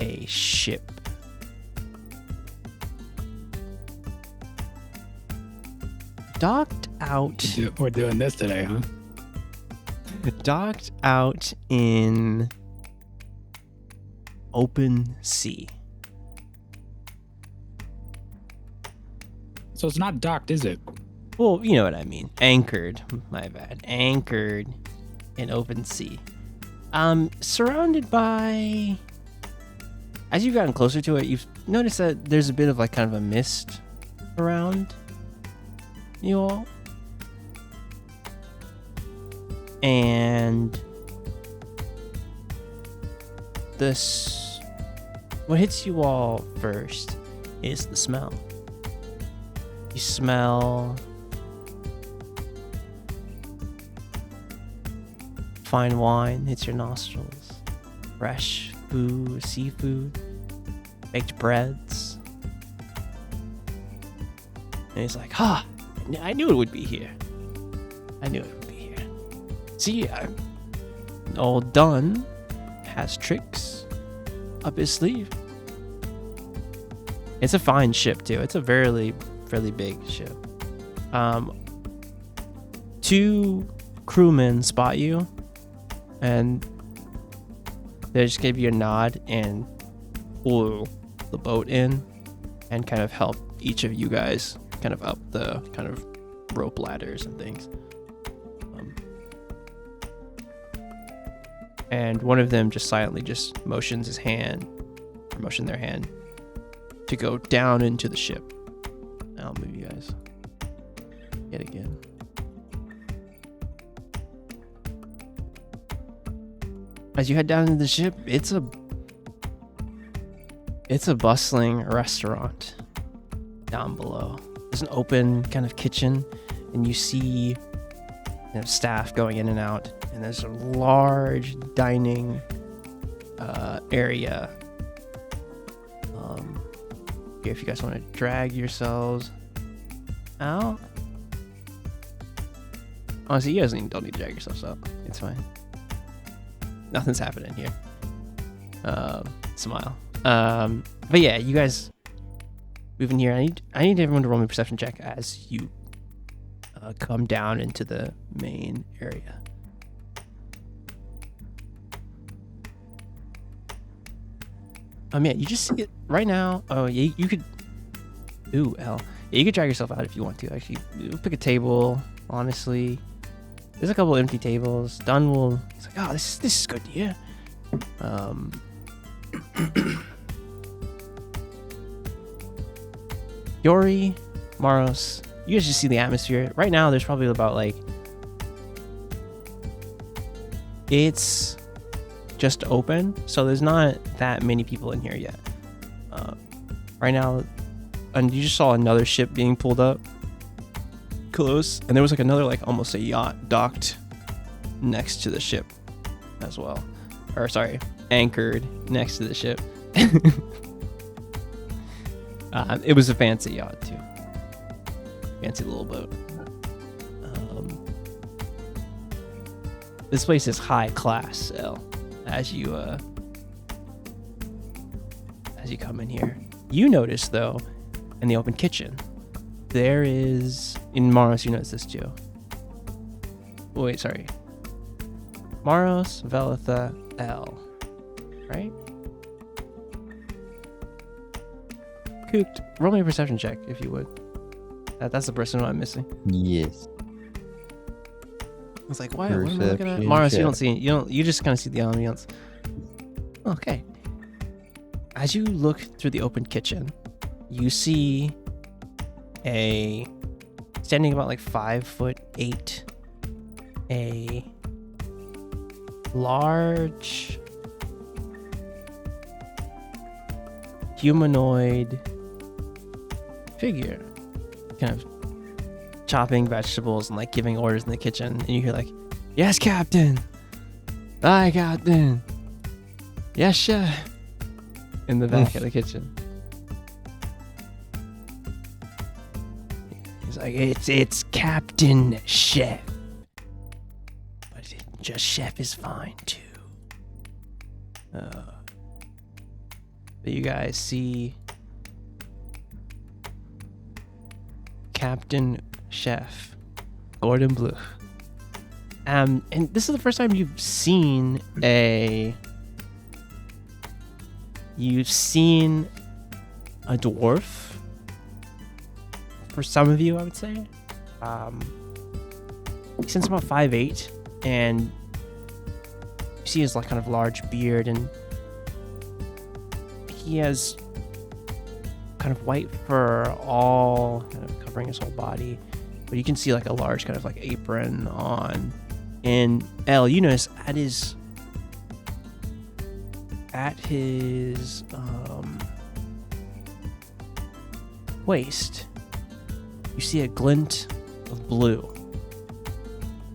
a ship. Docked out. We're doing this today, huh? Docked out in open sea. So it's not docked, is it? Well, you know what I mean. Anchored. My bad. Anchored in open sea. Surrounded by. As you've gotten closer to it, you've noticed that there's a bit of like kind of a mist around you all. And what hits you all first is the smell. You smell fine wine hits your nostrils, fresh food, seafood, baked breads. And he's like, I knew it would be here. See, old Dunn has tricks up his sleeve. It's a fine ship too. It's a fairly big ship. 2 crewmen spot you, and they just give you a nod and pull the boat in and kind of help each of you guys kind of up the kind of rope ladders and things. And one of them just silently just motions their hand to go down into the ship. I'll move you guys yet again. As you head down into the ship, it's a bustling restaurant down below. There's an open kind of kitchen, and you see staff going in and out, and there's a large dining area. Here, if you guys want to drag yourselves out. Honestly, you guys don't need to drag yourselves out. It's fine. Nothing's happening here. Smile. But yeah, you guys move in here. I need everyone to roll me a perception check as you come down into the main area. Yeah, you just see it right now. Oh yeah, you could. Ooh, L. Yeah, you could drag yourself out if you want to. Actually, pick a table. Honestly, there's a couple empty tables. Dunn will. It's like, oh, this is good. Yeah. Yori, Maros, you guys just see the atmosphere. Right now, there's probably about like. It's just open, so there's not that many people in here yet. Right now, and you just saw another ship being pulled up close, and there was like another like almost a yacht docked next to the ship as well, or sorry, anchored next to the ship. It was a fancy yacht too, fancy little boat. This place is high class, L. As you come in here, you notice though, in the open kitchen, there is, in Maros, you notice this too. Oh, wait, sorry. Maros, Velitha, L. Right? Cooked. Roll me a perception check if you would. That's the person I'm missing. Yes. I was like, why? What am I looking at? Maros, you don't see it. You just kind of see the ambiance. Okay. As you look through the open kitchen, you see standing about like 5'8", a large humanoid figure, kind of chopping vegetables and like giving orders in the kitchen, and you hear like, "Yes, Captain. Aye, Captain. Yes, chef." In the back of the kitchen. He's like, it's Captain Chef. But just Chef is fine too. But you guys see Captain Chef Gordon Blue. And this is the first time you've seen a dwarf. For some of you, I would say. He stands about 5'8", and you see his like kind of large beard, and he has kind of white fur all kind of covering his whole body, but you can see like a large kind of like apron on. And L, you notice at his waist, you see a glint of blue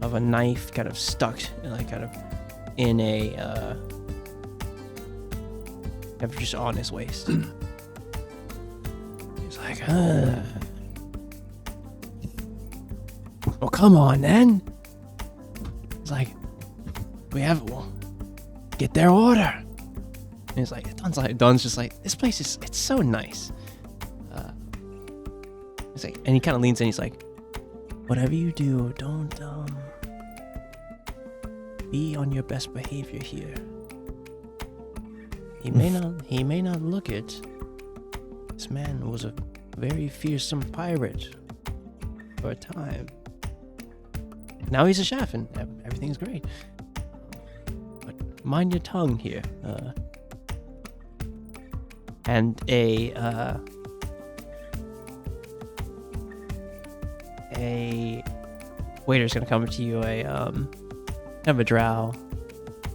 of a knife kind of stuck in a just on his waist. He's like, well, come on then. It's like, get their order. And he's like, Don's just like, this place it's so nice. He's like, and he kind of leans in. He's like, whatever you do, don't be on your best behavior here. He may not look it. This man was a very fearsome pirate for a time. Now he's a chef and everything's great. But mind your tongue here. And a waiter's gonna come to you, kind of a drow.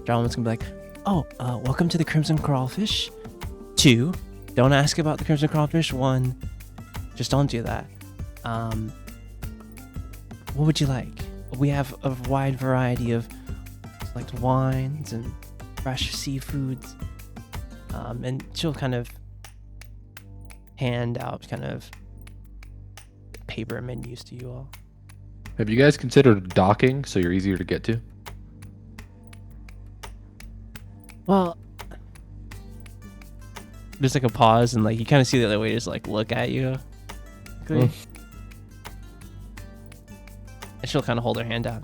Drowman's gonna be like, "Oh, welcome to the Crimson Crawfish. 2, don't ask about the Crimson Crawfish. 1, just don't do that. What would you like? We have a wide variety of select wines and fresh seafoods." And she'll kind of hand out kind of paper menus to you all. Have you guys considered docking so you're easier to get to? Well, there's like a pause and like you kind of see the other waiters like look at you. And she'll kind of hold her hand out.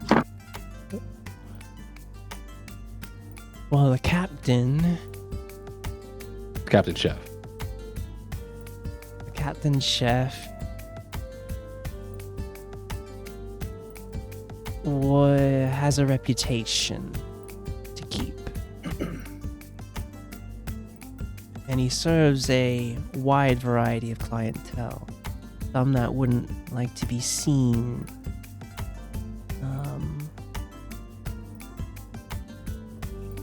Well, the captain Chef. The captain chef has a reputation to keep. And he serves a wide variety of clientele. Some that wouldn't like to be seen.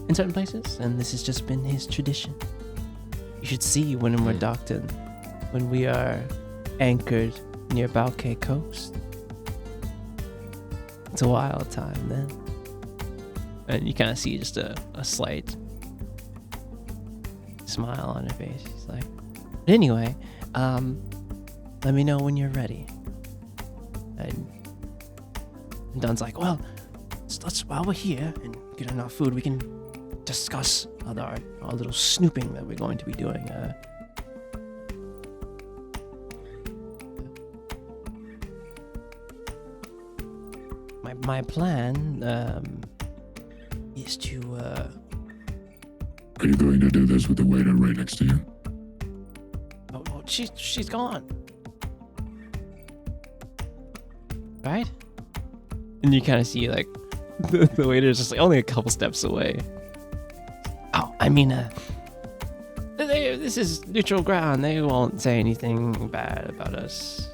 In certain places, and this has just been his tradition. You should see when we're docked in, when we are anchored near Balquet Coast. It's a wild time then. And you kind of see just a slight smile on her face. She's like, but anyway, let me know when you're ready. And Don's like, well, let's while we're here and get enough food, we can discuss our little snooping that we're going to be doing. My plan is to. Are you going to do this with the waiter right next to you? Oh, she's gone. Right? And you kind of see like the waiter's just like only a couple steps away. Oh, I mean, this is neutral ground. They won't say anything bad about us.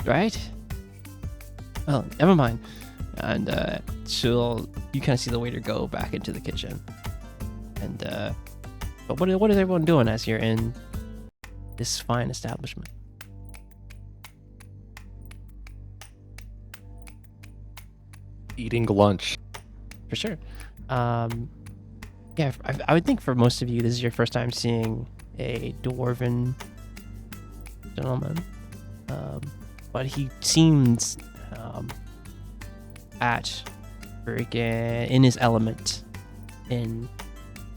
Right? Well, never mind. And you kind of see the waiter go back into the kitchen. And but what is everyone doing as you're in this fine establishment? Eating lunch. For sure. Yeah, I would think for most of you, this is your first time seeing a dwarven gentleman. But he seems at freaking in his element in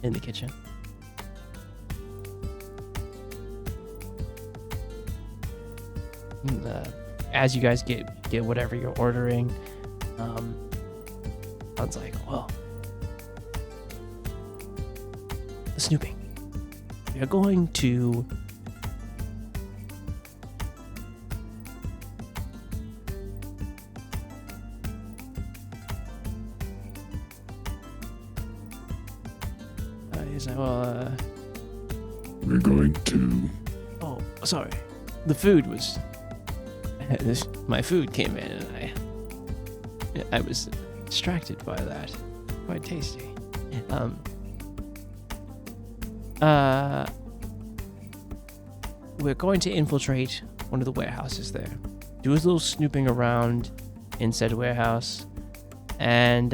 the kitchen. As you guys get whatever you're ordering, Don's like, well, the snooping. We are going to he's like, well, We're going to. oh, sorry. The food was my food came in and I was distracted by that. Quite tasty. We're going to infiltrate one of the warehouses there. Do a little snooping around in said warehouse, and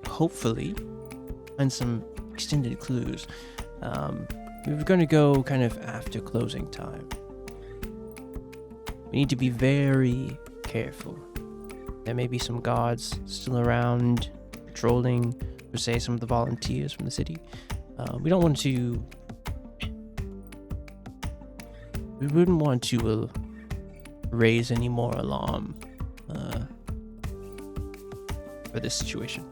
hopefully find some extended clues. We're going to go kind of after closing time. We need to be very careful. There may be some guards still around patrolling, per se, some of the volunteers from the city. We don't want to. We wouldn't want to raise any more alarm for this situation.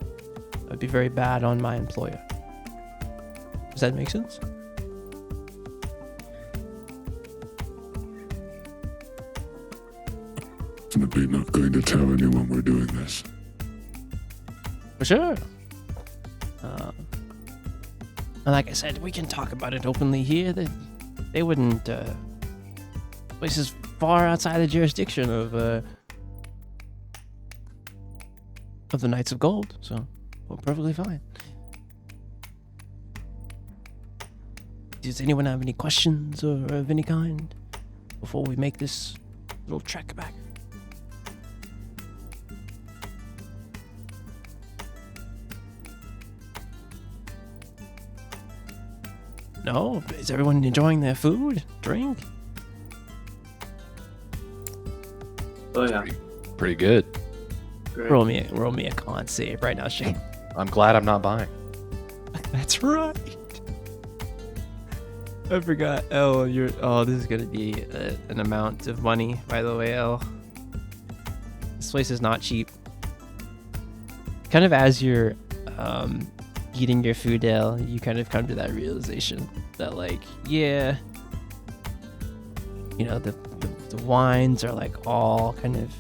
That would be very bad on my employer. Does that make sense? Definitely not going to tell anyone we're doing this. For sure. And like I said, we can talk about it openly here. They wouldn't. Place is far outside the jurisdiction of the Knights of Gold, so we're perfectly fine. Does anyone have any questions or of any kind before we make this little trek back? No? Is everyone enjoying their food, drink? Oh yeah. Pretty good. Great. Roll me a con save right now, Shane. I'm glad I'm not buying. That's right. I forgot. Elle, this is gonna be an amount of money, by the way, Elle. This place is not cheap. Kind of as you're eating your food, Elle, you kind of come to that realization that, like, yeah, you know, the wines are like all kind of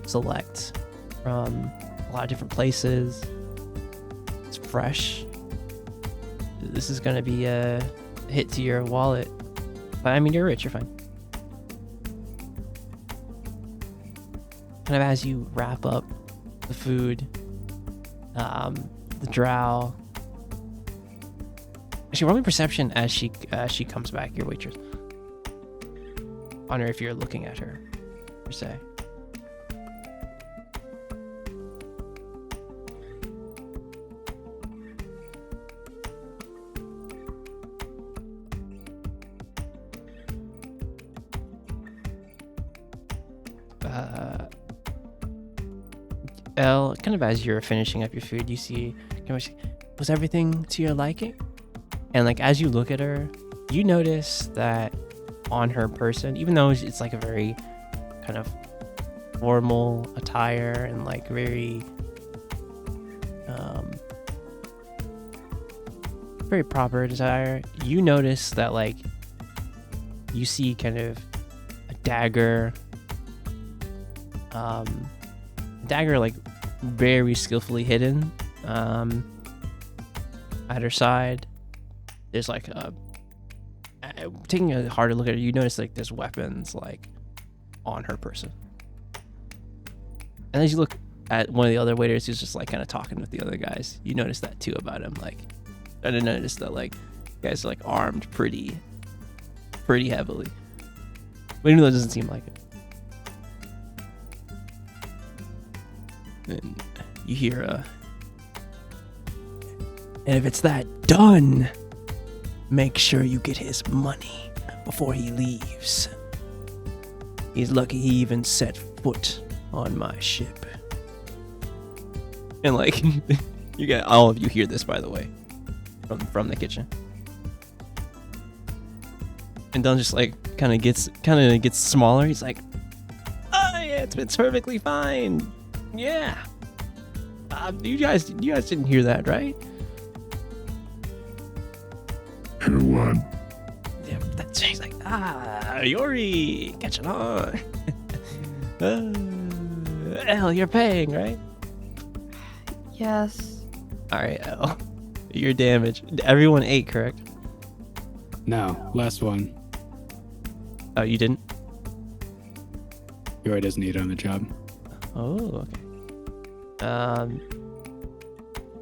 select from a lot of different places. It's fresh. This is gonna be a hit to your wallet, but I mean, you're rich, you're fine. Kind of as you wrap up the food, the drow. Actually, roll me perception as she comes back, your waitress. Honor if you're looking at her, per se. Elle, kind of as you're finishing up your food, you see, was everything to your liking? And like as you look at her, you notice that on her person, even though it's like a very kind of formal attire and like very very proper attire, you notice that like you see kind of a dagger like very skillfully hidden at her side. There's like taking a harder look at her, you notice like there's weapons like on her person. And as you look at one of the other waiters who's just like kind of talking with the other guys, you notice that too about him. Like I didn't notice that like you guys are like armed pretty heavily, but even though it doesn't seem like it. And you hear and if it's that done, make sure you get his money before he leaves. He's lucky he even set foot on my ship. And like you got all of you hear this, by the way, from the kitchen. And Dunn just like kind of gets smaller. He's like, oh yeah, it's perfectly fine. Yeah. You guys didn't hear that, right? Hear what? Yeah, he's like, Yori, catch it on. Elle, you're paying, right? Yes. All right, Elle, you're damaged. Everyone ate, correct? No, last one. Oh, you didn't? Yori doesn't eat on the job. Oh, okay.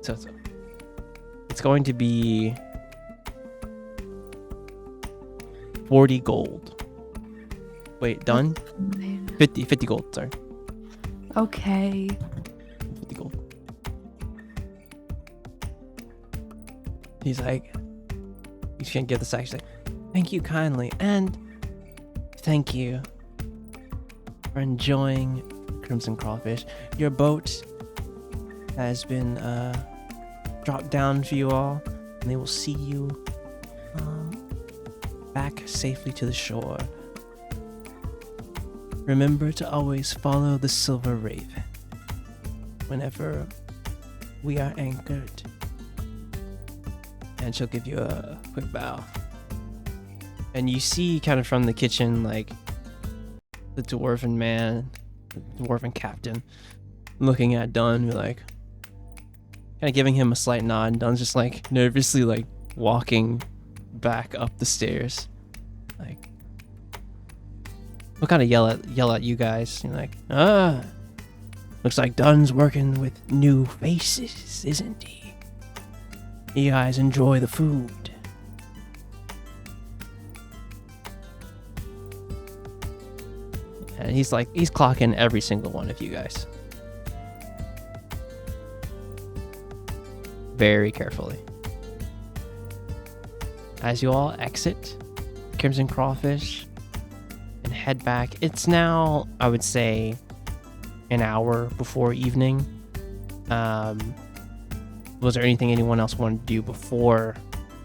So it's going to be 40 gold. Wait, done? 50 gold, sorry. Okay. 50 gold. He's like, you can't get the sack. She's like, thank you kindly, and thank you for enjoying Crimson Crawfish. Your boat has been dropped down for you all, and they will see you back safely to the shore. Remember to always follow the Silver Raven whenever we are anchored. And she'll give you a quick bow. And you see kind of from the kitchen, like, the dwarven man, the dwarven captain, looking at Dunn, like, kind of giving him a slight nod. And Dunn's just, like, nervously, like, walking back up the stairs. Like, he'll kind of yell at you guys. You're like, looks like Dunn's working with new faces, isn't he? You guys enjoy the food. And he's clocking every single one of you guys. Very carefully. As you all exit Crimson Crawfish and head back, it's now, I would say, an hour before evening. Was there anything anyone else wanted to do before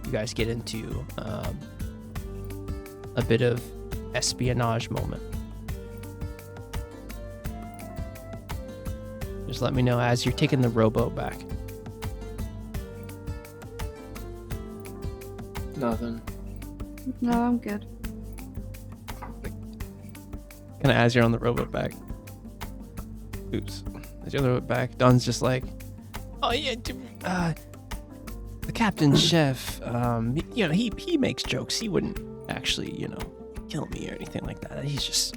you guys get into a bit of espionage moment? Just let me know as you're taking the rowboat back. Nothing. No, I'm good. Kind of as you're on the rowboat back. Oops. As you're on the rowboat back, Don's just like, oh yeah, the captain chef, he makes jokes. He wouldn't actually, kill me or anything like that. He's just,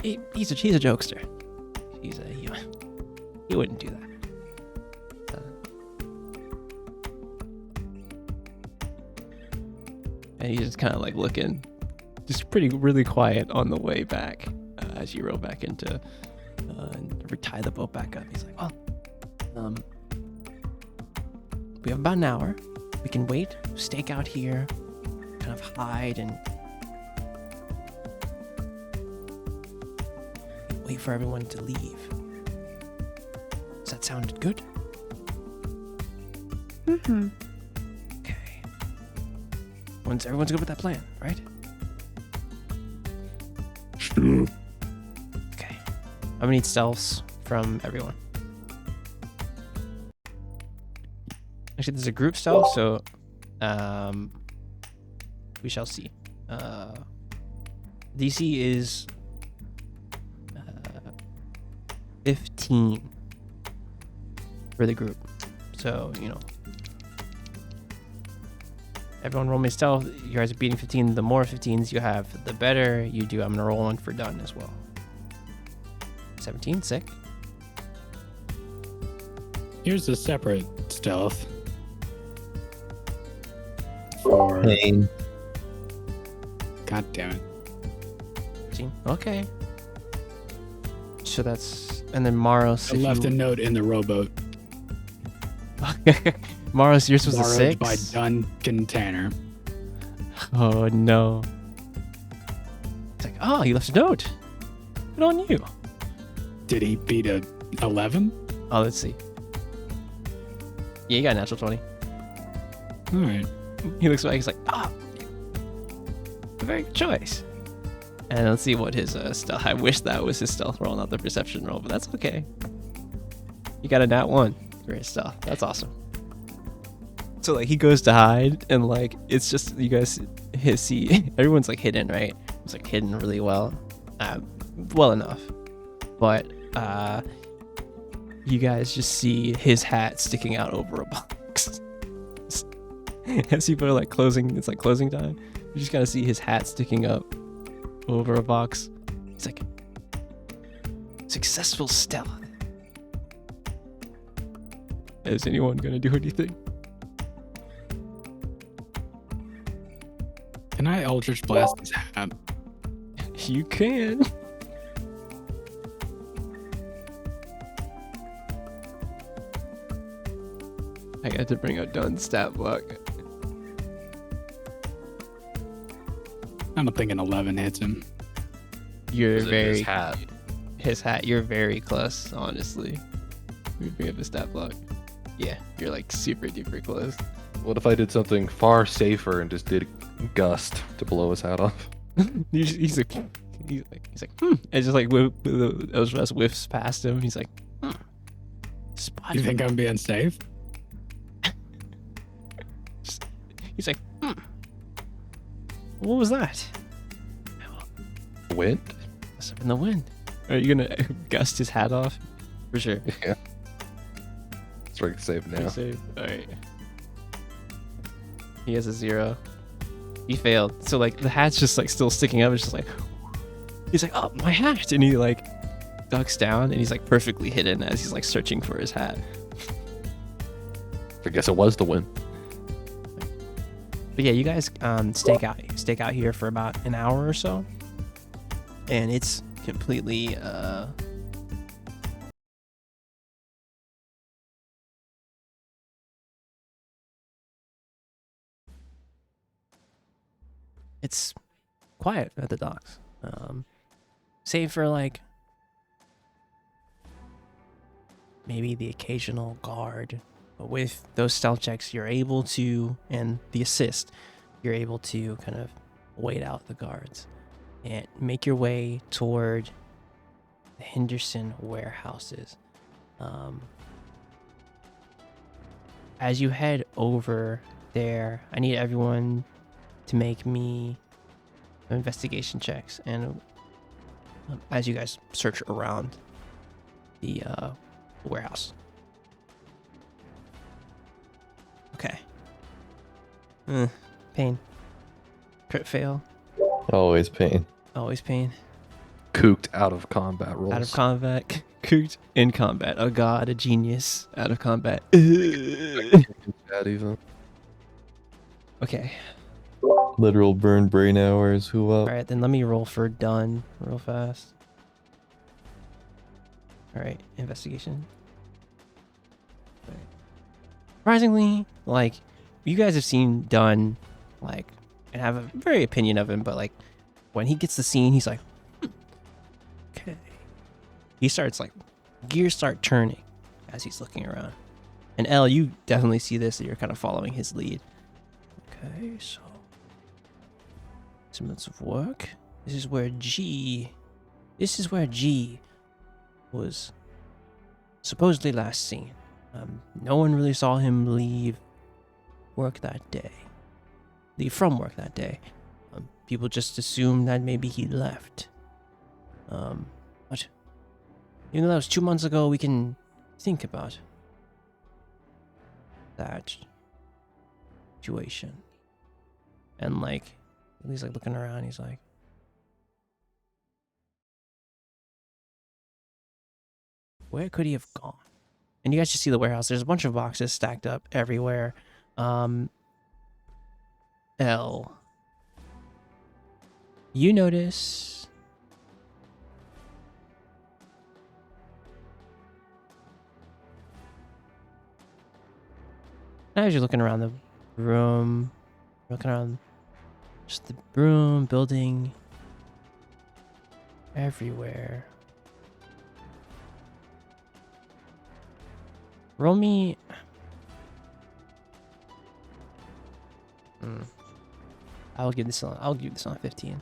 he's a jokester. He wouldn't do that. And he's just kind of like looking, just really quiet on the way back as you row back into and retie the boat back up. He's like, well, we have about an hour. We can wait, stake out here, kind of hide and wait for everyone to leave. Does that sound good? Mm-hmm. Okay. Everyone's good with that plan, right? Sure. Okay. I'm gonna need stealths from everyone. Actually, there's a group stealth, so we shall see. DC is 15 for the group, so everyone roll me stealth. You guys are beating 15. The more 15s you have, the better you do. I'm gonna roll one for Dunn as well. 17, sick. Here's a separate stealth. For Pain. God damn it. 15. Okay. So that's, and then Maros. I left a note in the rowboat. Maros, yours was a Borrowed 6. by Duncan Tanner. Oh no. It's like, oh, you left a note. Good on you. Did he beat a 11? Oh, let's see. Yeah, you got a natural 20. All right. He looks back, he's like, very good choice. And let's see what his stealth. I wish that was his stealth roll, not the perception roll, but that's okay. You got a nat 1 for his stealth. That's awesome. So like he goes to hide, and like it's just you guys see everyone's like hidden, right? It's like hidden really well, well enough. But you guys just see his hat sticking out over a box. As people are like closing, it's like closing time. You just gotta see his hat sticking up over a box. It's like successful stealth. Is anyone gonna do anything? Can I Eldritch Blast his hat? You can. I got to bring out Dunn's stat block. I don't think an 11 hits him. You're Is it very his hat? His hat. You're very close, honestly. We bring up his stat block. Yeah, you're like super duper close. What if I did something far safer and just did gust to blow his hat off? he's like, and just like Eldrazi whiffs past him. He's like, spot. You think I'm being safe? He's like, what was that? Wind? Must have been the wind. Are you gonna gust his hat off? For sure. Yeah. It's very safe now. All right. He has a 0. He failed. So like the hat's just like still sticking up. It's just like, he's like, oh, my hat, and he like ducks down, and he's like perfectly hidden as he's like searching for his hat. I guess it was the wind. But yeah, you guys stake out here for about an hour or so, and it's completely it's quiet at the docks, save for like maybe the occasional guard. But with those stealth checks, you're able to, and the assist, you're able to kind of wait out the guards and make your way toward the Henderson warehouses. As you head over there, I need everyone to make me investigation checks, and as you guys search around the warehouse. Okay. Pain. Crit fail. Always pain. Always pain. Cooked out of combat rolls. Out of combat. Cooked in combat. A god, a genius. Out of combat. That even. Okay. Literal burn brain hours. Who up? Alright, then let me roll for done real fast. Alright, investigation. Surprisingly, like, you guys have seen Dunn, like, and have a very opinion of him, but like, when he gets the scene, he's like, okay. He starts like, gears start turning as he's looking around. And Elle, you definitely see this, that you're kind of following his lead. Okay, so some minutes of work. This is where G was supposedly last seen. No one really saw him leave from work that day. People just assumed that maybe he left. But even though that was 2 months ago, we can think about that situation. And like, he's like looking around, he's like, where could he have gone? And you guys just see the warehouse. There's a bunch of boxes stacked up everywhere. L. You notice now as you're looking around the room, looking around just the room, building, everywhere. Roll me. I'll give this on 15.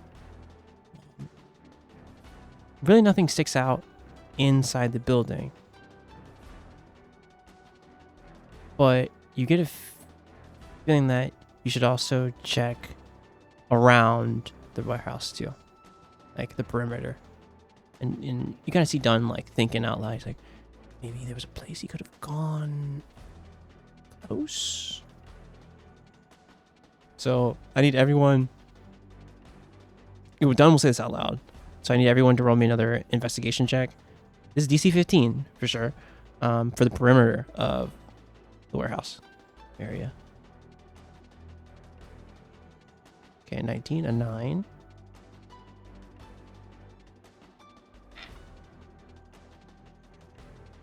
Really, nothing sticks out inside the building, but you get a feeling that you should also check around the warehouse too, like the perimeter. And you kind of see Dunn like thinking out loud. He's like, maybe there was a place he could have gone close. So I need everyone. Dunn will say this out loud. So I need everyone to roll me another investigation check. This is DC 15 for sure. For the perimeter of the warehouse area. Okay, 19, a 9.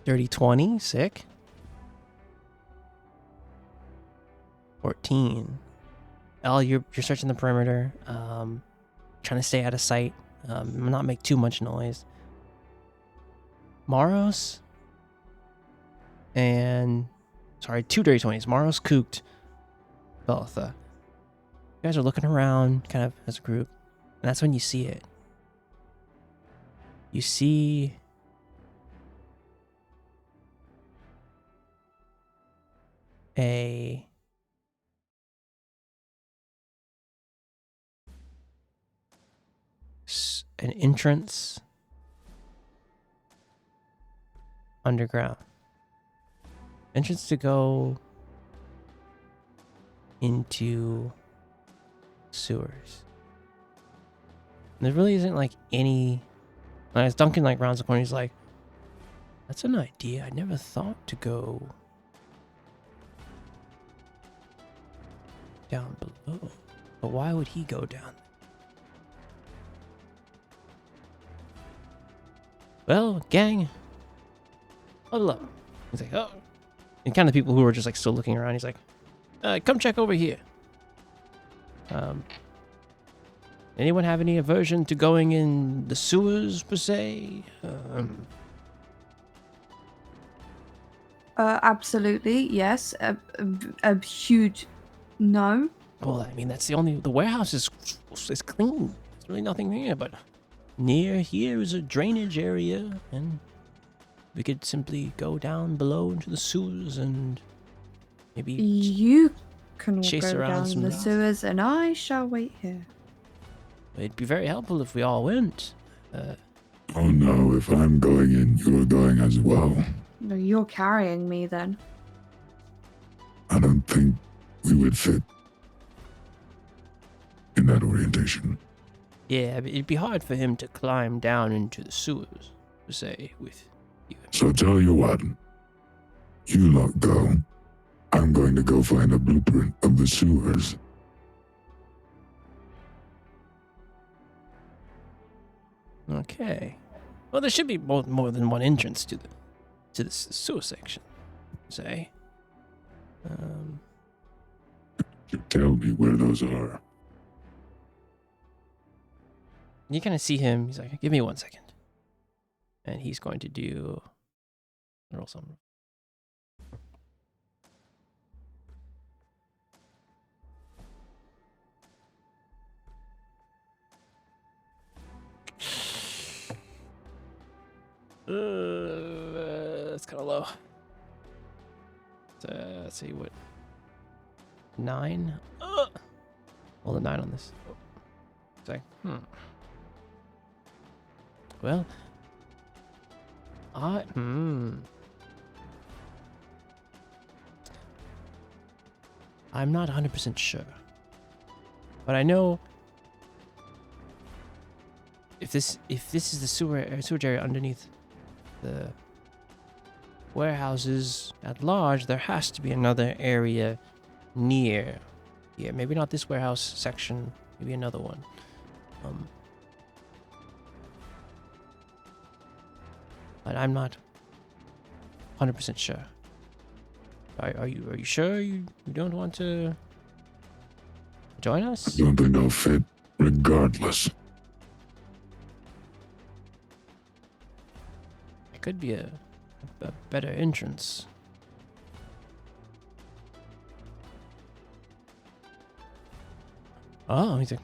Dirty 20, sick. 14. L, you're searching the perimeter, trying to stay out of sight, not make too much noise. Maros and 2 dirty 20s. Maros, Cooked, Beltha. You guys are looking around kind of as a group, and that's when you see it. You see an entrance underground. Entrance to go into sewers. There really isn't like any. As Duncan like rounds the corner, he's like, "That's an idea. I never thought to go down below. But why would he go down? Well, gang, huddle up." He's like, "Oh," and kind of people who are just like still looking around. He's like, "Come check over here. Anyone have any aversion to going in the sewers per se?" Absolutely, yes. A huge no. Well, I mean, that's the warehouse is clean. There's really nothing here, but near here is a drainage area, and we could simply go down below into the sewers and maybe You can chase go around down some the rats. sewers, and I shall wait here. It'd be very helpful if we all went. Oh no, if I'm going in, you're going as well. No, you're carrying me then. I don't think we would fit in that orientation. Yeah, but it'd be hard for him to climb down into the sewers, per se, with you. So tell you what, you lot go. I'm going to go find a blueprint of the sewers. Okay. Well, there should be more than one entrance to the sewer section, say. You tell me where those are. You kind of see him. He's like, "Give me 1 second," and he's going to roll something. That's kind of low. Let's see what. 9. Well, the 9 on this. Sorry. Well, I'm not 100% sure, but I know if this is the sewage area underneath the warehouses at large, there has to be another area near here. Maybe not this warehouse section, maybe another one. But I'm not 100% sure. Are you sure you don't want to join us? I don't think I'll fit, regardless. It could be a better entrance. Oh, he's like,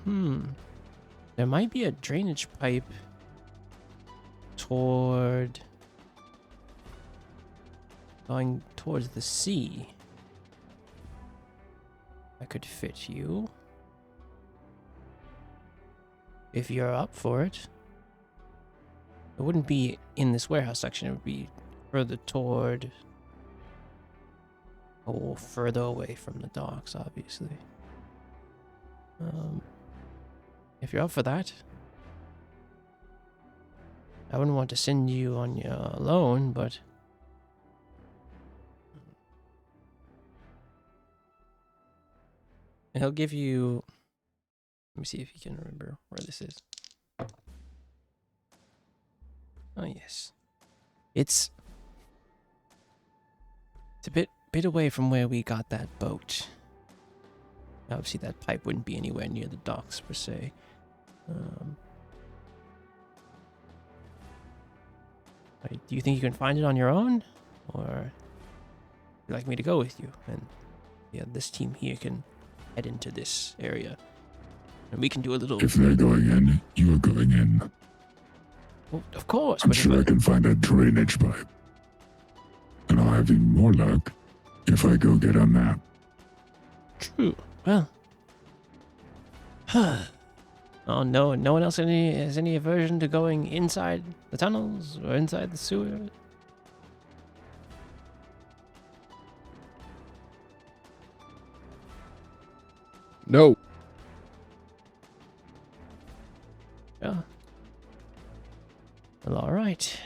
there might be a drainage pipe going towards the sea. That could fit you. If you're up for it. It wouldn't be in this warehouse section, it would be further toward, or further away from the docks, obviously. If you're up for that, I wouldn't want to send you on your alone, but he'll give you. Let me see if you can remember where this is. Oh yes, it's a bit away from where we got that boat. Obviously, that pipe wouldn't be anywhere near the docks per se. Do you think you can find it on your own, or would you like me to go with you? And yeah, this team here can head into this area, and we can do a little. If they're going in, you're going in. Well, of course, I'm but sure I can find a drainage pipe. And I'll have even more luck if I go get a map. True. Well. Oh no! No one else has any aversion to going inside the tunnels or inside the sewer. No. Yeah. Well, all right.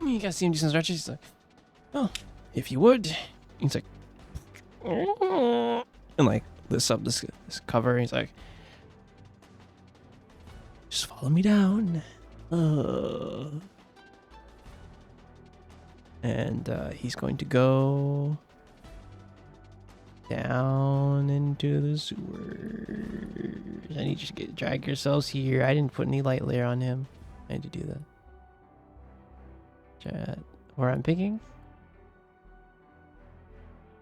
You guys see him do some stretches. He's like, "Oh, if you would." He's like, and like lifts up this cover. He's like, "Just follow me down." And he's going to go down into the sewers. I need you to drag yourselves here. I didn't put any light layer on him. I had to do that. Chat. Where I'm picking?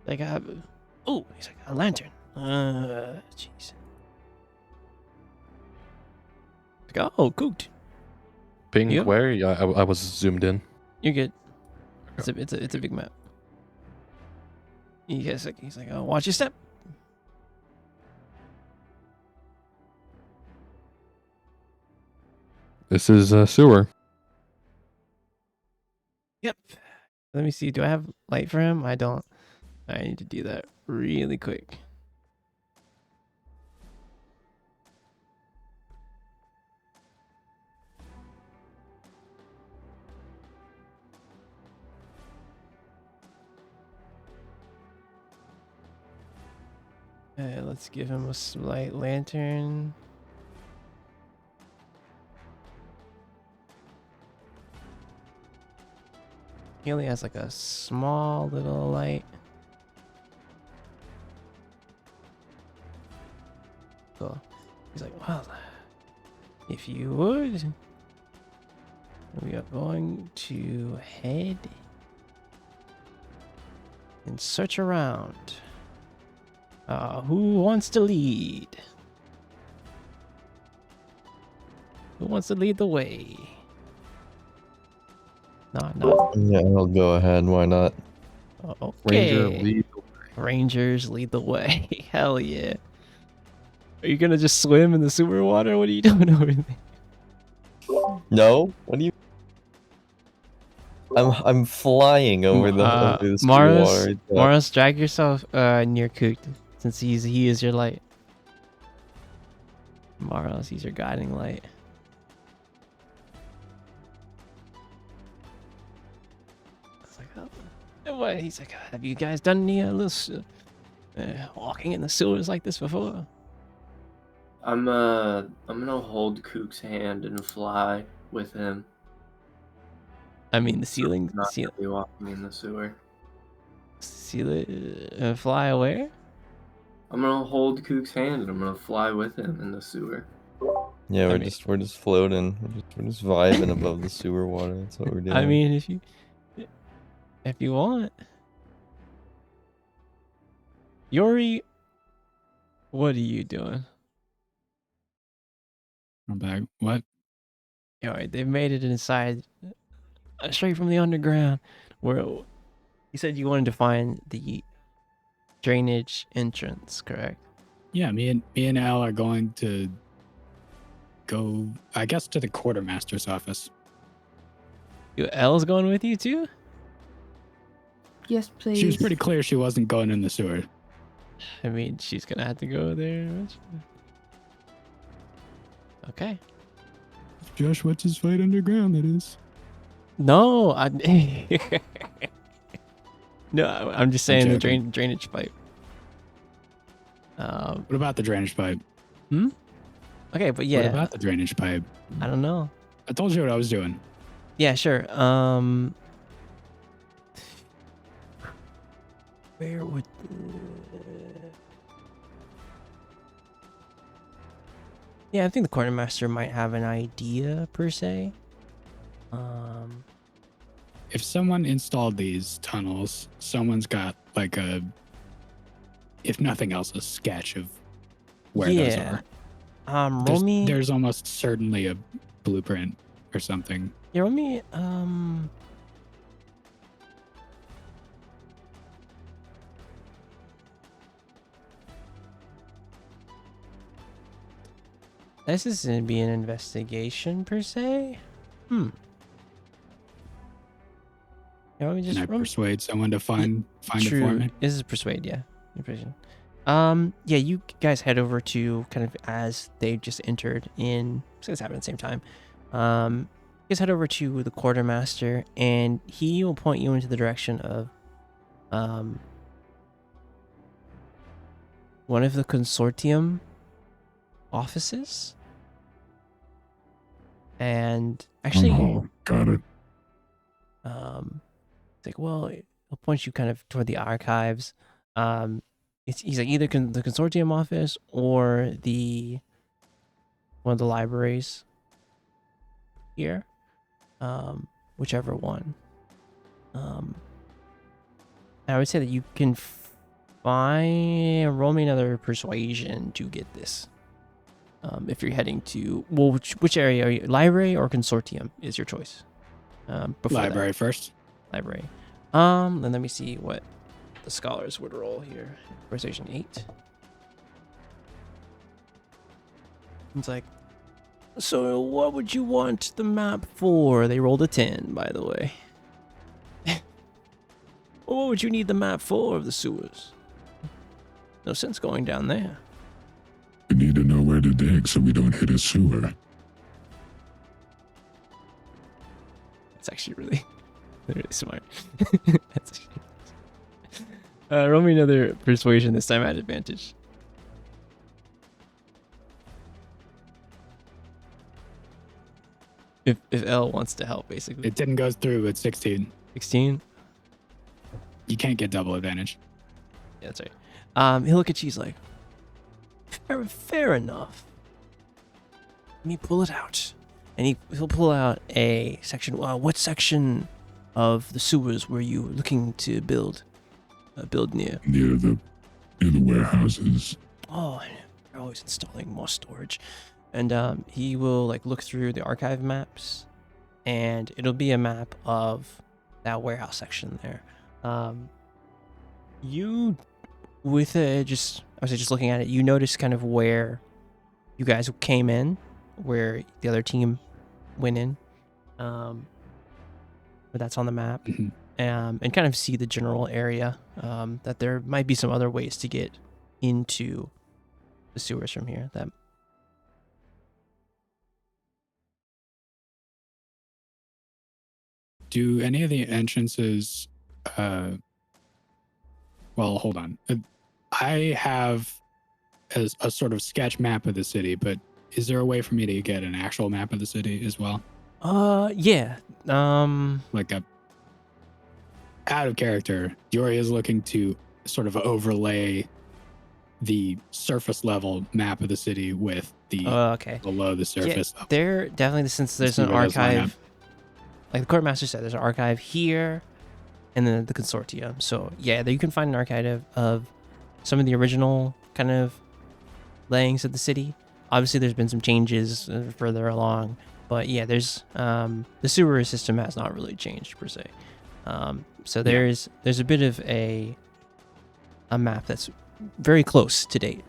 Like oh, he's like a lantern. Jeez. Like, oh, cooked. Ping Yep. where? Yeah, I was zoomed in. You're good. It's a big map. He's like, oh, watch your step. This is a sewer. Yep. Let me see. Do I have light for him? I don't. I need to do that really quick. Let's give him a slight lantern. He only has like a small little light. Cool. He's like, well, if you would, we are going to head and search around. Who wants to lead? Who wants to lead the way? No. Yeah, I'll go ahead. Why not? Okay. Ranger lead. Rangers lead the way. Hell yeah. Are you gonna just swim in the sewer water? What are you doing over there? No? What do you? I'm flying over the sewer water. Maros, drag yourself near Cooked, since he is your light. Maros, he's your guiding light. It's like, oh, what? He's like, have you guys done any little walking in the sewers like this before? I'm gonna hold Kook's hand and fly with him. I mean, the ceiling, Not gonna be walking in the sewer. fly away. I'm gonna hold Kook's hand and I'm gonna fly with him in the sewer. Yeah, we're just floating. We're just vibing above the sewer water. That's what we're doing. I mean, if you want, Yori, what are you doing? I'm back. What? All right, they've made it inside, straight from the underground. Where you said you wanted to find the drainage entrance, correct? Yeah, me and Al are going to go, I guess, to the quartermaster's office. Elle's going with you too? Yes, please. She was pretty clear she wasn't going in the sewer. I mean, she's gonna have to go there. Okay. Josh, what's his fight underground? That is. No, no, I'm just saying the joking. drainage pipe. What about the drainage pipe? Okay, but yeah, What about the drainage pipe? I don't know. I told you what I was doing. Yeah, sure. Where would Yeah, I think the quartermaster might have an idea per se. If someone installed these tunnels, someone's got like a, if nothing else, a sketch of where those are. Roll me. There's almost certainly a blueprint or something. Yeah, roll me. This isn't be an investigation per se. Yeah, let me just Can I persuade someone to find it for True. me? This is persuade, yeah. Persuasion. Yeah, you guys head over to kind of as they just entered in. So this happened at the same time. You guys head over to the quartermaster, and he will point you into the direction of one of the consortium offices. And actually, Oh, got it. it's like, well, he'll point you kind of toward the archives. He's like either the consortium office or one of the libraries here, whichever one. I would say that you can roll me another persuasion to get this. If you're heading to, well, which area are you? Library or consortium is your choice. Before that. Library first. Library. Then let me see what the scholars would roll here. Persuasion 8. It's like, so what would you want the map for? They rolled a 10, by the way. What would you need the map for of the sewers? No sense going down there. We need to know where to dig so we don't hit a sewer. It's actually really, really smart. That's actually... roll me another persuasion, this time at advantage. If L wants to help, basically. It didn't go through with 16. 16? You can't get double advantage. Yeah, that's right. He'll look at you, he's like, fair enough. Let me pull it out. And he'll pull out a section. What section of the sewers were you looking to build near? Near the warehouses. Oh, they're always installing more storage. And he will like look through the archive maps, and it'll be a map of that warehouse section there. You, with just looking at it, you notice kind of where you guys came in, where the other team went in. But that's on the map. Mhm. And kind of see the general area. That there might be some other ways to get into the sewers from here. That Do any of the entrances, well, hold on. I have a sort of sketch map of the city, but is there a way for me to get an actual map of the city as well? yeah. Like out of character, Diori is looking to sort of overlay the surface level map of the city with the Okay. below the surface. Yeah, there definitely, since there's See an where those line archive, like the courtmaster said, there's an archive here, and then the consortium. So yeah, there you can find an archive of some of the original kind of layings of the city. Obviously, there's been some changes further along, but yeah, there's the sewer system has not really changed per se. So there's a bit of a map that's very close to date.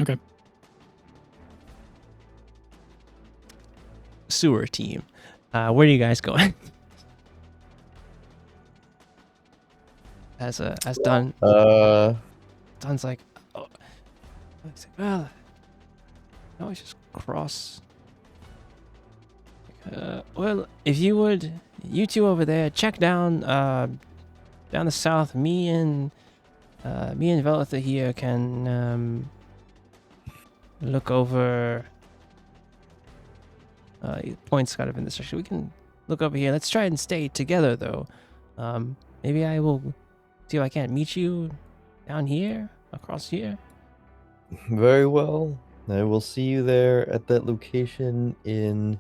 Okay. Sewer team, where are you guys going? As Don, Don's like, oh, he's like, well, no, I just cross. Well, if you would, you two over there, check down the south. Me and Velitha here can look over. He points kind of in this direction. We can look over here. Let's try and stay together, though. Maybe I will see if I can't meet you down here, across here. Very well. I will see you there at that location in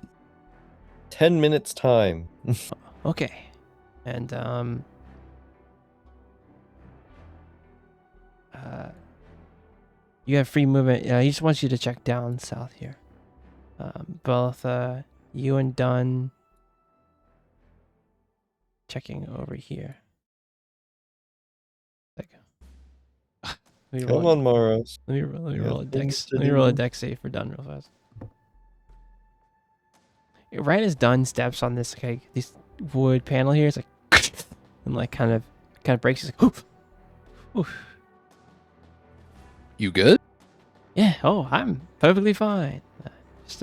10 minutes time. Okay. And you have free movement. He just wants you to check down south here. Both you and Dunn checking over here. Like, Let me Come roll. on, Moros. Let me You roll have a things dex. to Let me roll a do. dex save for Dunn real fast. Right as Dunn steps on this this wood panel here, it's like and like kind of breaks. He's like, oof, oof. You good? Yeah. Oh, I'm perfectly fine. Just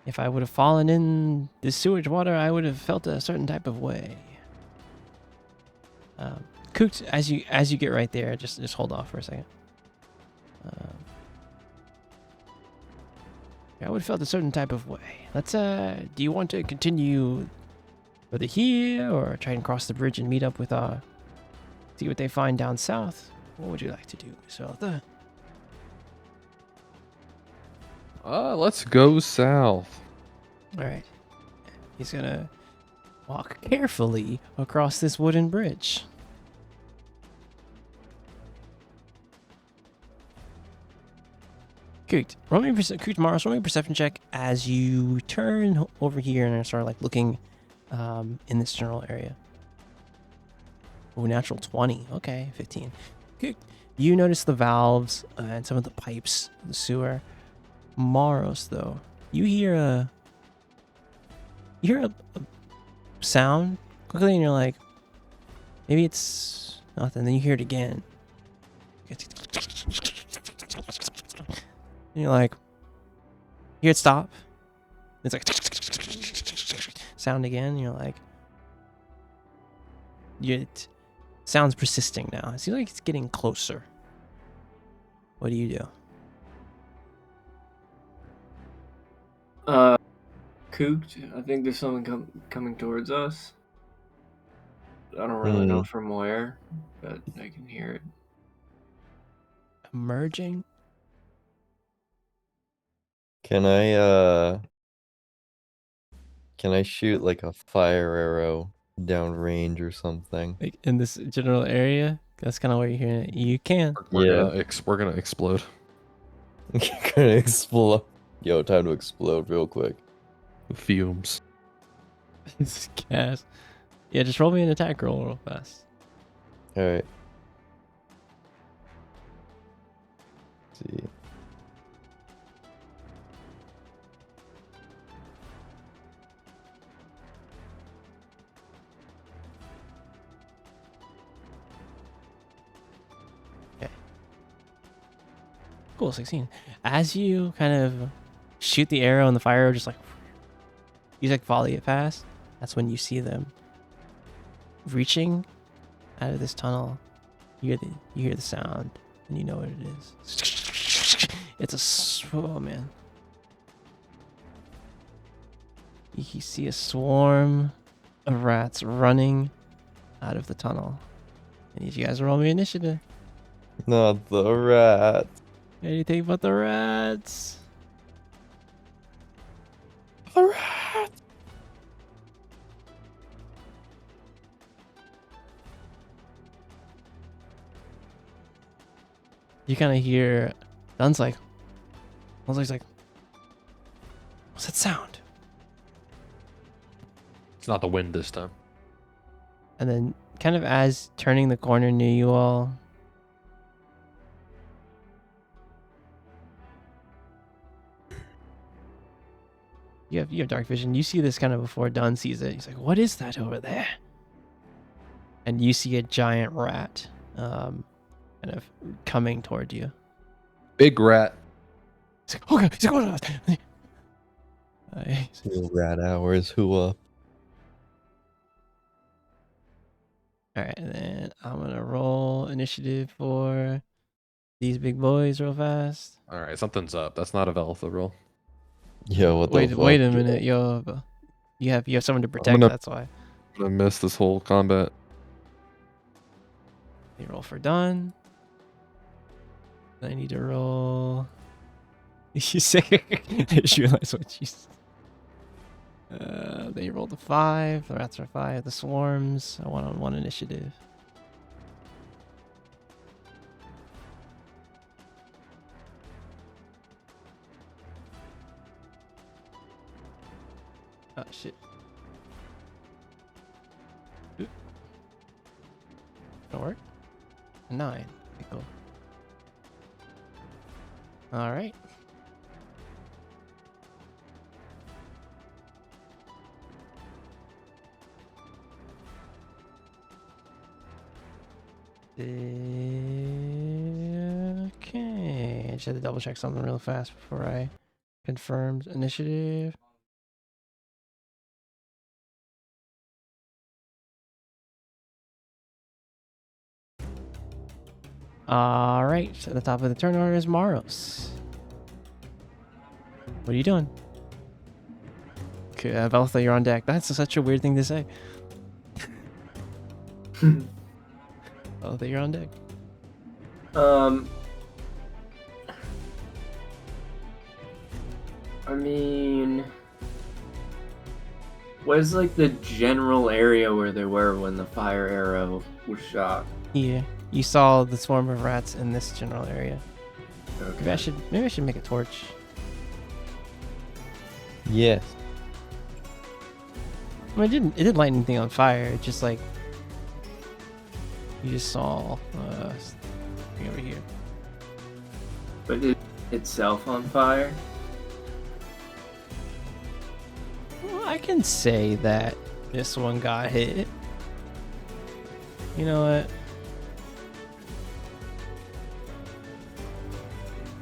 if I would have fallen in this sewage water, I would have felt a certain type of way. Coot, as you get right there, just hold off for a second. I would have felt a certain type of way. Let's do you want to continue further here, or try and cross the bridge and meet up with see what they find down south? What would you like to do, Mr. Arthur? Let's go south. All right. He's gonna walk carefully across this wooden bridge. Coot, Coot Mars, roll me a perception check as you turn over here and start like looking in this general area. Oh, natural 20. Okay, 15. Coot, you notice the valves and some of the pipes, the sewer. Maros, though, you hear a sound quickly, and you're like, maybe it's nothing. Then you hear it again, and you're like, you hear it stop. It's like sound again. And you're like, it sounds persisting now. It seems like it's getting closer. What do you do? Cooked. I think there's something coming towards us. I don't really know from where, but I can hear it. Emerging? Can I shoot like a fire arrow down range or something? Like in this general area? That's kind of where you're hearing it. You can. We're gonna explode. Gonna explode. Yo, time to explode real quick. Fumes. This gas. Yeah, just roll me an attack roll real fast. Alright. See. Cool, 16. As you kind of shoot the arrow and the fire arrow, just like you like volley it fast, that's when you see them reaching out of this tunnel. You hear the sound, and you know what it is. It's oh man. You see a swarm of rats running out of the tunnel. I need you guys to roll me initiative. Not the rat. Anything but the rats. The rat. You kind of hear Dunn's like, what's that sound? It's not the wind this time. And then kind of as turning the corner near you all, you have dark vision. You see this kind of before Dunn sees it. He's like, what is that over there? And you see a giant rat kind of coming toward you. Big rat. He's like, oh god, he's like, oh, no. Two rat hours. Who up? All right, and then I'm gonna roll initiative for these big boys real fast. All right, something's up. That's not a Veltha roll. Yo, what the Wait, fuck? wait a minute, yo. You have someone to protect. gonna- That's why. I'm gonna miss this whole combat. They roll for Dunn. I need to roll. You say I just realized what you said. They rolled a 5. The rats are 5. The swarms. A 1-on-1 initiative. Oh shit. Oop. Gonna work? A 9. Okay, cool. All right. Okay. I just had to double check something real fast before I confirmed initiative. All right. So at the top of the turn order is Maros. What are you doing? Okay, Veltha, you're on deck. That's such a weird thing to say. Veltha, you're on deck. I mean, where's like the general area where they were when the fire arrow was shot? Yeah, you saw the swarm of rats in this general area. Okay. Maybe I should make a torch. Yes. I mean, it didn't light anything on fire. It just like you just saw something over here. But it itself on fire? Well, I can say that this one got hit. You know what?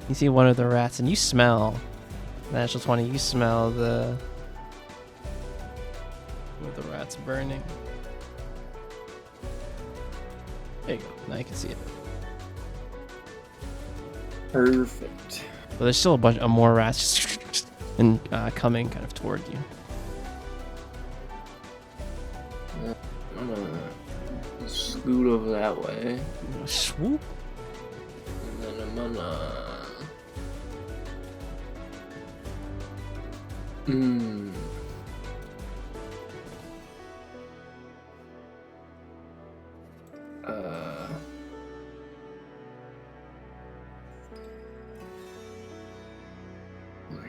You see one of the rats, and you smell. Natural 20. You smell the rat's burning. There you go. Now you can see it. Perfect. But there's still a bunch of more rats and coming kind of toward you. I'm gonna scoot over that way. Swoop. And then I'm gonna...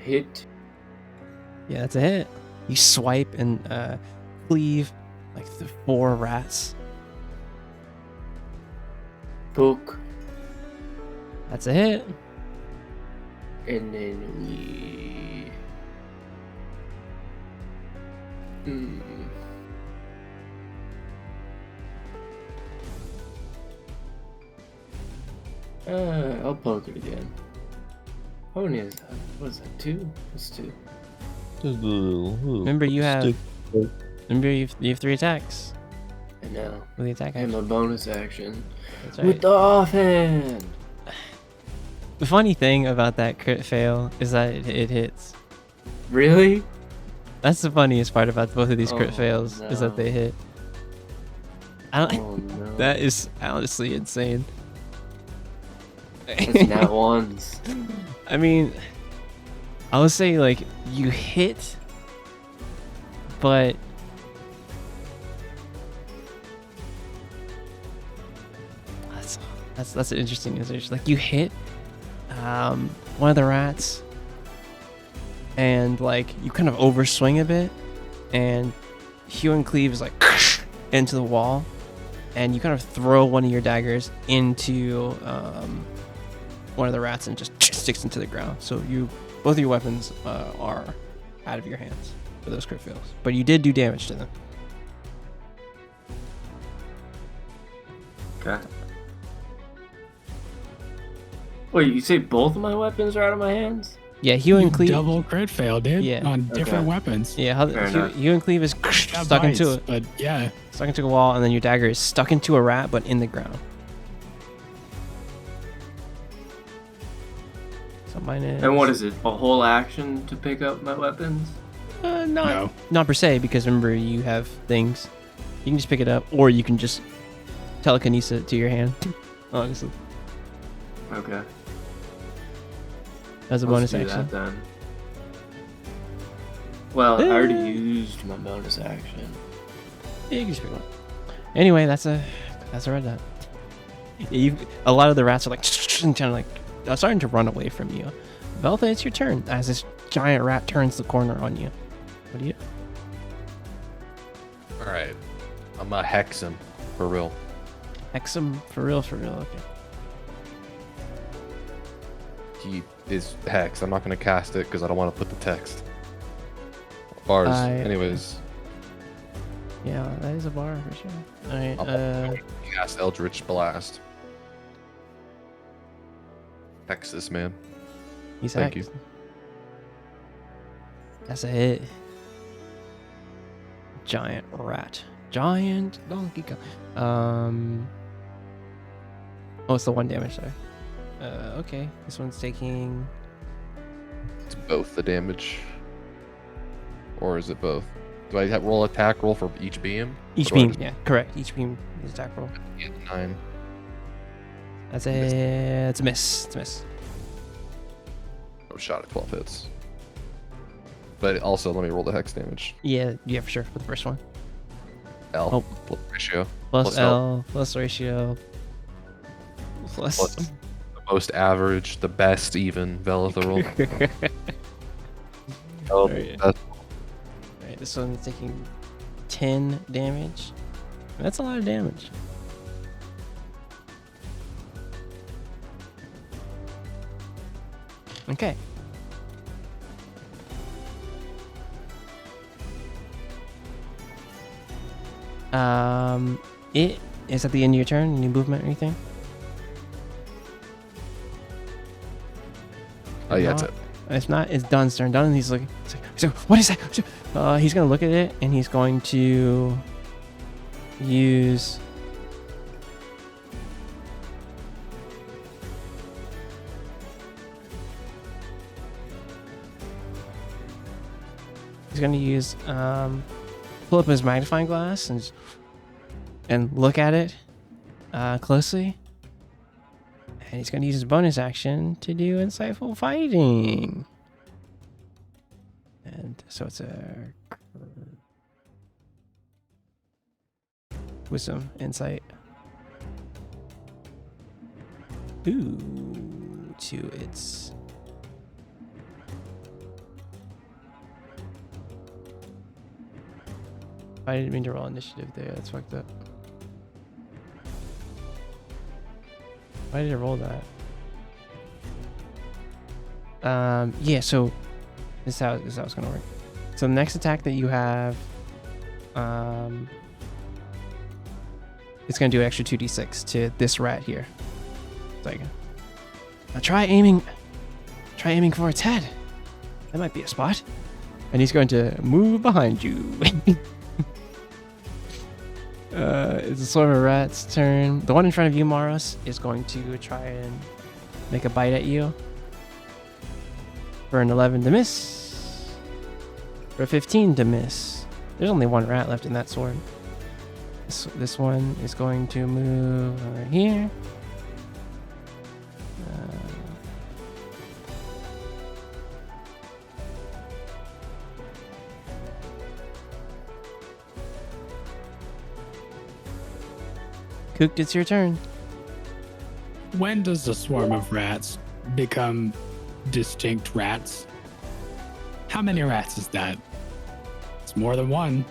Hit. Yeah, that's a hit. You swipe and cleave like the 4 rats. Poke. That's a hit. And then we... I'll poke it again. How many is that? What is that? 2? It's 2. Remember you have 3 attacks I know. with the attack And action. my bonus action. That's With right. the offhand! The funny thing about that crit fail is that it hits. Really? That's the funniest part about both of these crit Oh, fails is that no. they hit. I don't, Oh no. that is honestly insane. That's nat ones. I mean, I would say like you hit, but that's an interesting answer. Like you hit one of the rats, and like you kind of overswing a bit, and Hue and Cleave is like into the wall, and you kind of throw one of your daggers into one of the rats and just sticks into the ground. So both of your weapons are out of your hands for those crit fails, but you did do damage to them. Okay. Wait, you say both of my weapons are out of my hands? Yeah, Hue and Cleave. Double crit fail, dude. Yeah. On different Okay. weapons. Yeah, Fair enough. Hue and Cleave is Got stuck into bites, it, But yeah, stuck into a wall, and then your dagger is stuck into a rat, but in the ground. So mine is. And what is it? A whole action to pick up my weapons? no. Not per se, because remember you have things. You can just pick it up, or you can just telekinesis it to your hand. Honestly, Okay. as a Let's bonus do action. that then. Well, I already used my bonus action. Yeah, you can just pick one. Anyway, that's a red dot. Yeah, a lot of the rats are like kind of like starting to run away from you. Veltha, it's your turn as this giant rat turns the corner on you. What do you? Alright. I'm gonna hex him. For real. Hex him for real, okay. He is hex. I'm not gonna cast it because I don't want to put the text. Bars. Anyways, Yeah, that is a bar for sure. All right. I'll cast Eldritch Blast. Hex this man. He's Thank hexed. you. That's a hit. Giant rat. Giant Donkey Kong. Oh, it's the 1 damage there. Okay. This one's taking. It's both the damage. Or is it both? Do I have roll attack roll for each beam? Each Or do I beam, just yeah, correct. Each beam is attack roll. get 9? That's it's a miss. It's a miss. Oh, shot at 12 hits. But also, let me roll the hex damage. Yeah, for sure. For the first one. L. Oh. Plus ratio. Plus L. L, plus ratio. Plus. The most average, the best even, Velathril. Oh, Alright. that's Alright, this one's taking 10 damage. That's a lot of damage. Okay. It is at the end of your turn. Any movement or anything? Oh, yeah, that's it. If not, it's Dun's turn. Dun, he's like, what is that? He's gonna look at it and he's going to use. He's gonna use pull up his magnifying glass and look at it closely. And he's going to use his bonus action to do insightful fighting. And so it's a wisdom insight. Ooh, to its. I didn't mean to roll initiative there. That's fucked up. Why did I roll that? Yeah, so this is how it's gonna work. So the next attack that you have, it's gonna do an extra 2d6 to this rat here. It's like, now try aiming for its head. That might be a spot. And he's going to move behind you. It's a sort of rat's turn. The one in front of you, Maros, is going to try and make a bite at you. For an 11 to miss. For a 15 to miss. There's only one rat left in that sword. This one is going to move over here. Cook, it's your turn. When does the swarm of rats become distinct rats? How many rats is that? It's more than one.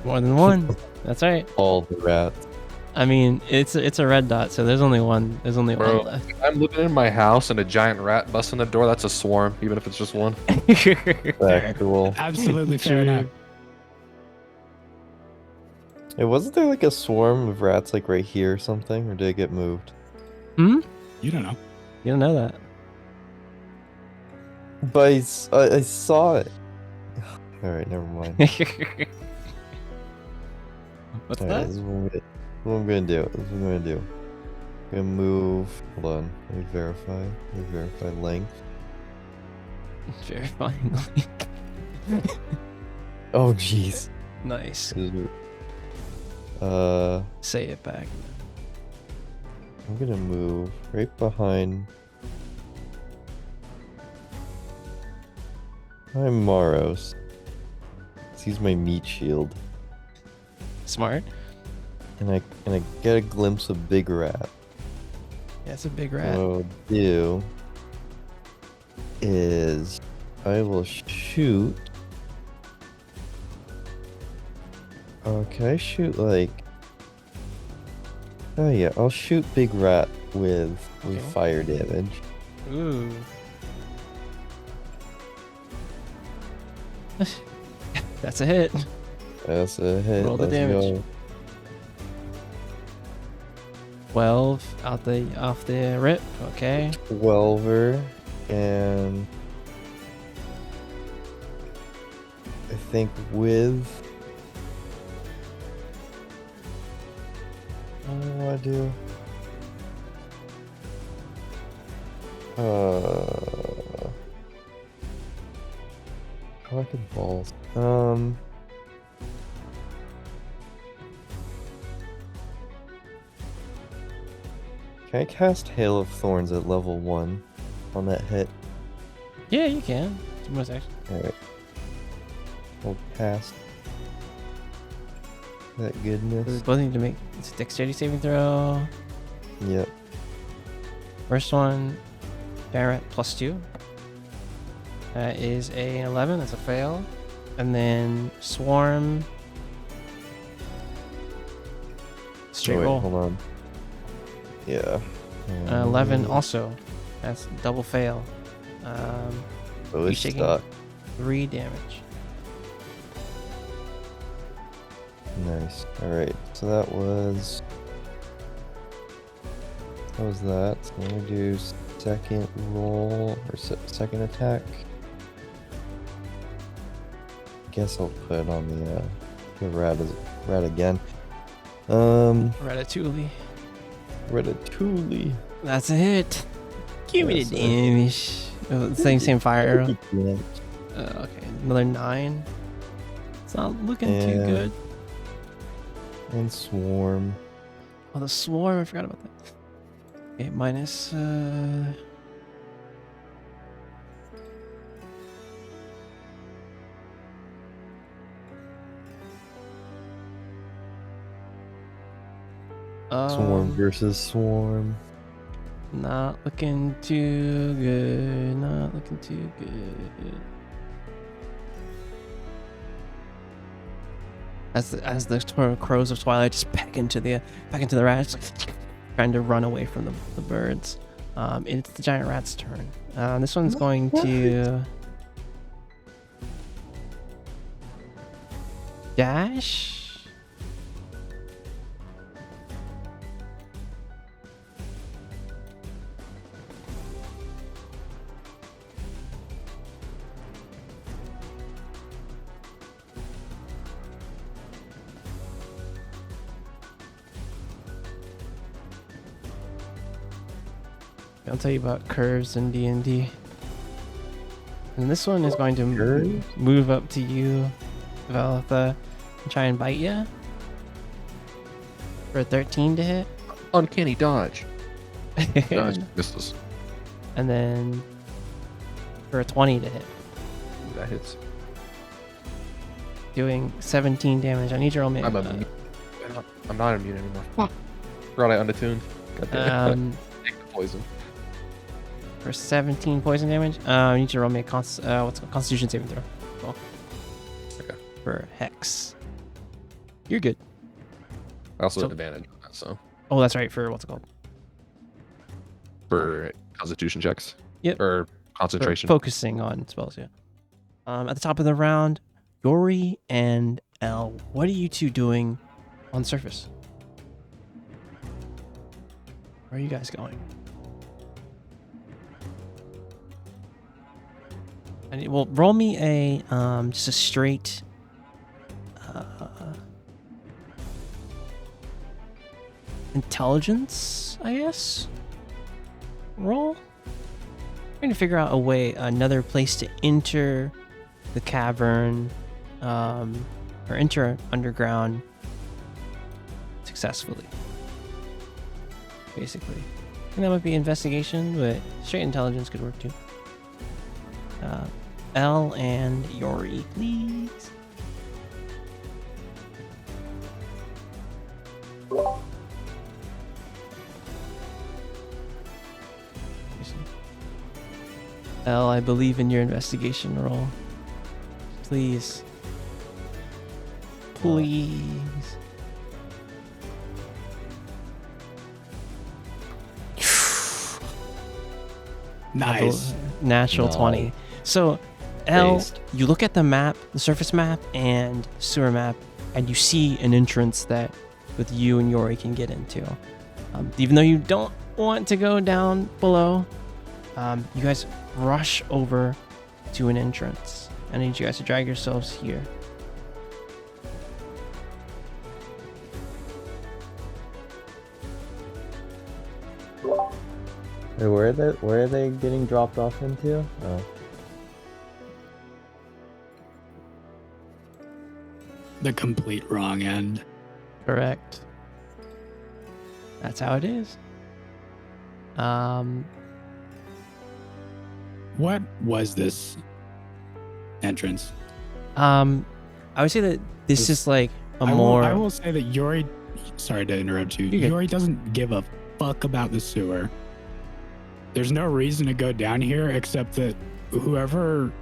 More than one. That's right. All the rats. I mean, it's a red dot, so there's only one. There's only Bro, one left. if I'm living in my house and a giant rat busts in the door, that's a swarm, even if it's just one. Factual. Absolutely fair enough. Hey, wasn't there like a swarm of rats like right here or something? Or did it get moved? Hmm? You don't know. You don't know that. But I saw it. Alright, never mind. What's Alright, that? this is what I'm gonna do. This is what I'm gonna do. I'm gonna move. Hold on. Let me verify length. Verifying. Oh jeez. Nice. Say it back. I'm gonna move right behind Maros. Let's use my meat shield. Smart. And I get a glimpse of Big Rat. Yeah, it's a big What rat. I'll do is I will shoot. Can I shoot like? Oh yeah, I'll shoot Big Rat with Okay. fire damage. Ooh. That's a hit. That's a hit. Roll the Let's damage. go. 12 off the rip. Okay. 12er, and I think with what do I do? I like it balls. Can I cast Hail of Thorns at level 1 on that hit? Yeah, you can. It's a bonus action. Alright. I'll cast that goodness. Both need to make it's a dexterity saving throw. Yep. First one, Barrett +2. That is an 11. That's a fail. And then Swarm. Straight Oh, wait, roll. hold on. Yeah. 11 also. That's double fail. Oh, you're it's taking stuck. 3 damage. Nice. Alright, so that was that. So I'm gonna do second roll, or second attack. Guess I'll put on the rat again. Ratatouille. Ratatouille. That's a hit. Give me That's the a- damage. Oh, same fire arrow. Yeah. Okay, another 9. It's not looking too And- good. And swarm. Oh, the swarm. I forgot about that. Okay, minus. Swarm versus swarm. Not looking too good. Not looking too good. As the crows of twilight just peck into the rats, trying to run away from the birds. It's the giant rat's turn. This one's going to dash. I'll tell you about curves in D&D. And this one is going to move up to you, Velitha, and try and bite you. For a 13 to hit. Uncanny dodge. Dodge misses. And then for a 20 to hit. That hits. Doing 17 damage. I need your roll me. I'm not immune anymore. Forgot I unattuned. God damn it. Take the poison. For 17 poison damage, I need you to roll me a Constitution saving throw. Cool. Okay. For Hex. You're good. I also So- have advantage on that, so Oh, that's right. For what's it called? for Constitution checks. Yep. Or For concentration. focusing on spells, yeah. At the top of the round, Yori and Elle, what are you two doing on the surface? Where are you guys going? Well, roll me a just a straight intelligence, I guess. Roll. Trying to figure out another place to enter the cavern, or enter underground successfully. Basically, I think that might be investigation, but straight intelligence could work too. Elle and Yori, please. Elle, I believe in your investigation roll. Please. Please. Nice. Natural Nice. 20. So, Elle, based. you look at the map, the surface map and sewer map, and you see an entrance that with you and Yori can get into. Even though you don't want to go down below, you guys rush over to an entrance. I need you guys to drag yourselves here. Wait, where are they getting dropped off into? Oh. The complete wrong end. Correct. That's how it is. What was this entrance? I would say that this is like a I more. will say that Yori. Sorry to interrupt you. You're good. Yori doesn't give a fuck about the sewer. There's no reason to go down here except that whoever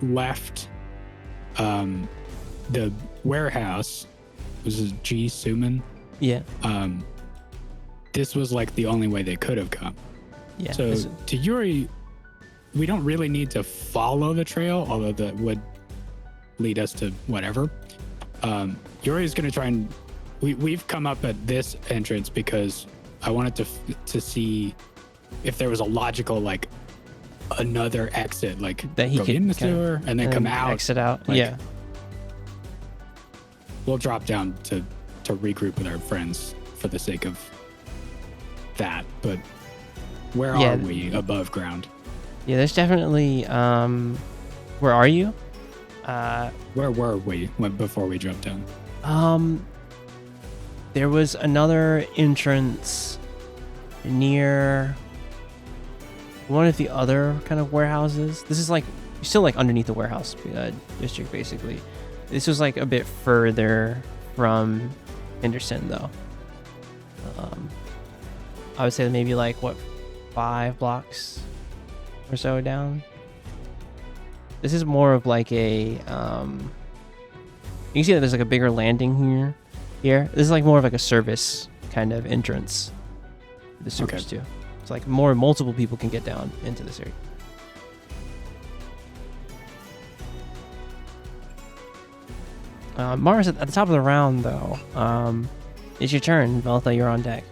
left the warehouse was G. Suman. Yeah. This was like the only way they could have come. Yeah. So this- to Yuri, we don't really need to follow the trail, although that would lead us to whatever. Yuri is going to try and we've come up at this entrance because I wanted to see if there was a logical like another exit, like That he go could in the kinda- sewer and then come out. Exit out. like- Yeah. We'll drop down to regroup with our friends for the sake of that. But where Yeah. are we above ground? Yeah. There's definitely. Where are you? Where were we before we dropped down? There was another entrance near one of the other kind of warehouses. This is like you're still like underneath the warehouse district, basically. This was like a bit further from Henderson, though. I would say maybe like 5 blocks or so down. This is more of like a you can see that there's like a bigger landing here. This is like more of like a service kind of entrance to the sewers too. It's like multiple people can get down into this area. Mars, at the top of the round though, it's your turn. Veltha, you're on deck.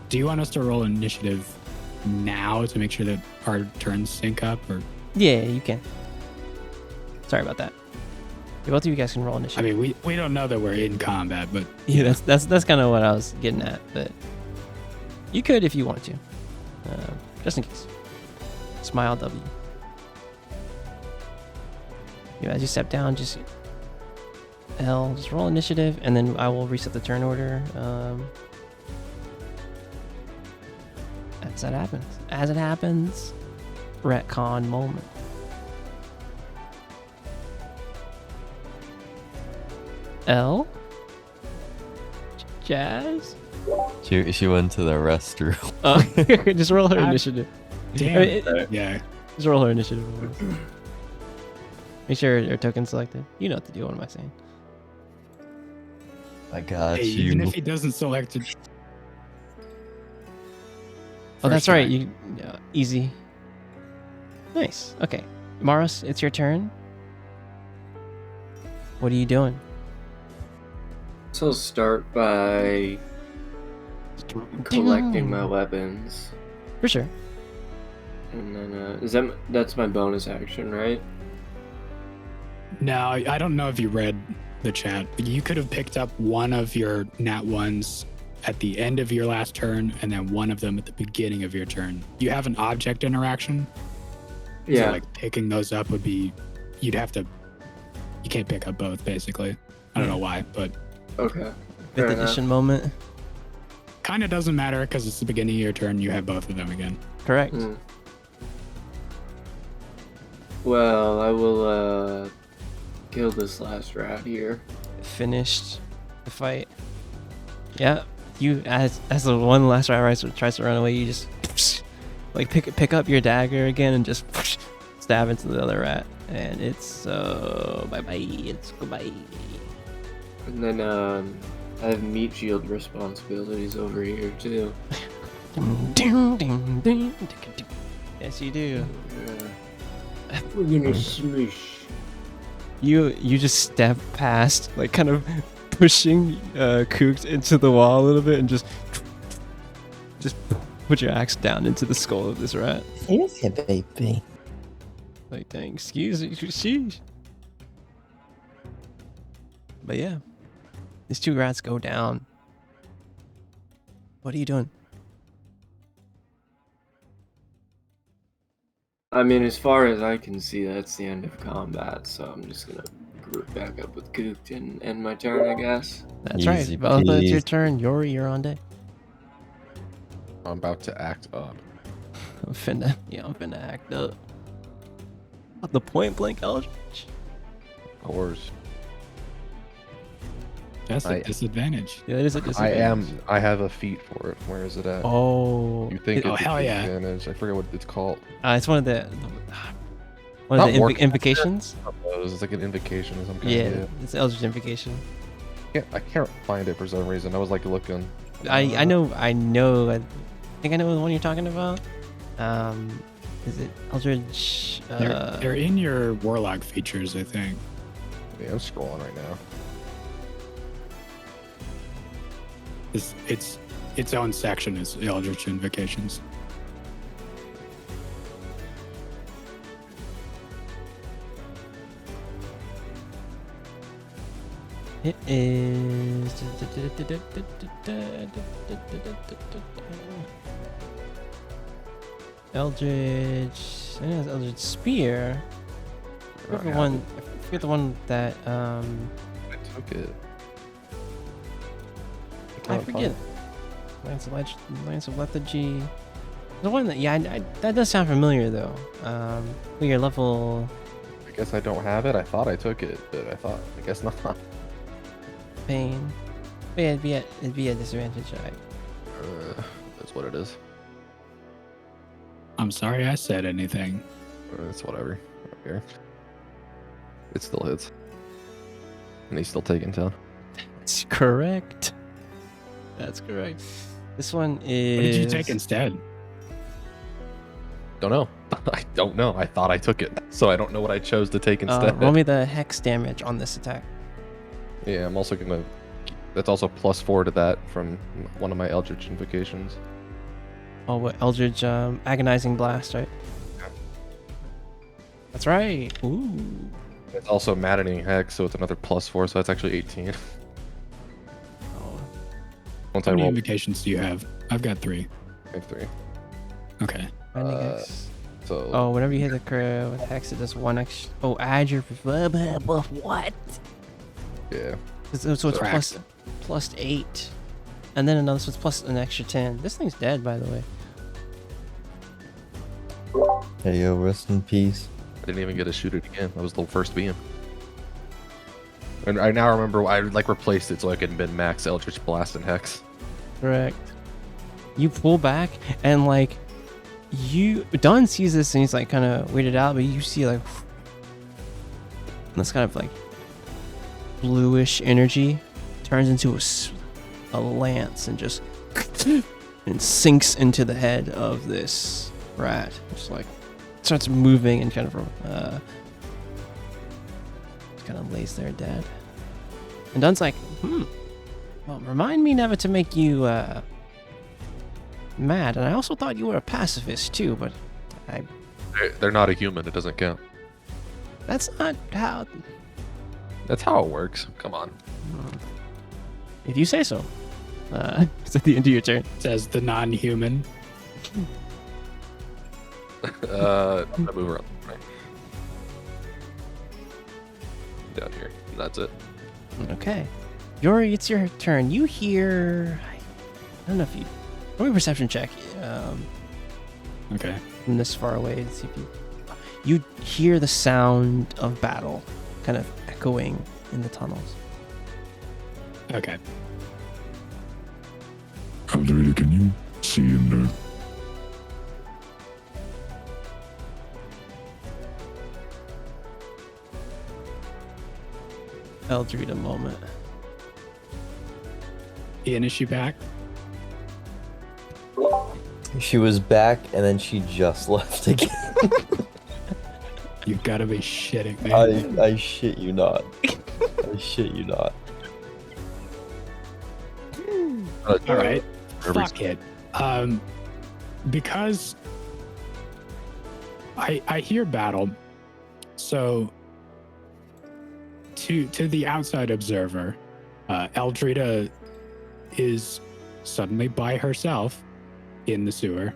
Do you want us to roll initiative now to make sure that our turns sync up, or? Yeah, you can. Sorry about that. Yeah, both of you guys can roll I initiative. mean, we don't know that we're in combat, but Yeah, that's kind of what I was getting at, but you could if you want to, just in case. Smile W. Yeah, as you step down, just L, just roll initiative, and then I will reset the turn order. As it happens, retcon moment. L? Jazz? She went to the restroom. Just roll her Ah, initiative. damn, yeah. Just roll her initiative. Make sure your token's selected. You know what to do. What am I saying? I got Hey, you. even if he doesn't select it. Oh, that's First right. try. Easy. Nice. Okay, Maros, it's your turn. What are you doing? So I'll start by collecting my weapons, For sure. and then that's my bonus action, right? No, I don't know if you read the chat, but you could have picked up one of your nat ones at the end of your last turn and then one of them at the beginning of your turn. You have an object interaction. Yeah. So like picking those up would be, you can't pick up both basically. I don't know why, but Okay. Fifth Fair enough. edition moment. kind of doesn't matter because it's the beginning of your turn. You have both of them again. Correct. Hmm. Well, I will kill this last rat here. Finished the fight. Yeah. You as the one last rat tries to run away, you just like pick up your dagger again and just stab into the other rat, and it's bye bye. It's goodbye. And then I have meat shield responsibilities over here too. Yes, you do. We're gonna smush. You just step past, like kind of pushing Kook into the wall a little bit, and just put your axe down into the skull of this rat. Yes, baby. Like, dang, excuse me, sheesh. But yeah, these two rats go down. What are you doing? I mean, as far as I can see, that's the end of combat, so I'm just gonna group back up with Kook and end my turn, I guess. That's Easy right. Well, it's your peasy. turn. Yori, you're on deck. I'm about to act up. I'm finna act up. The point blank Eldritch. Of course. That's a I- disadvantage. Yeah, that is a disadvantage. I have a feat for it. Where is it at? Oh, You think Oh, it's a hell yeah. disadvantage? I forget what it's called. it's one of the Not working. invocations. It's like an invocation or something. Yeah, it's Eldritch invocation. I can't find it for some reason. I was like looking. I think I know the one you're talking about. Is it Eldritch? They're in your warlock features, I think. Yeah, I'm scrolling right now. It's its own section is Eldritch Invocations. It is. Eldritch. I think it's Eldritch Spear. I forget the one that I took it. I forget. Lance of Lethargy. The one that that does sound familiar though. We are level I guess I don't have it. I thought I took it, but I guess not. pain. But yeah, it'd be a disadvantage. That's what it is. I'm sorry I said anything. It's whatever. I don't care. It still hits. And he's still taking 10. That's correct. That's correct. This one is. What did you take instead? Don't know. I don't know. I thought I took it. So I don't know what I chose to take instead. Roll me the hex damage on this attack. Yeah, I'm also gonna. That's also +4 to that from one of my Eldritch invocations. Oh, what Eldritch agonizing blast, right? That's right. Ooh. It's also maddening hex, so it's another +4, so that's actually 18. Oh. Once How I many roll, invocations do you have? I've got 3. I have 3. Okay. Binding Uh, hex. So Oh, whenever you hit the crit with hex, it does 1 extra. Oh, add your what? yeah, So it's Cracked. plus 8, and then another. So it's plus an extra 10. This thing's dead, by the way. Hey, yo, rest in peace. I didn't even get to shoot it again. That was the first beam. And I now remember I replaced it so I could bin max Eldritch Blast and Hex. Correct. You pull back and Don sees this and he's like kind of weirded out, but you see like this kind of like bluish energy turns into a lance and just and sinks into the head of this rat. Just like starts moving and kind of lays there dead. And Don's like, well, remind me never to make you mad. And I also thought you were a pacifist too, but They're not a human. It doesn't count. that's not how. That's how it works. Come on. If you say so. It's at the end of your turn. Says the non-human. I'm gonna move around. Right. Down here. That's it. Okay. Yori, it's your turn. You hear. I don't know if you. Roll me a perception check. Okay. From this far away to see if you hear the sound of battle kind of echoing in the tunnels. Okay. Arvyre, can you see in there? Eldred, a moment. Ian, is she back? She was back and then she just left again. You've got to be shitting me. I shit you not. I shit you not. All right. Fuck it. Because I hear battle, so to the outside observer, Eldrita is suddenly by herself in the sewer,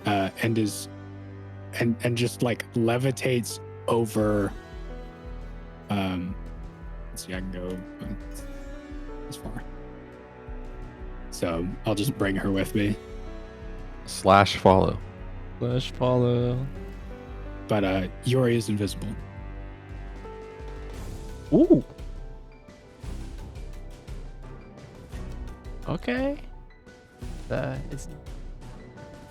and just like levitates over. Let's see, I can go as far. So I'll just bring her with me. /follow. /follow. But Yuri is invisible. Ooh. Okay. It's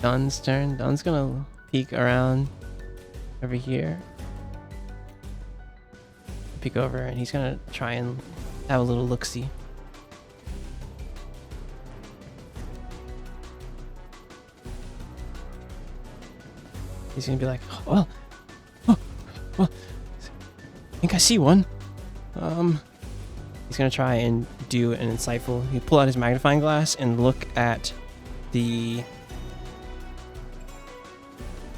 Dun's turn. Dun's gonna peek around over here. Peek over, and he's gonna try and have a little look-see. He's gonna be like, well, I think I see one. He's gonna try and do an insightful. He pull out his magnifying glass and look at the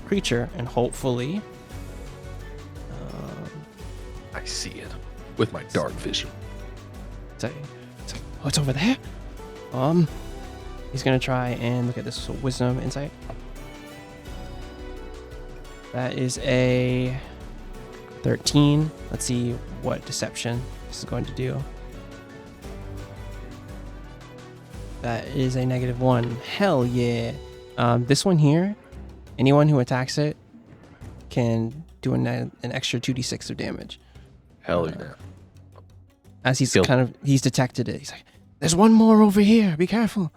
creature, and hopefully, I see it with my dark vision. it's like, oh, it's over there. He's gonna try and look at this. So wisdom, insight. That is a 13. Let's see what deception this is going to do. That is a -1. Hell yeah. This one here, anyone who attacks it can do an extra 2d6 of damage. Hell yeah. As he's Killed. he's detected it. He's like, there's one more over here. Be careful.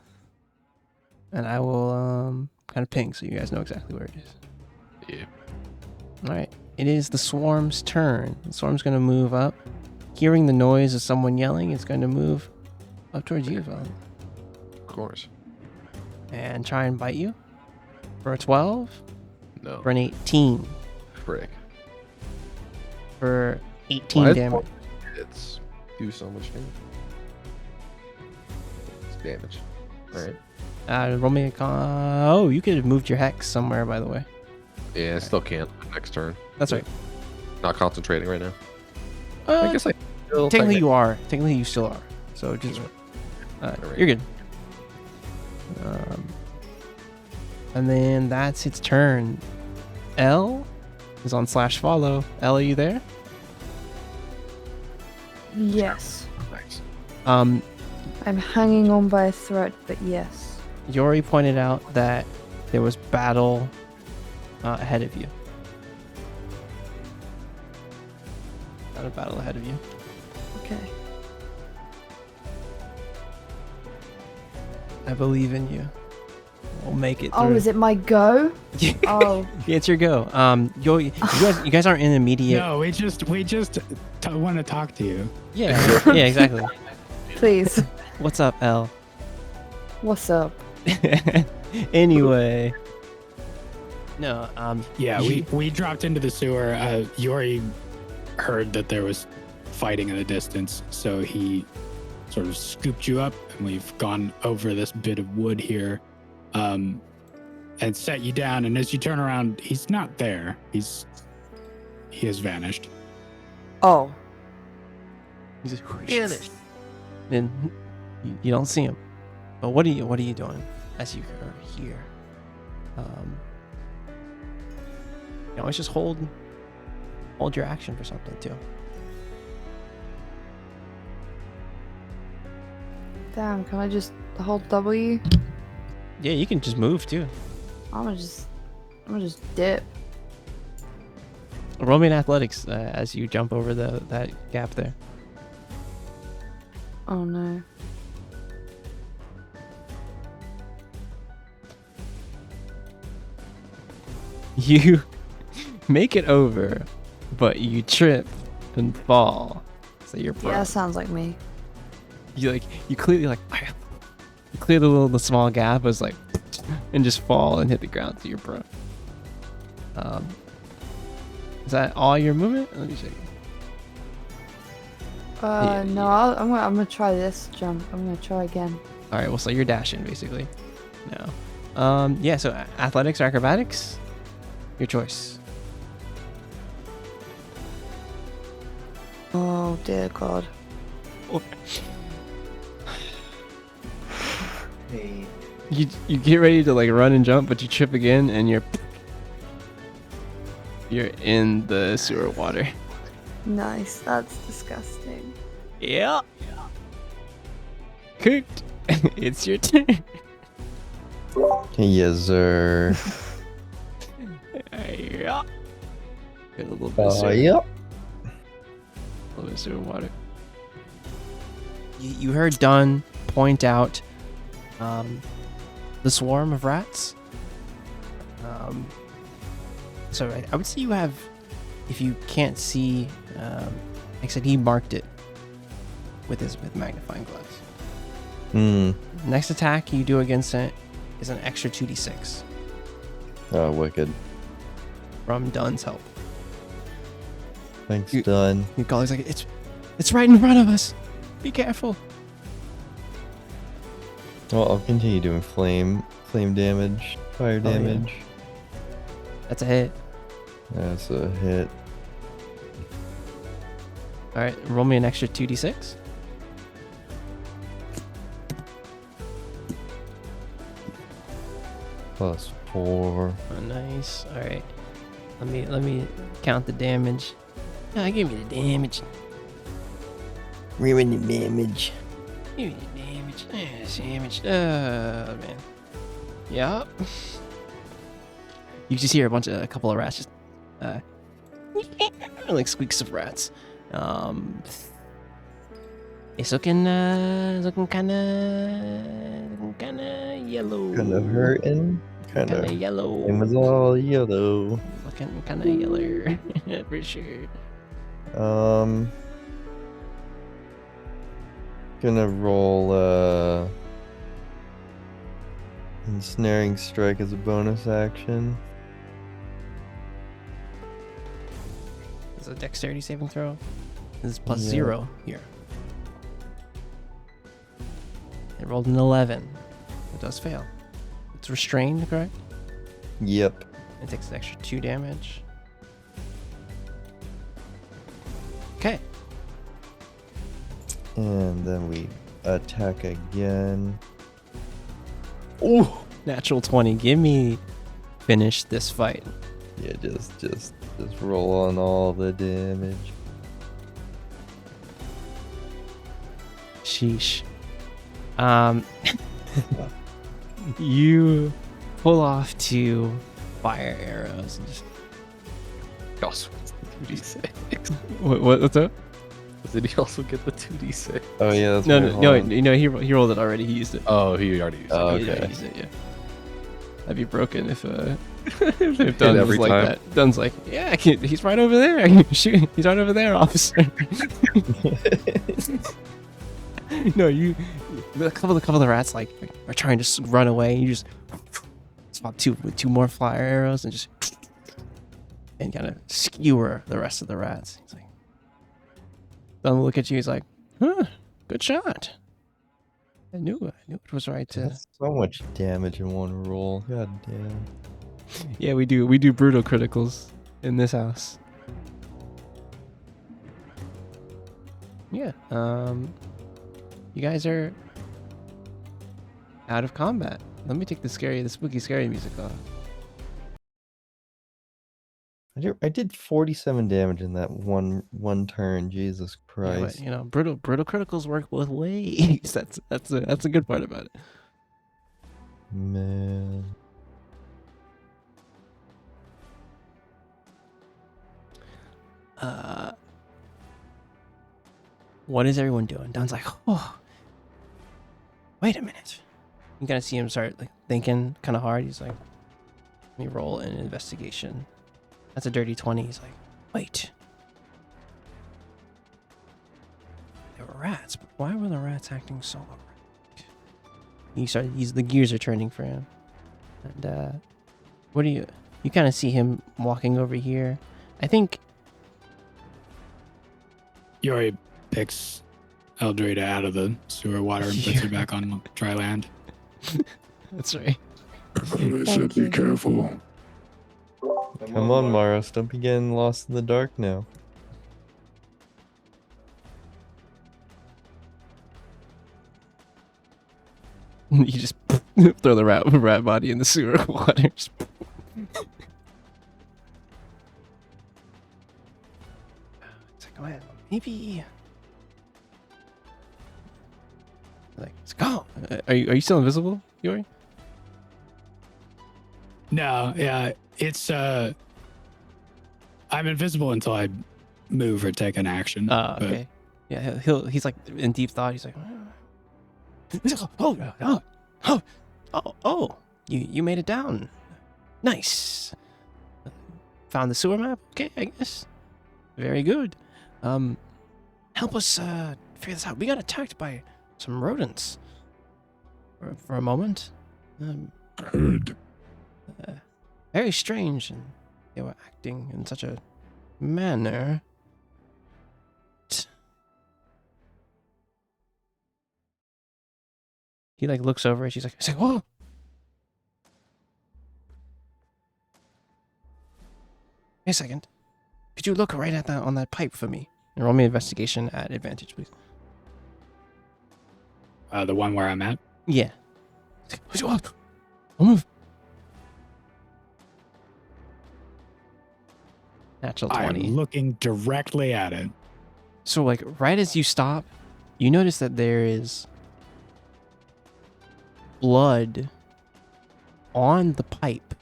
And I will kind of ping so you guys know exactly where it is. Yeah. All right. It is the swarm's turn. The swarm's going to move up. Hearing the noise of someone yelling, it's going to move up towards you, Val, Of course. and try and bite you for a 12, No. for an 18, Frick. for 18 Why is damage. It's do so much damage. It's damage. Alright. Roll me a con. Oh, you could have moved your hex somewhere, by the way. Yeah, I still can't. Next turn. That's right. Not concentrating right now. I guess I still Technically you are. Technically you still are. So just Alright. you're good. And then that's its turn. L is on /follow. L, are you there? Yes. Nice. Um, I'm hanging on by a thread, but yes. Yori pointed out that there was battle ahead of you. Not a battle ahead of you. Okay. I believe in you. We'll make it through. Oh, is it my go? Oh. Yeah, it's your go. You guys aren't in immediate. No, we just want to talk to you. Yeah, yeah, exactly. Please. What's up, L? What's up? Anyway. No, Yeah, we dropped into the sewer. Yori heard that there was fighting in the distance, so he sort of scooped you up, and we've gone over this bit of wood here, and set you down. And as you turn around, he's not there. He has vanished. Oh. he's just vanished. Then you don't see him. But what are you doing as you are here? You always just hold your action for something too. Damn, can I just hold W? Yeah, you can just move too. I'm gonna just dip. Roll me an athletics as you jump over that gap there. Oh no. You make it over, but you trip and fall. So you're Yeah, that sounds like me. you clearly you clear the small gap. It's like and just fall and hit the ground to your prone. Is that all your movement? Let me check. No, I'm gonna try this jump. I'm gonna try again. All right, well, so you're dashing basically. No. Yeah. So athletics or acrobatics, your choice. Oh dear God. Hey, You get ready to like run and jump, but you trip again, and you're in the sewer water. Nice. That's disgusting. Yeah. Cooked. It's your turn. Yes, sir. Yeah. Get a little bit of Oh, sewer, yep. a little bit of sewer water. You heard Dunn point out the swarm of rats. So I would say you have, if you can't see, like I said, he marked it with magnifying glass. Next attack you do against it is an extra 2d6 Oh, wicked. from Dunn's help. Thanks, You- Dunn. Your colleague's like, it's right in front of us. Be careful. Well, I'll continue doing flame damage, fire Oh, yeah. damage. That's a hit. That's a hit. All right, roll me an extra 2d6. Plus 4. Oh, nice. All right. Let me count the damage. Ah, give me the damage. Ruin the damage. Give me the damage. Damage. Oh man. Yup. You just hear a couple of rats just like squeaks of rats. It's looking kind of yellow. Kind of hurting. Kind Kind of. of yellow. It was all yellow. Looking kind of yellow for sure. Gonna roll ensnaring strike as a bonus action. It's a dexterity saving throw. This is plus Yeah. 0 here. It rolled an 11. It does fail. It's restrained, correct? Yep. It takes an extra 2 damage. Okay. And then we attack again. Ooh, natural 20. Give me finish this fight. Yeah, just roll on all the damage. Sheesh. You pull off 2 fire arrows and just He also gets the 2d6. what's up? Did he also get the 2d6? Oh yeah, that's No, right, no, hold no, on. no. He rolled it already. He used it. Oh, he already used it. Oh, He okay. already used it, yeah. That'd be broken if If Dunn every was like time. that. Dunn's like, yeah, I can, he's right over there. I can shoot. He's right over there, officer. No, a couple of the rats like are trying to run away. You just spot 2 more fire arrows and just kind of skewer the rest of the rats. He's like, Dunn will look at you. He's like, huh, good shot. I knew it was right to. That's so much damage in one roll. God damn. Yeah, we do brutal criticals in this house. Yeah. You guys are out of combat. Let me take the spooky scary music off. I did 47 damage in that one turn. Jesus Yeah, Christ. but, you know, brutal criticals work both ways. That's a good part about it. Man. What is everyone doing? Don's like, oh, wait a minute. You kind of see him start like thinking kind of hard. He's like, let me roll an investigation. That's a dirty 20. He's like, wait. There were rats, but why were the rats acting so alright? The gears are turning for him. And what do you kind of see him walking over here. I think Yori picks Eldrita out of the sewer water and puts her back on dry land. that's right. I thought I said Thank be you. careful. Come on, Maros. Don't be getting lost in the dark now. You just throw the rat body in the sewer water. Just it's like, well, maybe. Like, it's go. Are you still invisible, Yori? No, yeah, it's I'm invisible until I move or take an action. but Okay. Yeah, he's like in deep thought. He's like, oh, you made it down. Nice. Found the sewer map. Okay, I guess. Very good. Help us figure this out. We got attacked by some rodents for a moment. Heard. Very strange, and they were acting in such a manner. He like looks over and she's like, "Whoa!" Wait a second. Could you look right at that on that pipe for me? And roll me investigation at advantage, please. the one where I'm at. Yeah. I'll move. Natural 20. I'm looking directly at it. So like right as you stop, you notice that there is blood on the pipe.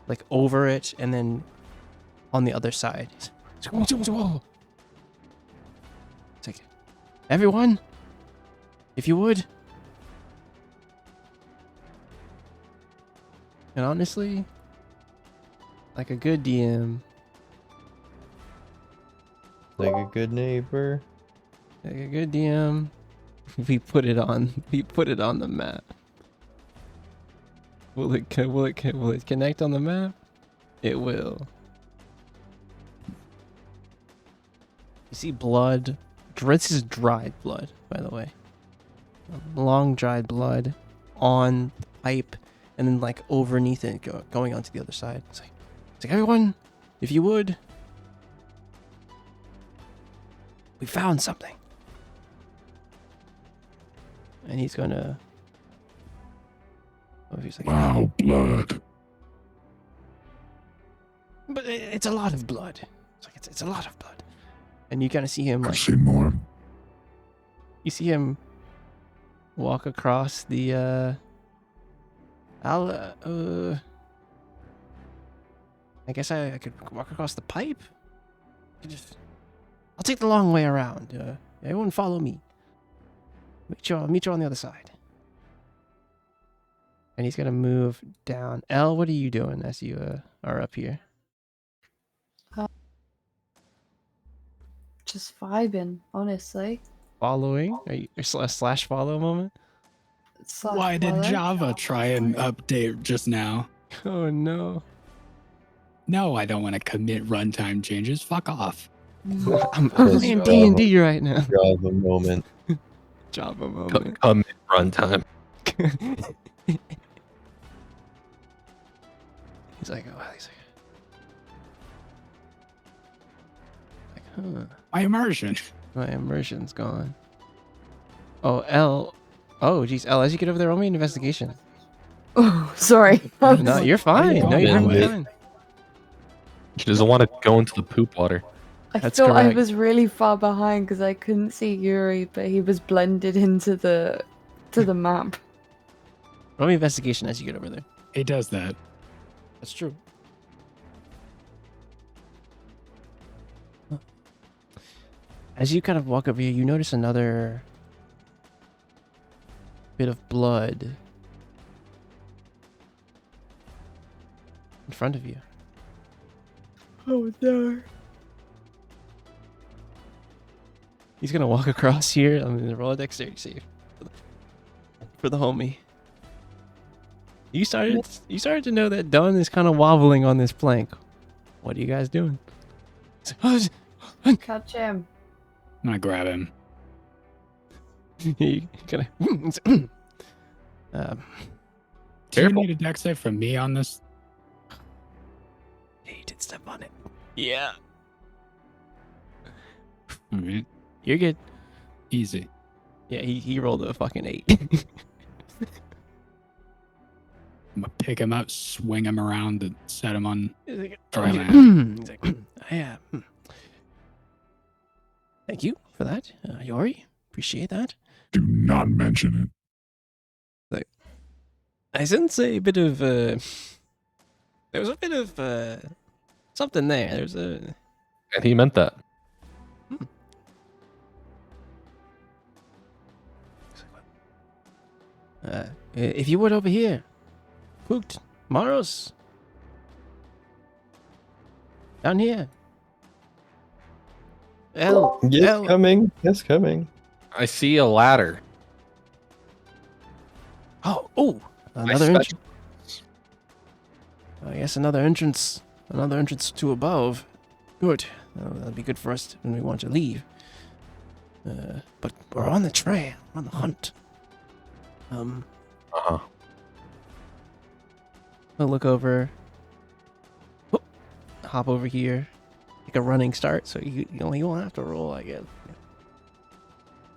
Like over it and then on the other side. It's like, everyone, if you would. And honestly, like a good DM, Like a good neighbor. like a good DM, we put it on the map. Will it connect on the map? It will. You see blood. This is dried blood, by the way. Long dried blood on the pipe, and then like underneath it, going onto the other side. It's like everyone, if you would. We found something. And he's gonna. Oh, he's like, Wow, blood. but it's a lot of blood. It's like it's a lot of blood. And you kind of see him I like see more. you see him walk across the I guess I could walk across the pipe. I'll take the long way around. Everyone follow me. Meet you on the other side. And he's gonna move down. Elle, what are you doing as you are up here? Just vibing, honestly. Following? Are you slash follow moment? Slash Why did follow. Java try and update just now? Oh no. No, I don't want to commit runtime changes. Fuck off. I'm Yes, playing D&D right now. Java moment. Java moment. Come in runtime. He's like, huh. My immersion. My immersion's gone. Oh, L. Oh, geez. L, as you get over there, roll me an investigation. Oh, sorry. No, you're fine. No, you're going with? fine. She doesn't want to go into the poop water. I That's thought I correct. was really far behind because I couldn't see Yuri, but he was blended into the map. Roll me investigation as you get over there. He does that. That's true. As you kind of walk over here, you notice another bit of blood in front of you. Oh no. He's gonna walk across here. I'm gonna roll a dexterity save for the homie. You started to know that Dunn is kind of wobbling on this plank. What are you guys doing? Catch him. I'm gonna grab him. You kind of. Do you need a dex save from me on this? He did step on it. Yeah. All right, You're good. easy. Yeah, he rolled a fucking 8. I'm gonna pick him up, swing him around, and set him on He's like, dry land. He's like, yeah. Thank you for that, Yori. Appreciate that. Do not mention it. I sense a bit of there was a bit of something there. There's a And he meant that. if you would over here, Hooked, Maros, down here. El, Yes, coming. Yes, coming. I see a ladder. Oh, another entrance. I guess another entrance to above. Good. That'll be good for us when we want to leave. But we're on the trail, on the hunt. Uh-huh. I'll look over. Whoop, hop over here. Take a running start, so you won't have to roll, I guess.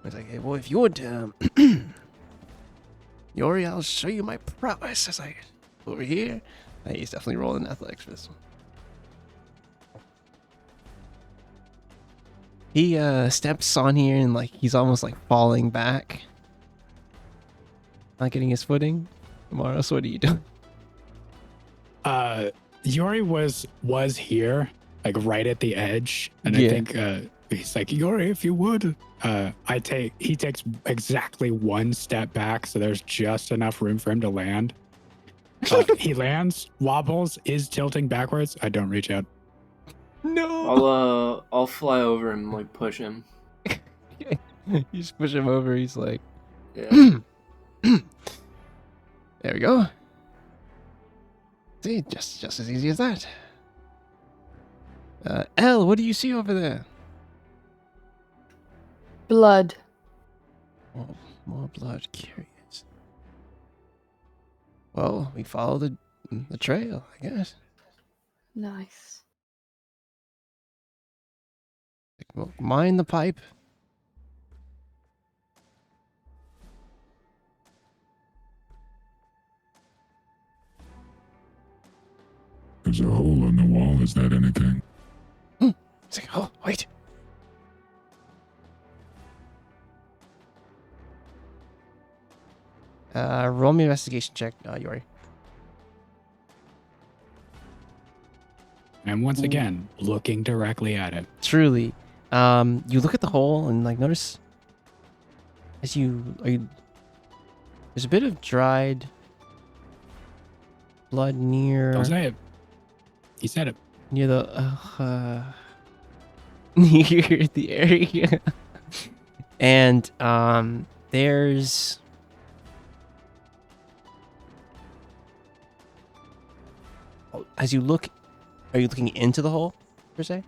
It's like, hey, well, if you would, Yori, I'll show you my prowess as I over here. Hey, he's definitely rolling athletics for this one. He steps on here and like he's almost like falling back. Not getting his footing. Maros, what are you doing? Yori was here, like right at the edge, and Yeah. I think he's like, Yori, if you would. He takes exactly one step back, so there's just enough room for him to land. He lands, wobbles, is tilting backwards. I don't reach out. No. I'll fly over and like push him. You just push him over. He's like, Yeah. there we go. See, just as easy as that. Elle, what do you see over there? Blood. More blood. Curious. Well, we follow the trail, I guess. Nice. Well, mind the pipe. There's a hole in the wall. Is that anything? It's like, oh, wait. Roll me an investigation check, Yori. And once again, looking directly at it. Truly. You look at the hole and like notice as there's a bit of dried blood near Don't say it. He said it. near the near the area. And there's as you look, are you looking into the hole per se?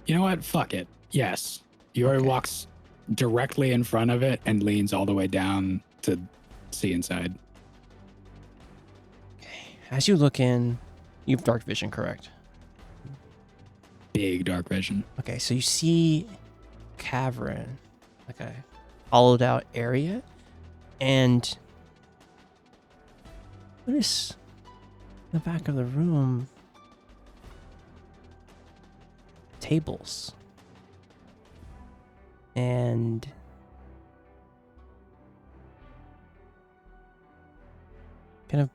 You know what? Fuck it. Yes. Yori Okay. walks directly in front of it and leans all the way down to see inside. As you look in, you have dark vision, correct? Big dark vision. Okay, so you see cavern, like a hollowed out area, and notice in the back of the room tables and kind of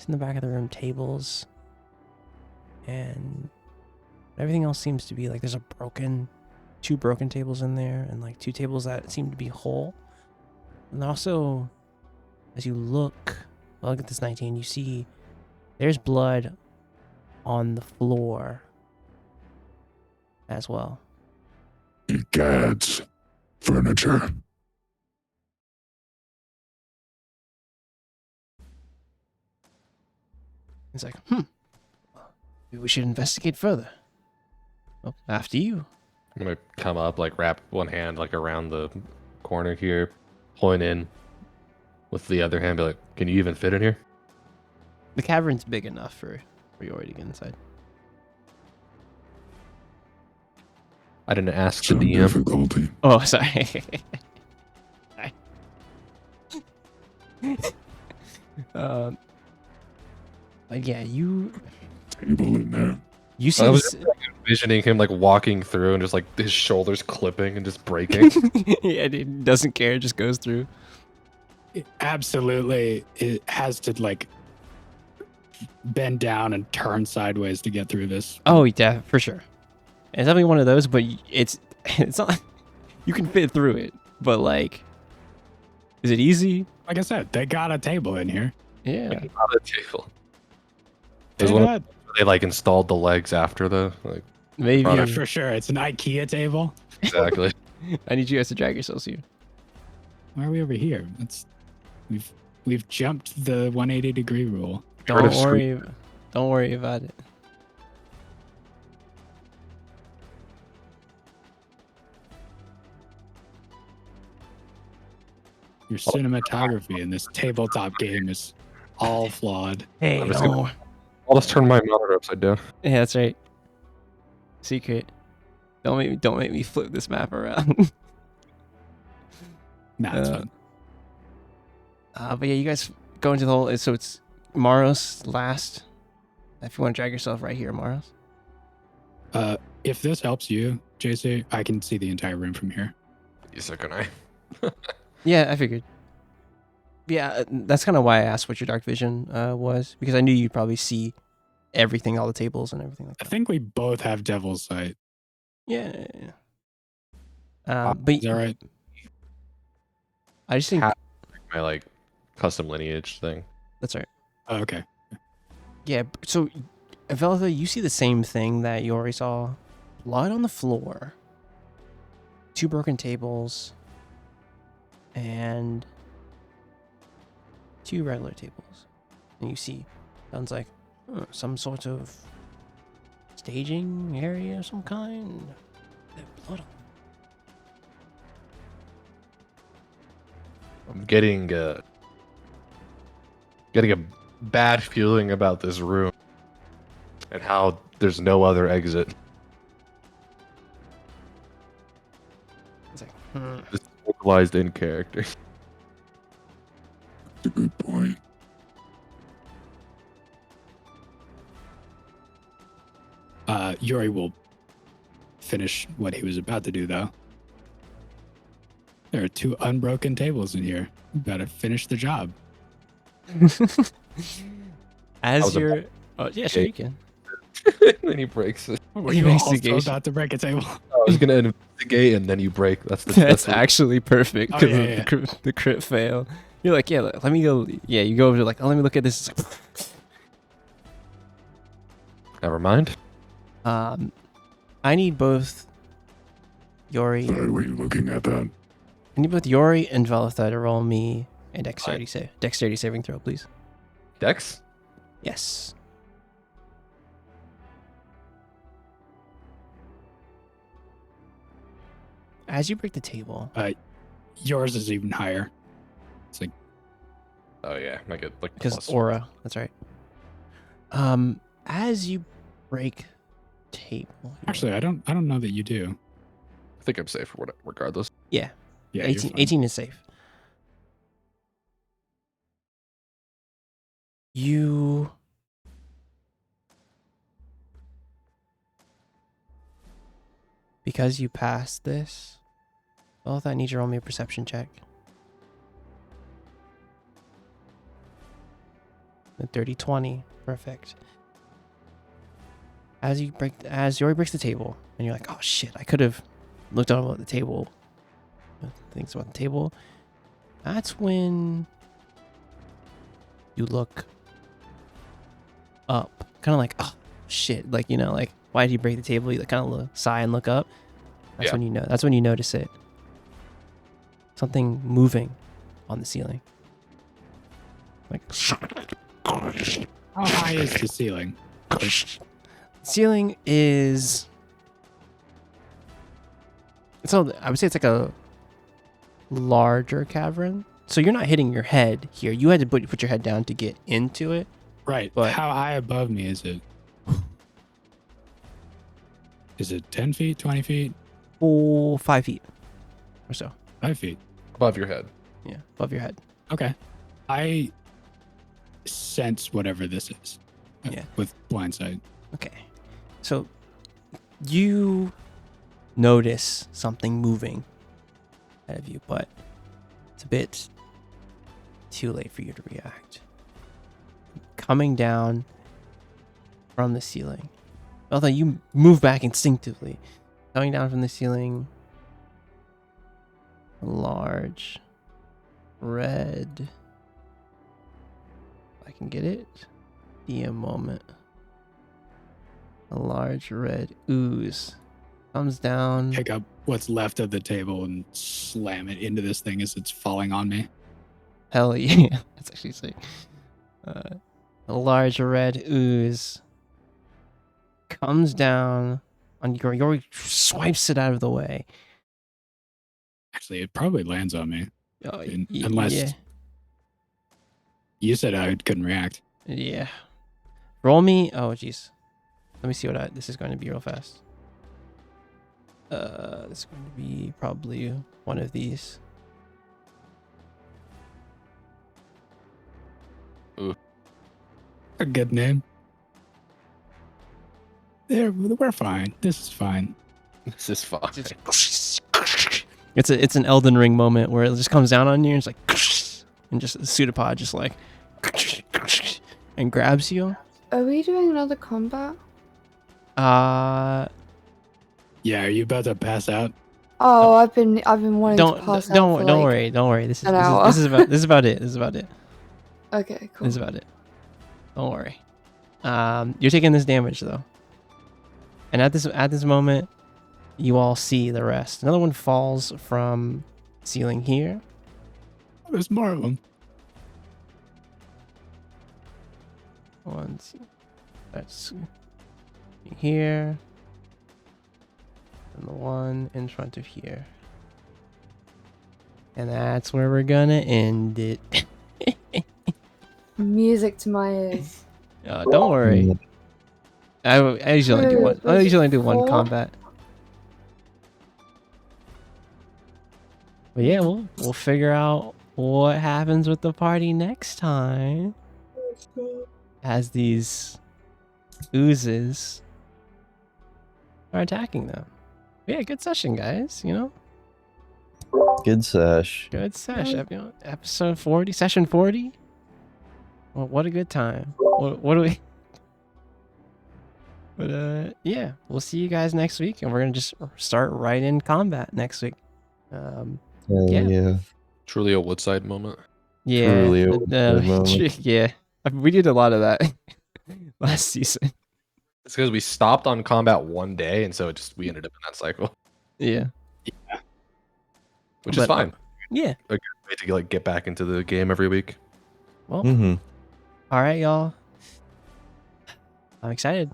in the back of the room tables and everything else seems to be like there's two broken tables in there and like two tables that seem to be whole. And also as you look at this 19, you see there's blood on the floor as well. Egads. Furniture. He's like, maybe we should investigate further. Well, after you. I'm gonna come up, like wrap one hand like around the corner here, point in with the other hand, be like, "Can you even fit in here?" The cavern's big enough for Yori to get inside. I didn't ask the Some DM. difficulty. Oh, sorry. Sorry. But yeah, you Table in there. see I was this. just, like, envisioning him like walking through and just like his shoulders clipping and just breaking. Yeah, dude, doesn't care, just goes through. Absolutely, it has to like bend down and turn sideways to get through this. Oh, yeah, for sure. It's definitely one of those, but it's not. You can fit through it, but like, is it easy? Like I said, they got a table in here. Yeah. Not a table. There's one where they like installed the legs after the like Maybe. Yeah, for sure. It's an IKEA table. exactly. I need you guys to drag yourselves here. Why are we over here? We've jumped the 180-degree rule. Heard of Don't worry about it. Your cinematography in this tabletop game is all flawed. Hey, I'm just no. I'll just turn my monitor upside down. Yeah, that's right. Secret. Don't make me flip this map around. Nah, it's fine. But yeah, you guys go into the whole. So it's Maros last. If you want to drag yourself right here, Maros. If this helps you, JC, I can see the entire room from here. So can I? Yeah, I figured. Yeah, that's kind of why I asked what your dark vision was, because I knew you'd probably see everything, all the tables and everything like I that. think we both have Devil's Sight. Yeah. But Is that right? I just think My like custom lineage thing. that's right. Oh, okay. Yeah. So, Velitha, you see the same thing that Yori saw: blood on the floor, 2 broken tables, and 2 regular tables. And you see, sounds like some sort of staging area of some kind. There's blood on. I'm getting a bad feeling about this room and how there's no other exit. It's like, It's localized in character. That's a good point. Yuri will finish what he was about to do, though. There are 2 unbroken tables in here. You better finish the job. As was you're, oh yeah, sure you can. Then he breaks it. Were You you also investigation. about to break a table? I was gonna investigate and then you break. That's the That's the- actually perfect Oh, because yeah, of the crit fail. You're like, yeah, let me go. Yeah, you go over to like, oh, let me look at this. It's Never mind. like, I need both Yori. Sorry, were you looking at that? I need both Yori and Velitha to roll me a dexterity saving throw, please. Dex? Yes. As you break the table, Yours is even higher. It's like, Oh yeah, I get like because plus. aura. That's right. As you break table, actually, I don't know that you do. I think I'm safe regardless. yeah, Yeah, you're 18, fine. 18 is safe. You because you passed this, both I need you to roll me a perception check. The 30-20. Perfect. As Yori breaks the table, and you're like, oh shit, I could have looked up at the table. Things about the table. That's when you look up. Kind of like, oh shit. Like, you know, like, why did he break the table? You kind of sigh and look up. That's Yeah. when you know. That's when you notice it. Something moving on the ceiling. Like, How high is the ceiling? Ceiling is. So I would say it's like a larger cavern. So you're not hitting your head here. You had to put your head down to get into it. Right. But- How high above me is it? Is it 10 feet, 20 feet, Oh, 5 feet or so. 5 feet? Above your head. Yeah, above your head. Okay. I sense whatever this is. Yeah. With blind sight. Okay. So you notice something moving ahead of you, but it's a bit too late for you to react. Coming down from the ceiling. Although you move back instinctively. Coming down from the ceiling, a large red. If I can get it. Be a moment. A large red ooze comes down. Pick up what's left of the table and slam it into this thing as it's falling on me. Hell yeah. That's actually sick. A large red ooze comes down on your swipes it out of the way. Actually, it probably lands on me. Oh, Unless yeah. you said I couldn't react. Yeah. Roll me. Oh, jeez. Let me see what this is going to be real fast. This is going to be probably one of these. A good name. There, we're fine. This is fine. This is fine. It's an Elden Ring moment where it just comes down on you and it's like, and just a pseudopod just like, and grabs you. Are we doing another combat? Uh, Yeah, are you about to pass out? Oh, I've been wanting to pass out. don't for don't like worry, don't worry. This is an this hour. is, this is about this is about it. This is about it. Okay, cool. This is about it. Don't worry. You're taking this damage though, and at this moment, you all see the rest. Another one falls from ceiling here. There's more of them. One, that's here, and the one in front of here, and that's where we're gonna end it. Music to my ears. Don't worry. I usually only do one. I usually only do one Four? combat. But yeah, we'll figure out what happens with the party next time. As these oozes are attacking them. Yeah, good session, guys. You know, Good sesh. good session. Episode 40, session 40. Well, what a good time. What do we? But yeah, we'll see you guys next week, and we're gonna just start right in combat next week. Yeah. Truly a Woodside moment. Yeah, Truly a good moment. yeah. We did a lot of that last season. It's because we stopped on combat one day, and so we ended up in that cycle, Yeah. which But, is fine. Yeah. A good way to like get back into the game every week. Well, Mm-hmm. all right, y'all. I'm excited.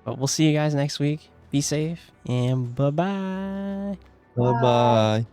But we'll see you guys next week. Be safe and bye-bye. Bye-bye.